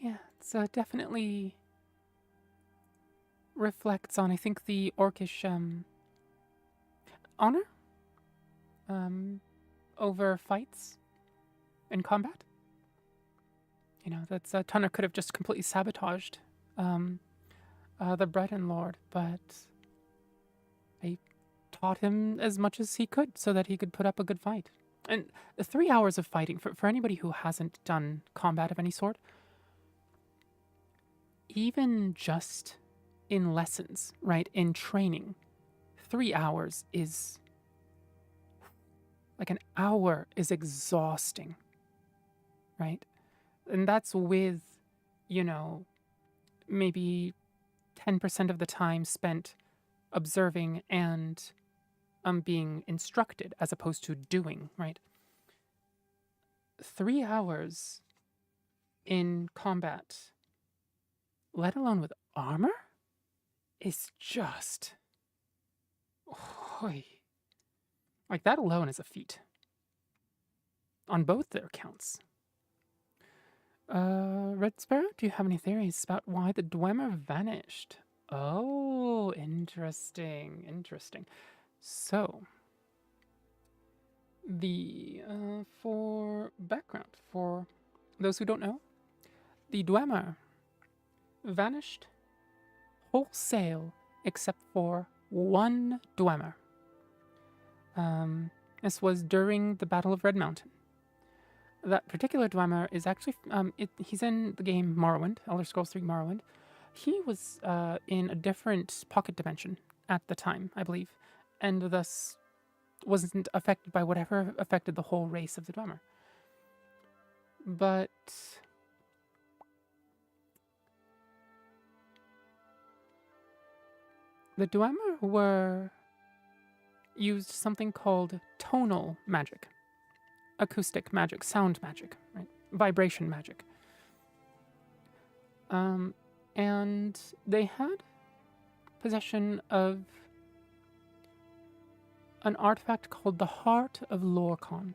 Yeah, it's definitely reflects on, I think, the orcish honor over fights and combat. You know, that's Tunner could have just completely sabotaged the Breton Lord, but I taught him as much as he could so that he could put up a good fight. And 3 hours of fighting, for anybody who hasn't done combat of any sort, even just in lessons, right, in training, 3 hours is, like, an hour is exhausting, right? And that's with, you know, maybe 10% of the time spent observing and being instructed as opposed to doing, right? 3 hours in combat, let alone with armor, is just... Oy. Like, that alone is a feat. On both their accounts. Red Sparrow, do you have any theories about why the Dwemer vanished? Oh, interesting, interesting. So, for background, for those who don't know, the Dwemer vanished wholesale except for one Dwemer. This was during the Battle of Red Mountain. That particular Dwemer is actually, he's in the game Morrowind, Elder Scrolls 3 Morrowind. He was in a different pocket dimension at the time, I believe, and thus wasn't affected by whatever affected the whole race of the Dwemer. But the Dwemer used something called tonal magic. Acoustic magic, sound magic, right? Vibration magic. And they had possession of an artifact called the Heart of Lorkhan.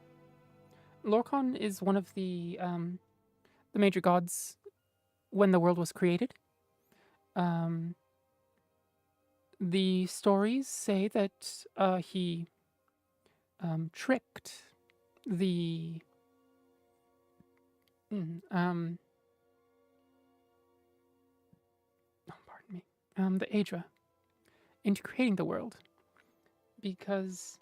Lorkhan is one of the major gods when the world was created. The stories say that he tricked the pardon me, the Aedra into creating the world, because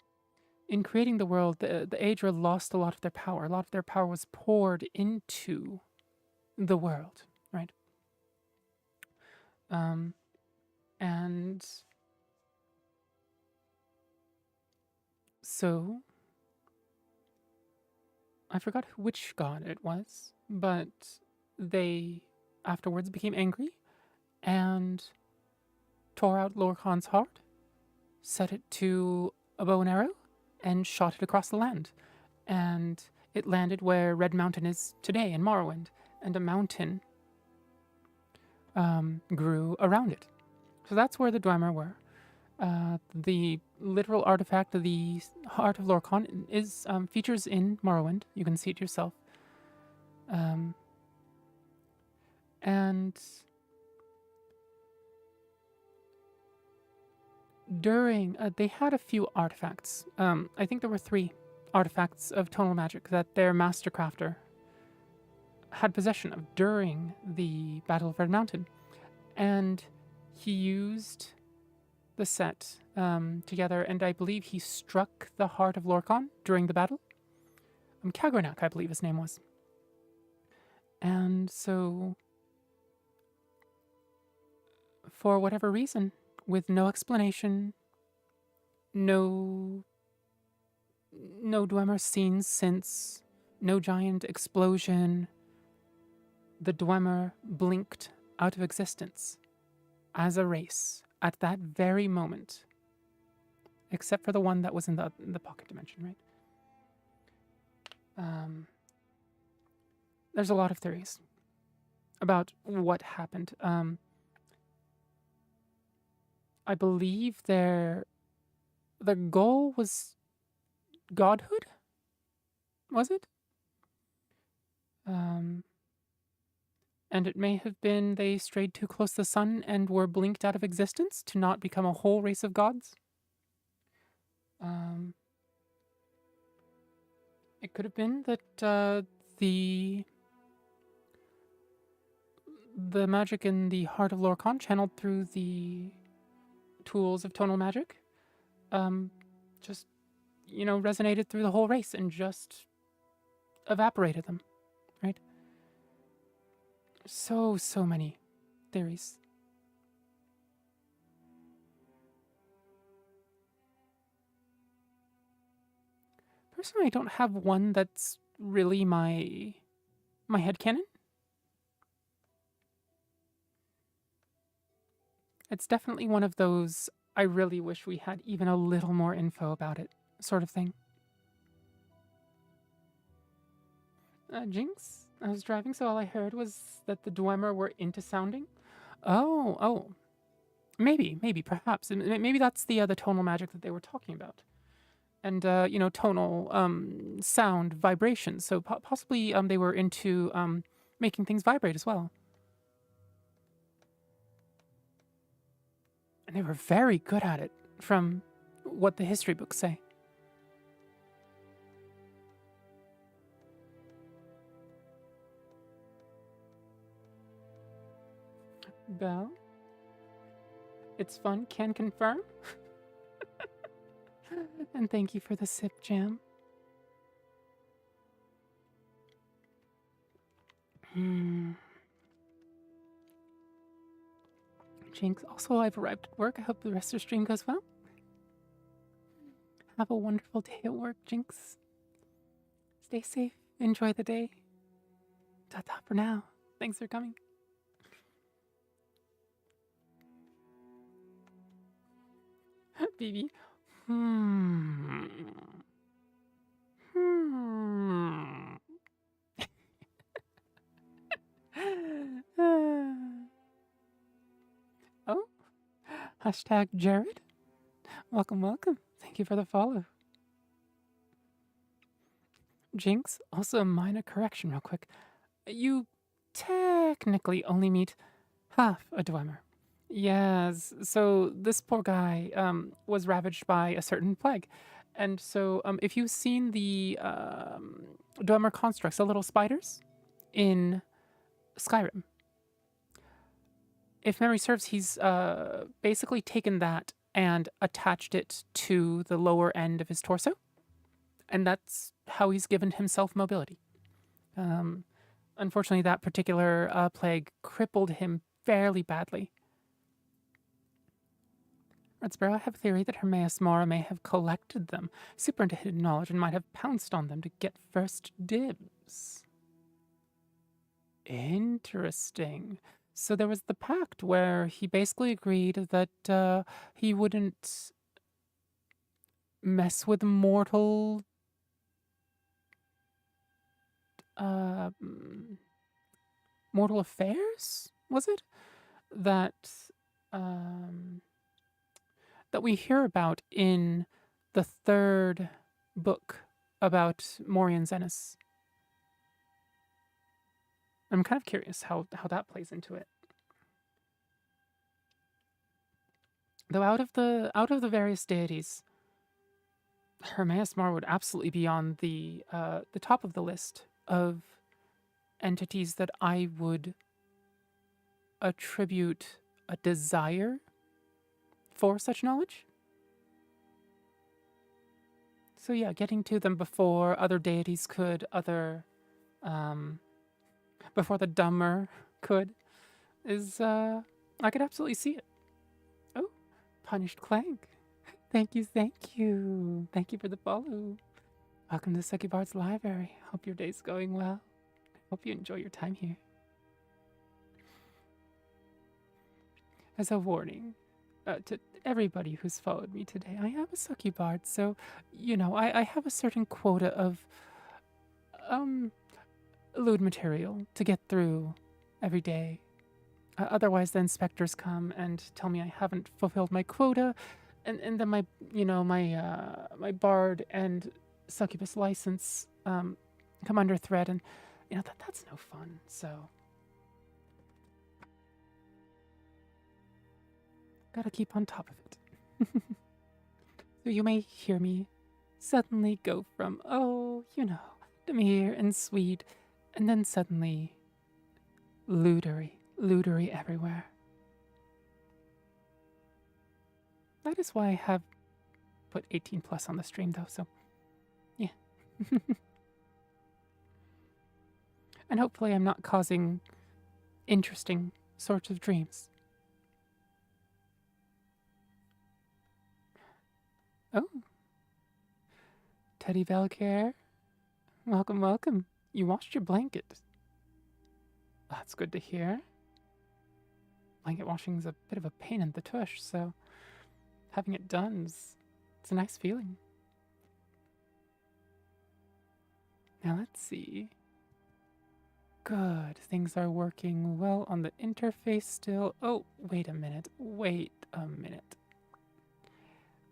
in creating the world, the Aedra lost a lot of their power. A lot of their power was poured into the world, right? And So, I forgot which god it was, but they afterwards became angry and tore out Lorkhan's heart, set it to a bow and arrow, and shot it across the land. And it landed where Red Mountain is today in Morrowind, and a mountain grew around it. So that's where the Dwemer were. The literal artifact of the Heart of Lorkhan is features in Morrowind. You can see it yourself. And during they had a few artifacts. I think there were 3 artifacts of tonal magic that their master crafter had possession of during the Battle of Red Mountain, and he used the set together, and I believe he struck the Heart of Lorkhan during the battle. Kagranak, I believe his name was. And so, for whatever reason, with no explanation, no Dwemer seen since, no giant explosion, the Dwemer blinked out of existence as a race at that very moment, except for the one that was in the pocket dimension, right? There's a lot of theories about what happened. I believe the goal was godhood, was it? And it may have been they strayed too close to the sun and were blinked out of existence to not become a whole race of gods. It could have been that the magic in the Heart of Lorkhan, channeled through the tools of tonal magic, just, resonated through the whole race and just evaporated them, right? So many theories. Personally, I don't have one that's really my headcanon. It's definitely one of those, I really wish we had even a little more info about it sort of thing. Jinx, I was driving, so all I heard was that the Dwemer were into sounding. Oh. Maybe, perhaps. Maybe that's the tonal magic that they were talking about. And, tonal sound vibration. So possibly they were into making things vibrate as well. And they were very good at it, from what the history books say. Belle? It's fun, can confirm. And thank you for the sip, Jam. Jinx, also I've arrived at work. I hope the rest of the stream goes well. Have a wonderful day at work, Jinx. Stay safe. Enjoy the day. Ta-ta for now. Thanks for coming. Baby. Oh, hashtag Jared. Welcome. Thank you for the follow. Jinx, also a minor correction real quick. You technically only meet half a Dwemer. Yes, so this poor guy was ravaged by a certain plague. And so if you've seen the Dwemer constructs, the little spiders in Skyrim, if memory serves, he's basically taken that and attached it to the lower end of his torso. And that's how he's given himself mobility. Unfortunately, that particular plague crippled him fairly badly. Red Sparrow, I have a theory that Hermaeus Mora may have collected them, super into hidden knowledge, and might have pounced on them to get first dibs. Interesting. So there was the pact where he basically agreed that he wouldn't mess with mortal uh, mortal affairs, was it? That um, that we hear about in the third book about Morian Zenos. I'm kind of curious how that plays into it. Though out of the various deities, Hermaeus Mar would absolutely be on the top of the list of entities that I would attribute a desire for such knowledge. So yeah, getting to them before other deities could, before the dumber could, is I could absolutely see it. Oh, Punished Clank. Thank you, thank you. Thank you for the follow. Welcome to Succubard's Library. Hope your day's going well. Hope you enjoy your time here. As a warning to everybody who's followed me today, I am a Succubard, so, you know, I have a certain quota of, lewd material to get through every day. Otherwise, the inspectors come and tell me I haven't fulfilled my quota, and then my bard and succubus license come under threat, and that's no fun. So gotta keep on top of it. So you may hear me suddenly go from demure and sweet, and then suddenly lewdery everywhere. That is why I have put 18 plus on the stream, though, so yeah. And hopefully I'm not causing interesting sorts of dreams. Oh. Teddy Belcare. Welcome, welcome. You washed your blanket. That's good to hear. Blanket washing is a bit of a pain in the tush, so having it done it's a nice feeling. Now let's see. Good, things are working well on the interface still. Oh, wait a minute.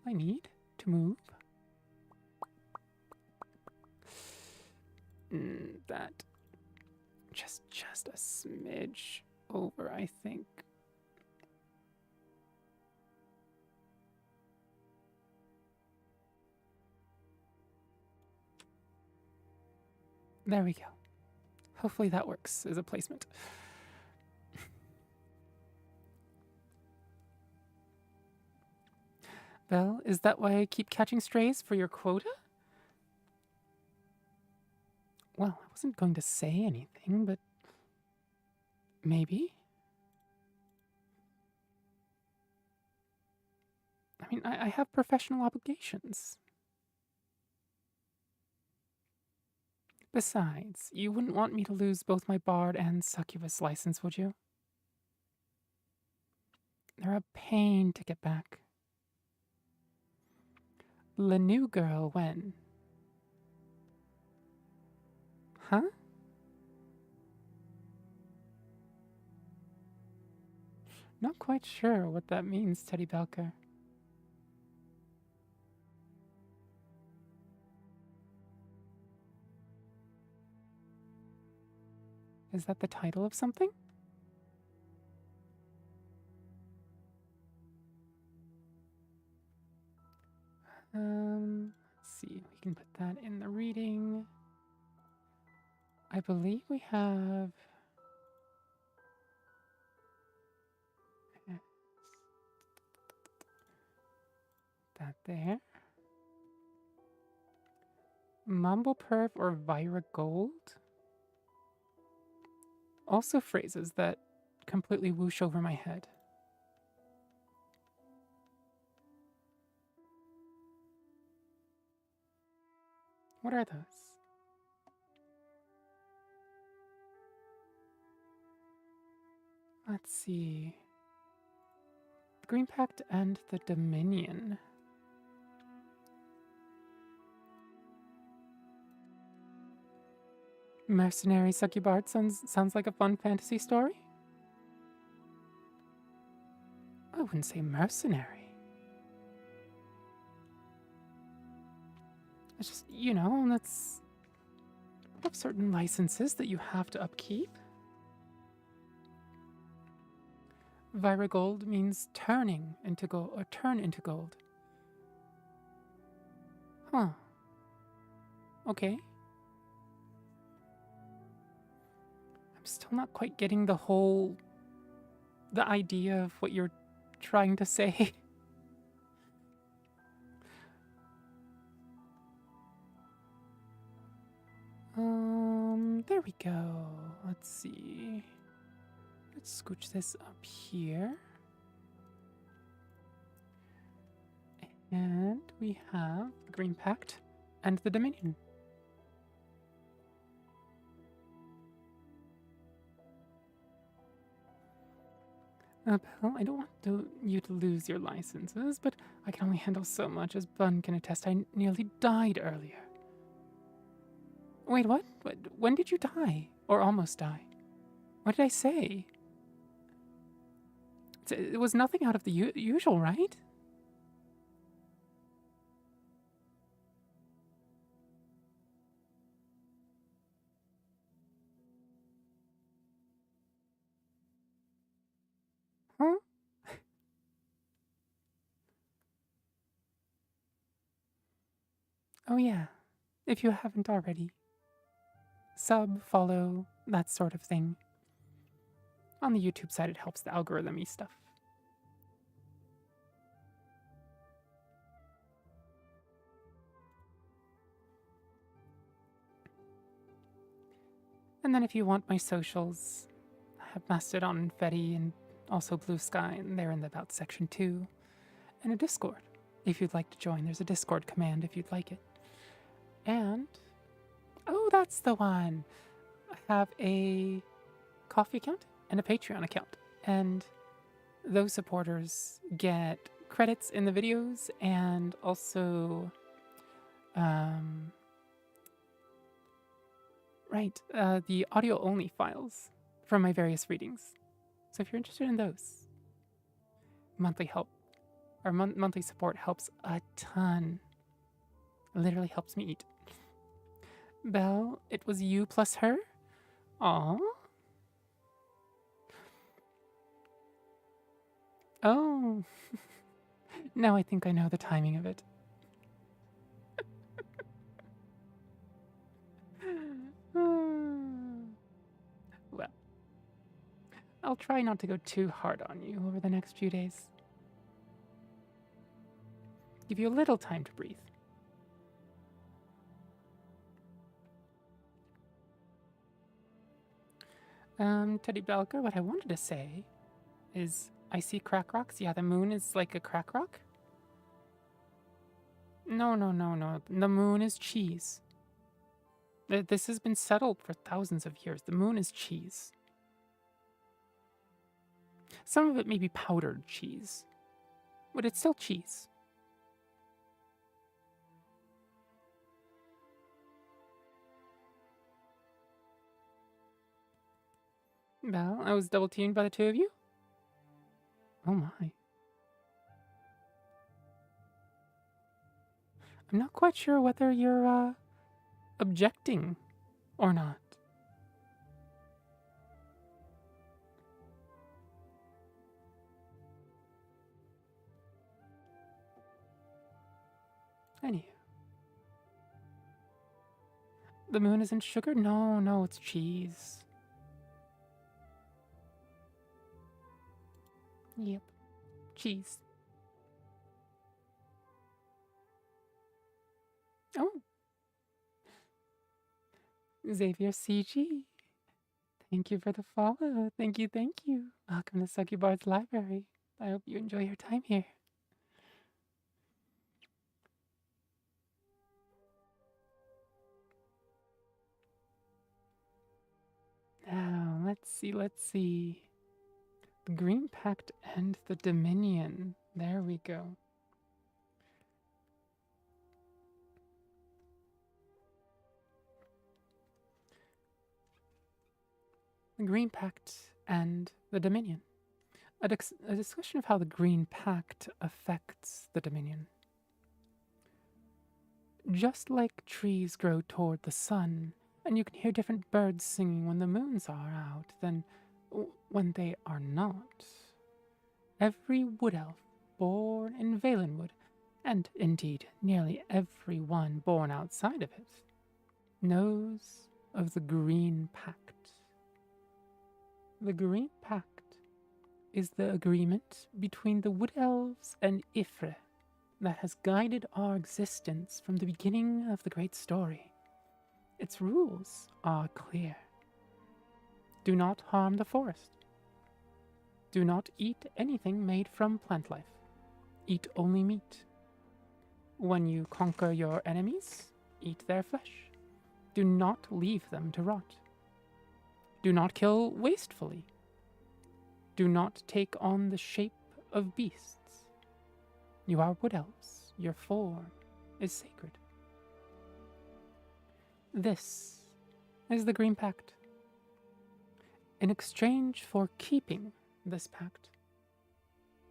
I need to move that just a smidge over, I think. There we go. Hopefully that works as a placement. Well, is that why I keep catching strays for your quota? Well, I wasn't going to say anything, but maybe. I mean, I have professional obligations. Besides, you wouldn't want me to lose both my bard and succubus license, would you? They're a pain to get back. The new girl, when? Huh? Not quite sure what that means, Teddy Belker. Is that the title of something? Let's see. We can put that in the reading. I believe we have that there. Mumbleperf or Vira Gold? Also phrases that completely whoosh over my head. What are those? Let's see. The Green Pact and the Dominion. Mercenary Succubard sounds like a fun fantasy story. I wouldn't say mercenary. It's just, you know, that's... You have certain licenses that you have to upkeep. Viragold means turning into gold, or turn into gold. Huh. Okay. I'm still not quite getting the idea of what you're trying to say. There we go. Let's see. Let's scooch this up here. And we have the Green Pact and the Dominion. Belle, I don't want you to lose your licenses, but I can only handle so much. As Bun can attest, I nearly died earlier. Wait, what? When did you die? Or almost die? What did I say? It was nothing out of the usual, right? Huh? Oh yeah, if you haven't already. Sub, follow, that sort of thing. On the YouTube side, it helps the algorithm-y stuff. And then if you want my socials, I have Mastodon and Fetty and also Blue Sky, and they're in the About section too. And a Discord, if you'd like to join. There's a Discord command if you'd like it. And, oh, that's the one. I have a Coffee account and a Patreon account. And those supporters get credits in the videos and also, the audio-only files from my various readings. So if you're interested in those, monthly support helps a ton. Literally helps me eat. Belle, it was you plus her? Aww. Oh. Now I think I know the timing of it. Well, I'll try not to go too hard on you over the next few days. Give you a little time to breathe. Teddy Belka, what I wanted to say is I see crack rocks. Yeah, the moon is like a crack rock. No. The moon is cheese. This has been settled for thousands of years. The moon is cheese. Some of it may be powdered cheese, but it's still cheese. Well, I was double-teamed by the two of you? Oh my. I'm not quite sure whether you're, objecting or not. Anywho. The moon isn't sugar? No, it's cheese. Yep. Cheese. Oh. Xavier CG. Thank you for the follow. Thank you. Welcome to Succubard's Library. I hope you enjoy your time here. Now, let's see. The Green Pact and the Dominion. There we go. The Green Pact and the Dominion. A discussion of how the Green Pact affects the Dominion. Just like trees grow toward the sun, and you can hear different birds singing when the moons are out than when they are not, every wood elf born in Valenwood, and indeed nearly every one born outside of it, knows of the Green Pact. The Green Pact is the agreement between the Wood Elves and Ifre that has guided our existence from the beginning of the great story. Its rules are clear. Do not harm the forest. Do not eat anything made from plant life. Eat only meat. When you conquer your enemies, eat their flesh. Do not leave them to rot. Do not kill wastefully. Do not take on the shape of beasts. You are wood elves. Your form is sacred. This is the Green Pact. In exchange for keeping this pact,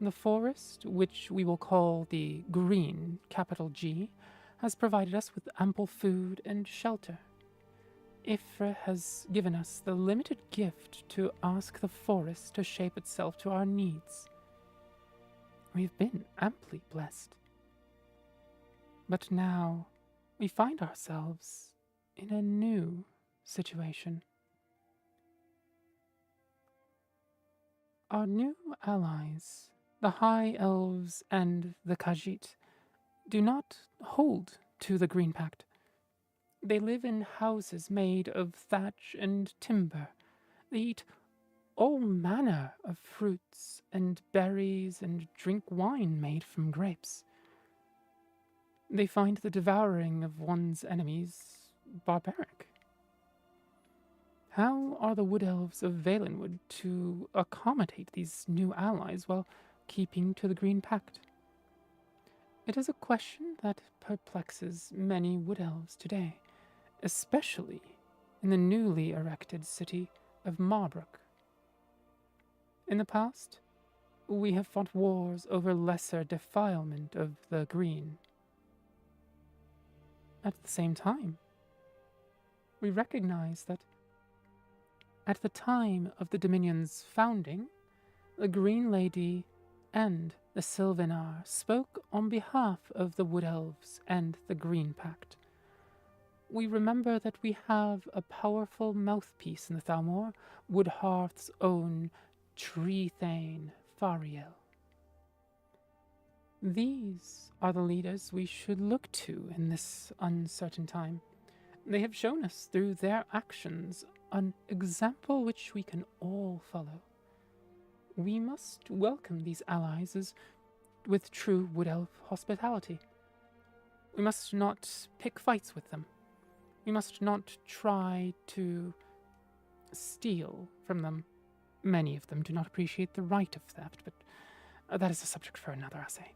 the forest, which we will call the Green, capital G, has provided us with ample food and shelter. Ifra has given us the limited gift to ask the forest to shape itself to our needs. We've been amply blessed. But now we find ourselves in a new situation. Our new allies, the High Elves and the Khajiit, do not hold to the Green Pact. They live in houses made of thatch and timber. They eat all manner of fruits and berries and drink wine made from grapes. They find the devouring of one's enemies barbaric. How are the Wood Elves of Valenwood to accommodate these new allies while keeping to the Green Pact? It is a question that perplexes many Wood Elves today, especially in the newly erected city of Marbrook. In the past, we have fought wars over lesser defilement of the Green. At the same time, we recognize that at the time of the Dominion's founding, the Green Lady and the Sylvanar spoke on behalf of the Wood Elves and the Green Pact. We remember that we have a powerful mouthpiece in the Thalmor, Woodhearth's own Tree Thane Fariel. These are the leaders we should look to in this uncertain time. They have shown us through their actions an example which we can all follow. We must welcome these allies with true Wood Elf hospitality. We must not pick fights with them. We must not try to steal from them. Many of them do not appreciate the right of theft, but that is a subject for another essay.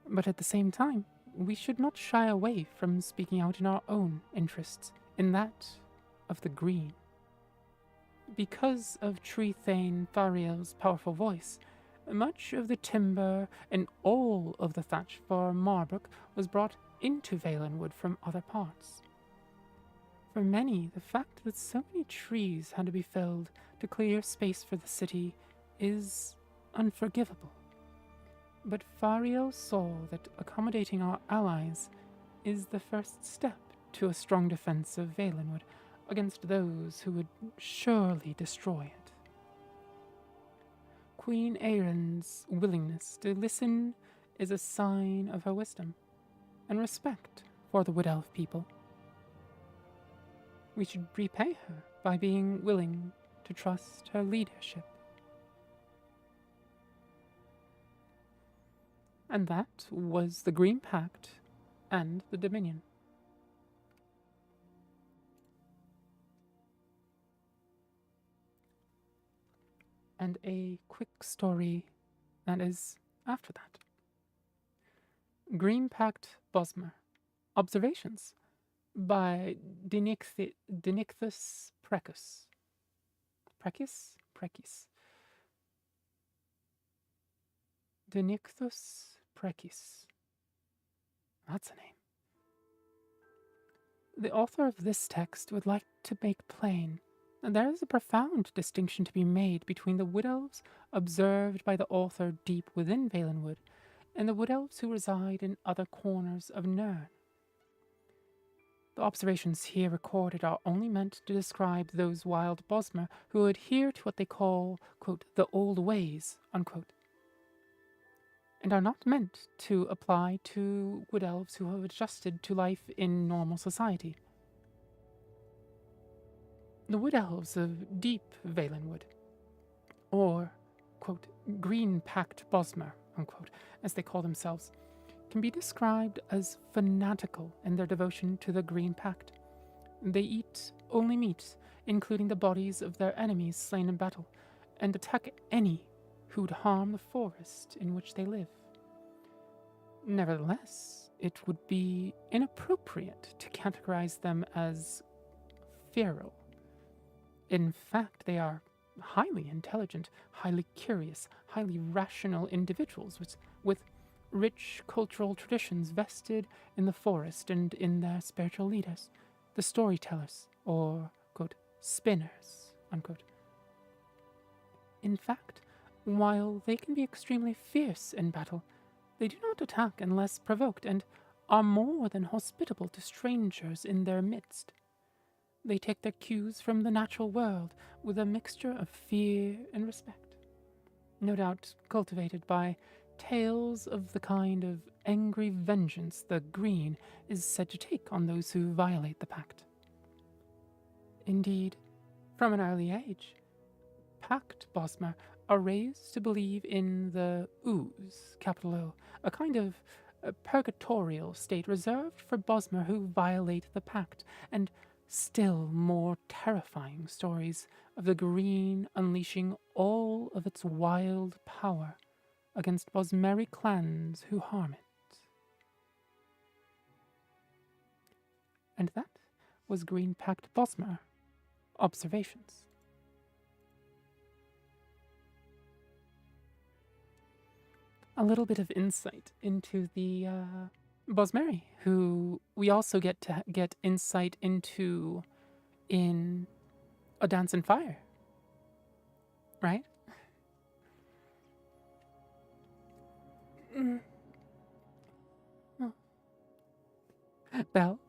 But at the same time, we should not shy away from speaking out in our own interests, in that of the Green. Because of Tree Thane Fariel's powerful voice, much of the timber and all of the thatch for Marbrook was brought into Valenwood from other parts. For many, the fact that so many trees had to be felled to clear space for the city is unforgivable. But Fariel saw that accommodating our allies is the first step to a strong defense of Valenwood against those who would surely destroy it. Queen Erin's willingness to listen is a sign of her wisdom and respect for the Wood Elf people. We should repay her by being willing to trust her leadership. And that was the Green Pact and the Dominion. and a quick story that is after that. Green-packed Bosmer. Observations by Dinichthus Precus. Precis? Dinichthus Precis. That's a name. The author of this text would like to make plain that there is a profound distinction to be made between the wood elves observed by the author deep within Valenwood and the wood elves who reside in other corners of Nirn. The observations here recorded are only meant to describe those wild Bosmer who adhere to what they call, quote, the old ways, unquote, and are not meant to apply to wood elves who have adjusted to life in normal society. The wood elves of deep Valenwood, or, quote, green-packed Bosmer, unquote, as they call themselves, can be described as fanatical in their devotion to the Green Pact. They eat only meat, including the bodies of their enemies slain in battle, and attack any who would harm the forest in which they live. Nevertheless, it would be inappropriate to categorize them as feral. In fact, they are highly intelligent, highly curious, highly rational individuals with rich cultural traditions vested in the forest and in their spiritual leaders, the storytellers, or, quote, spinners, unquote. In fact, while they can be extremely fierce in battle, they do not attack unless provoked and are more than hospitable to strangers in their midst. They take their cues from the natural world with a mixture of fear and respect, no doubt cultivated by tales of the kind of angry vengeance the Green is said to take on those who violate the pact. Indeed, from an early age, pact Bosmer are raised to believe in the Ooze, capital O, a kind of purgatorial state reserved for Bosmer who violate the pact, and still more terrifying stories of the Green unleashing all of its wild power against Bosmeri clans who harm it. And that was Green Pact Bosmer Observations. A little bit of insight into the Bosmeri, who we also get to get insight into in A Dance in Fire, right? Oh. Belle,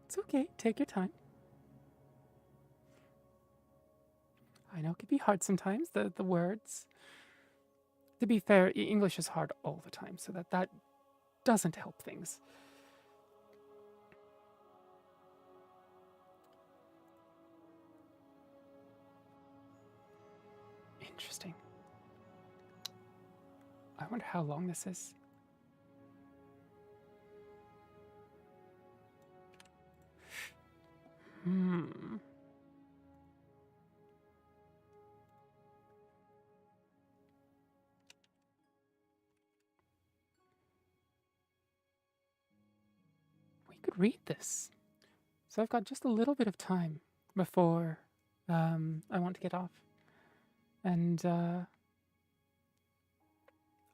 it's okay, take your time. I know it can be hard sometimes, the words. To be fair, English is hard all the time, so that doesn't help things. Interesting. I wonder how long this is. We could read this. So I've got just a little bit of time before I want to get off. And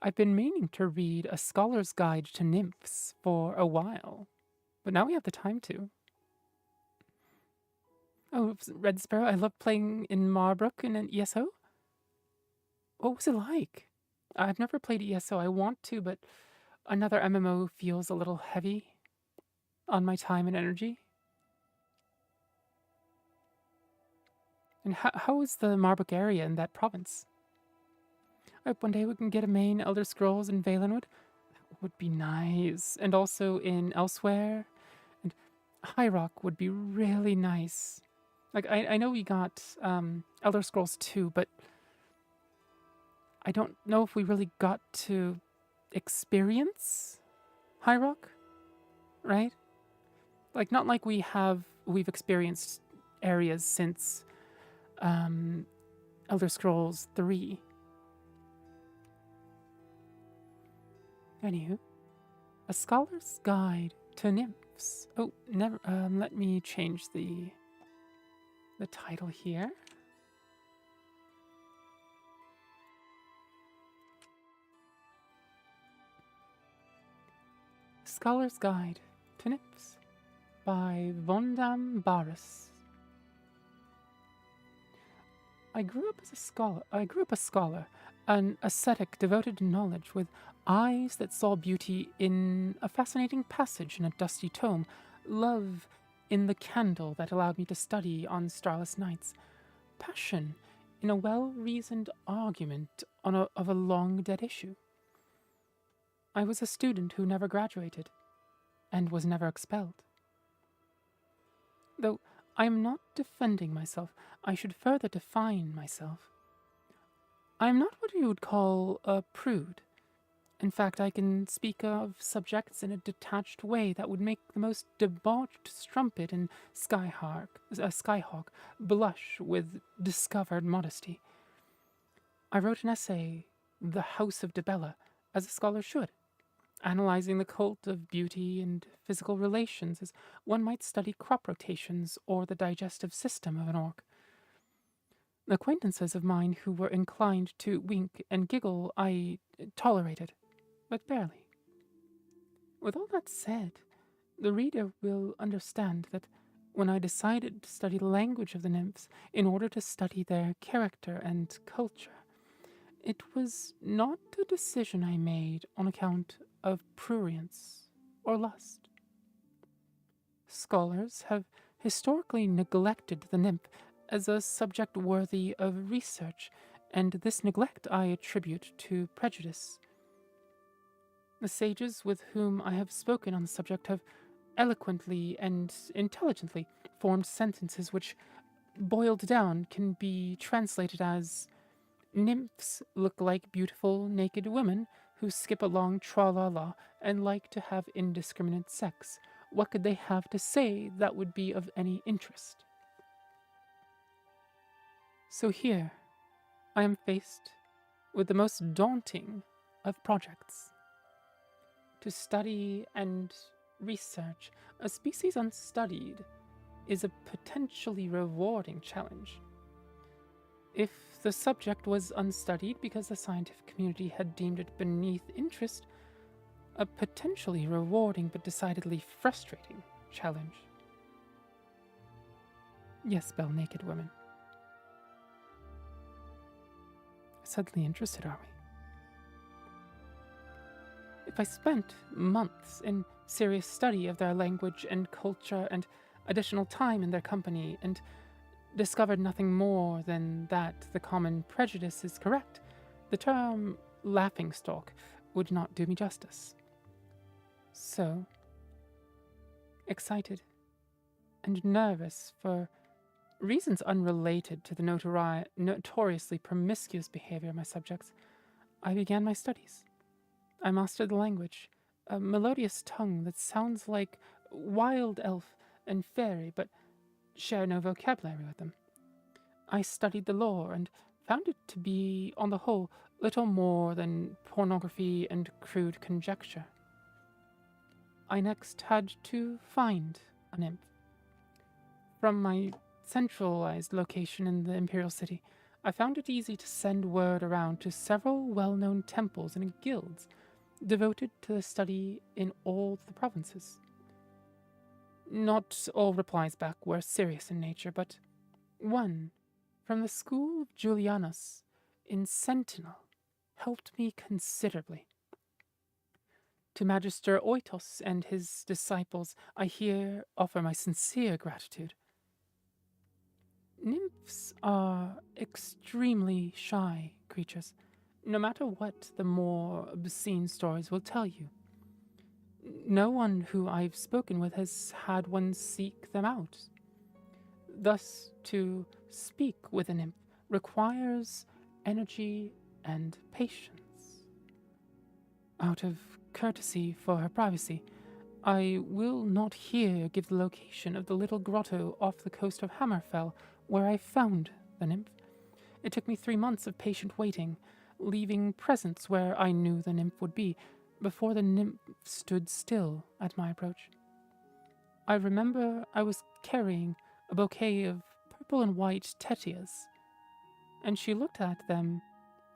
I've been meaning to read A Scholar's Guide to Nymphs for a while, but now we have the time to. Oh, Red Sparrow, I love playing in Marbrook in an ESO. What was it like? I've never played ESO. I want to, but another MMO feels a little heavy on my time and energy. And how is the Marbrook area in that province? I hope one day we can get a main Elder Scrolls in Valenwood. That would be nice. And also in Elsewhere. And High Rock would be really nice. Like, I know we got Elder Scrolls 2, but I don't know if we really got to experience High Rock, right? Like, not like we've experienced areas since Elder Scrolls 3. Anywho, A Scholar's Guide to Nymphs. Oh, never. Let me change the title here. Scholar's Guide to Nymphs by Vondam Barus. I grew up a scholar, an ascetic devoted to knowledge, with eyes that saw beauty in a fascinating passage in a dusty tome, love in the candle that allowed me to study on starless nights, passion in a well-reasoned argument of a long-dead issue. I was a student who never graduated, and was never expelled. Though I am not defending myself, I should further define myself. I am not what you would call a prude. In fact, I can speak of subjects in a detached way that would make the most debauched strumpet and skyhawk blush with discovered modesty. I wrote an essay, The House of Debella, as a scholar should, analyzing the cult of beauty and physical relations as one might study crop rotations or the digestive system of an orc. Acquaintances of mine who were inclined to wink and giggle I tolerated, but barely. With all that said, the reader will understand that when I decided to study the language of the nymphs in order to study their character and culture, it was not a decision I made on account of prurience or lust. Scholars have historically neglected the nymph as a subject worthy of research, and this neglect I attribute to prejudice. The sages with whom I have spoken on the subject have eloquently and intelligently formed sentences which, boiled down, can be translated as: nymphs look like beautiful naked women who skip along tra-la-la and like to have indiscriminate sex. What could they have to say that would be of any interest? So here, I am faced with the most daunting of projects. To study and research a species unstudied is a potentially rewarding challenge. If the subject was unstudied because the scientific community had deemed it beneath interest, a potentially rewarding but decidedly frustrating challenge. Yes, Bell Naked Women. Suddenly interested, are we? If I spent months in serious study of their language and culture and additional time in their company and discovered nothing more than that the common prejudice is correct, the term laughingstock would not do me justice. So, excited and nervous for reasons unrelated to the notoriously promiscuous behavior of my subjects, I began my studies. I mastered the language, a melodious tongue that sounds like wild elf and fairy, but share no vocabulary with them. I studied the lore and found it to be, on the whole, little more than pornography and crude conjecture. I next had to find a nymph. From my centralized location in the Imperial City, I found it easy to send word around to several well-known temples and guilds devoted to the study in all the provinces. Not all replies back were serious in nature, but one, from the school of Julianus in Sentinel, helped me considerably. To Magister Oitos and his disciples, I here offer my sincere gratitude. Nymphs are extremely shy creatures, no matter what the more obscene stories will tell you. No one who I've spoken with has had one seek them out. Thus, to speak with a nymph requires energy and patience. Out of courtesy for her privacy, I will not here give the location of the little grotto off the coast of Hammerfell where I found the nymph. It took me 3 months of patient waiting, leaving presents where I knew the nymph would be, before the nymph stood still at my approach. I remember I was carrying a bouquet of purple and white tettias, and she looked at them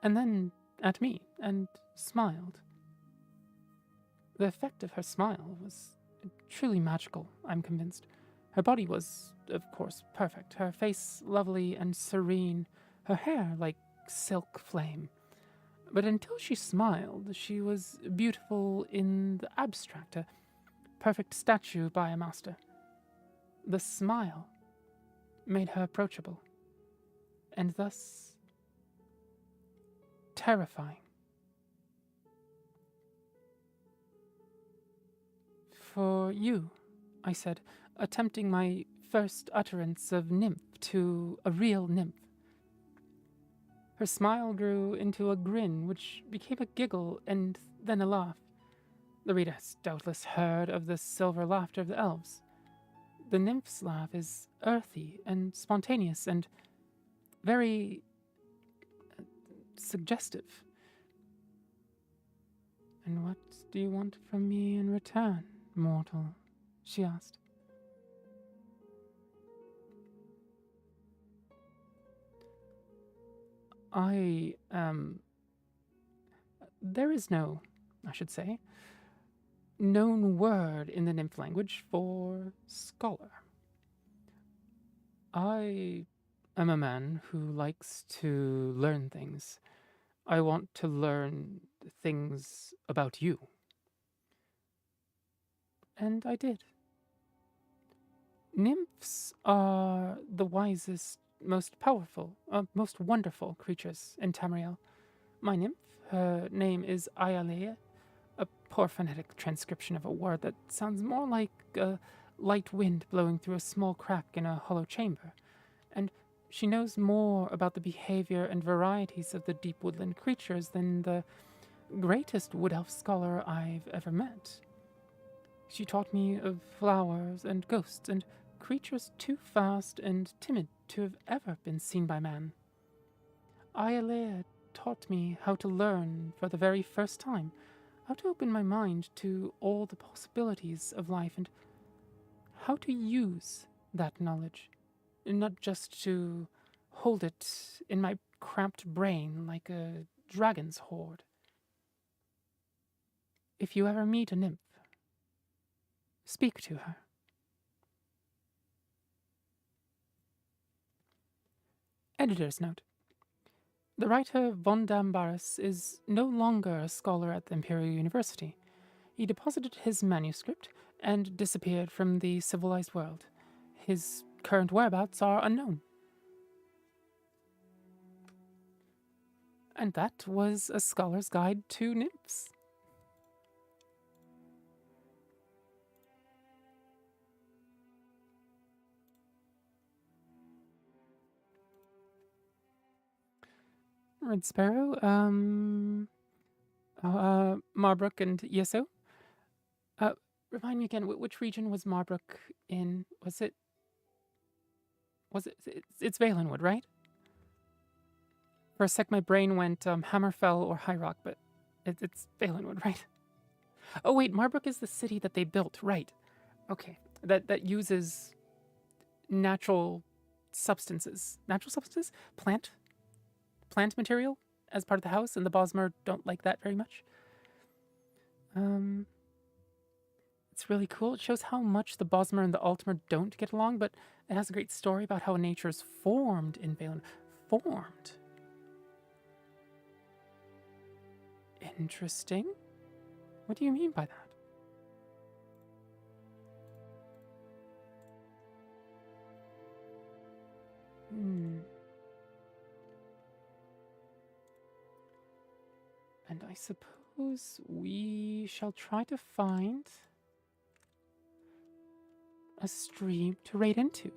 and then at me and smiled. The effect of her smile was truly magical, I'm convinced. Her body was, of course, perfect, her face lovely and serene, her hair like silk flame. But until she smiled, she was beautiful in the abstract, a perfect statue by a master. The smile made her approachable, and thus terrifying. For you, I said, attempting my first utterance of nymph to a real nymph. Her smile grew into a grin, which became a giggle and then a laugh. The reader has doubtless heard of the silver laughter of the elves. The nymph's laugh is earthy and spontaneous and very suggestive. And what do you want from me in return, mortal? She asked. There is no, I should say, known word in the nymph language for scholar. I am a man who likes to learn things. I want to learn things about you. And I did. Nymphs are the wisest, most powerful, most wonderful creatures in Tamriel. My nymph, her name is Ayalea, a poor phonetic transcription of a word that sounds more like a light wind blowing through a small crack in a hollow chamber, and she knows more about the behavior and varieties of the deep woodland creatures than the greatest wood elf scholar I've ever met. She taught me of flowers and ghosts and creatures too fast and timid to have ever been seen by man. Ayalea taught me how to learn for the very first time, how to open my mind to all the possibilities of life and how to use that knowledge, not just to hold it in my cramped brain like a dragon's hoard. If you ever meet a nymph, speak to her. Editor's note. The writer von Dambaris is no longer a scholar at the Imperial University. He deposited his manuscript and disappeared from the civilized world. His current whereabouts are unknown. And that was A Scholar's Guide to Nymphs. Red Sparrow, Marbrook and Yeso. Remind me again, which region was Marbrook in? It's Valenwood, right? For a sec, my brain went Hammerfell or High Rock, but it's Valenwood, right? Oh wait, Marbrook is the city that they built, right? Okay, that uses natural substances, plant material as part of the house, and the Bosmer don't like that very much. It's really cool. It shows how much the Bosmer and the Altmer don't get along, but it has a great story about how nature's formed in Valen. Formed? Interesting. What do you mean by that? And I suppose we shall try to find a stream to raid into.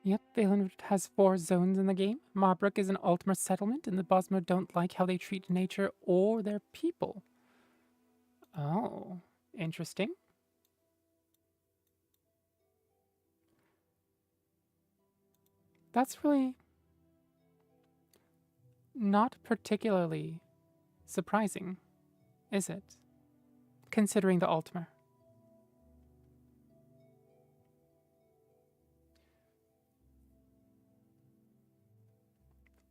Yep, Valen has 4 zones in the game. Marbrook is an Altmer settlement, and the Bosmer don't like how they treat nature or their people. Oh, interesting. That's really not particularly surprising, is it? Considering the Altmer.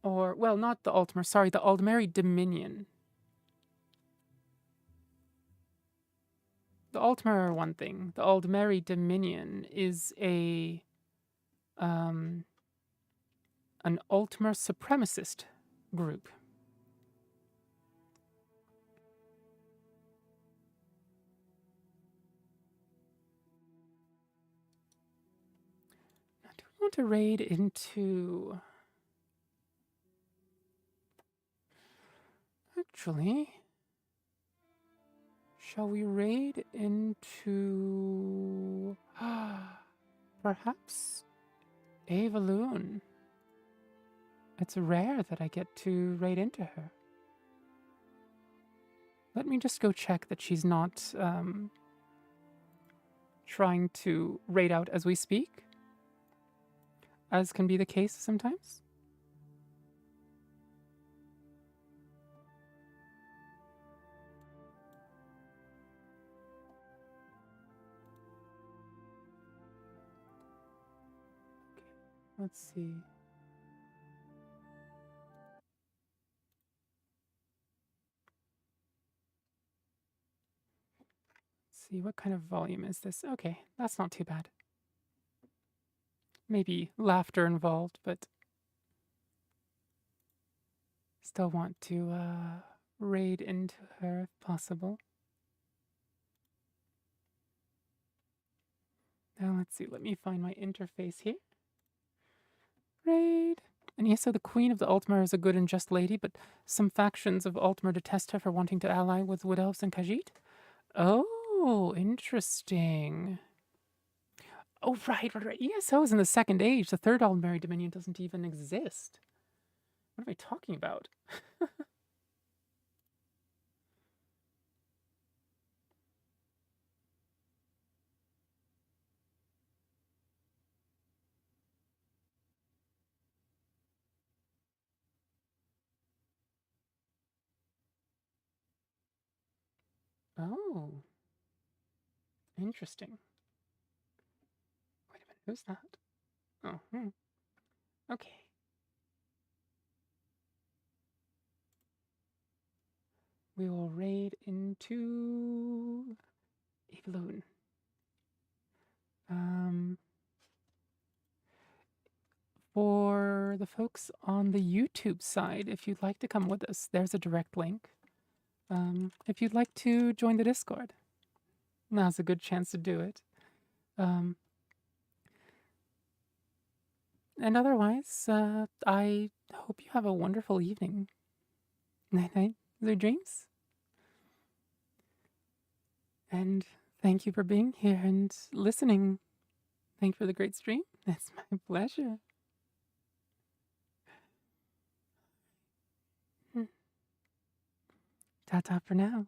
Or, well, not the Altmer, sorry, the Aldmeri Dominion. The Altmer are one thing. The Aldmeri Dominion is an Altmer supremacist group. Now, do we want to raid into... Actually, shall we raid into... perhaps Avaloon? It's rare that I get to raid into her. Let me just go check that she's not trying to raid out as we speak, as can be the case sometimes. Okay, let's see. See, what kind of volume is this? Okay, that's not too bad. Maybe laughter involved, but still want to raid into her if possible. Now let's see, let me find my interface here. Raid. And yes, so the Queen of the Altmer is a good and just lady, but some factions of Altmer detest her for wanting to ally with Wood Elves and Khajiit. Oh, interesting. Oh, right. ESO is in the Second Age. The Third Aldmeri Dominion doesn't even exist. What am I talking about? Oh, interesting. Wait a minute, who's that? Oh, okay. We will raid into Avaloon. For the folks on the YouTube side, if you'd like to come with us, there's a direct link. If you'd like to join the Discord, now's a good chance to do it. And otherwise, I hope you have a wonderful evening. Night-night, sweet dreams. And thank you for being here and listening. Thank you for the great stream. It's my pleasure. Ta-ta for now.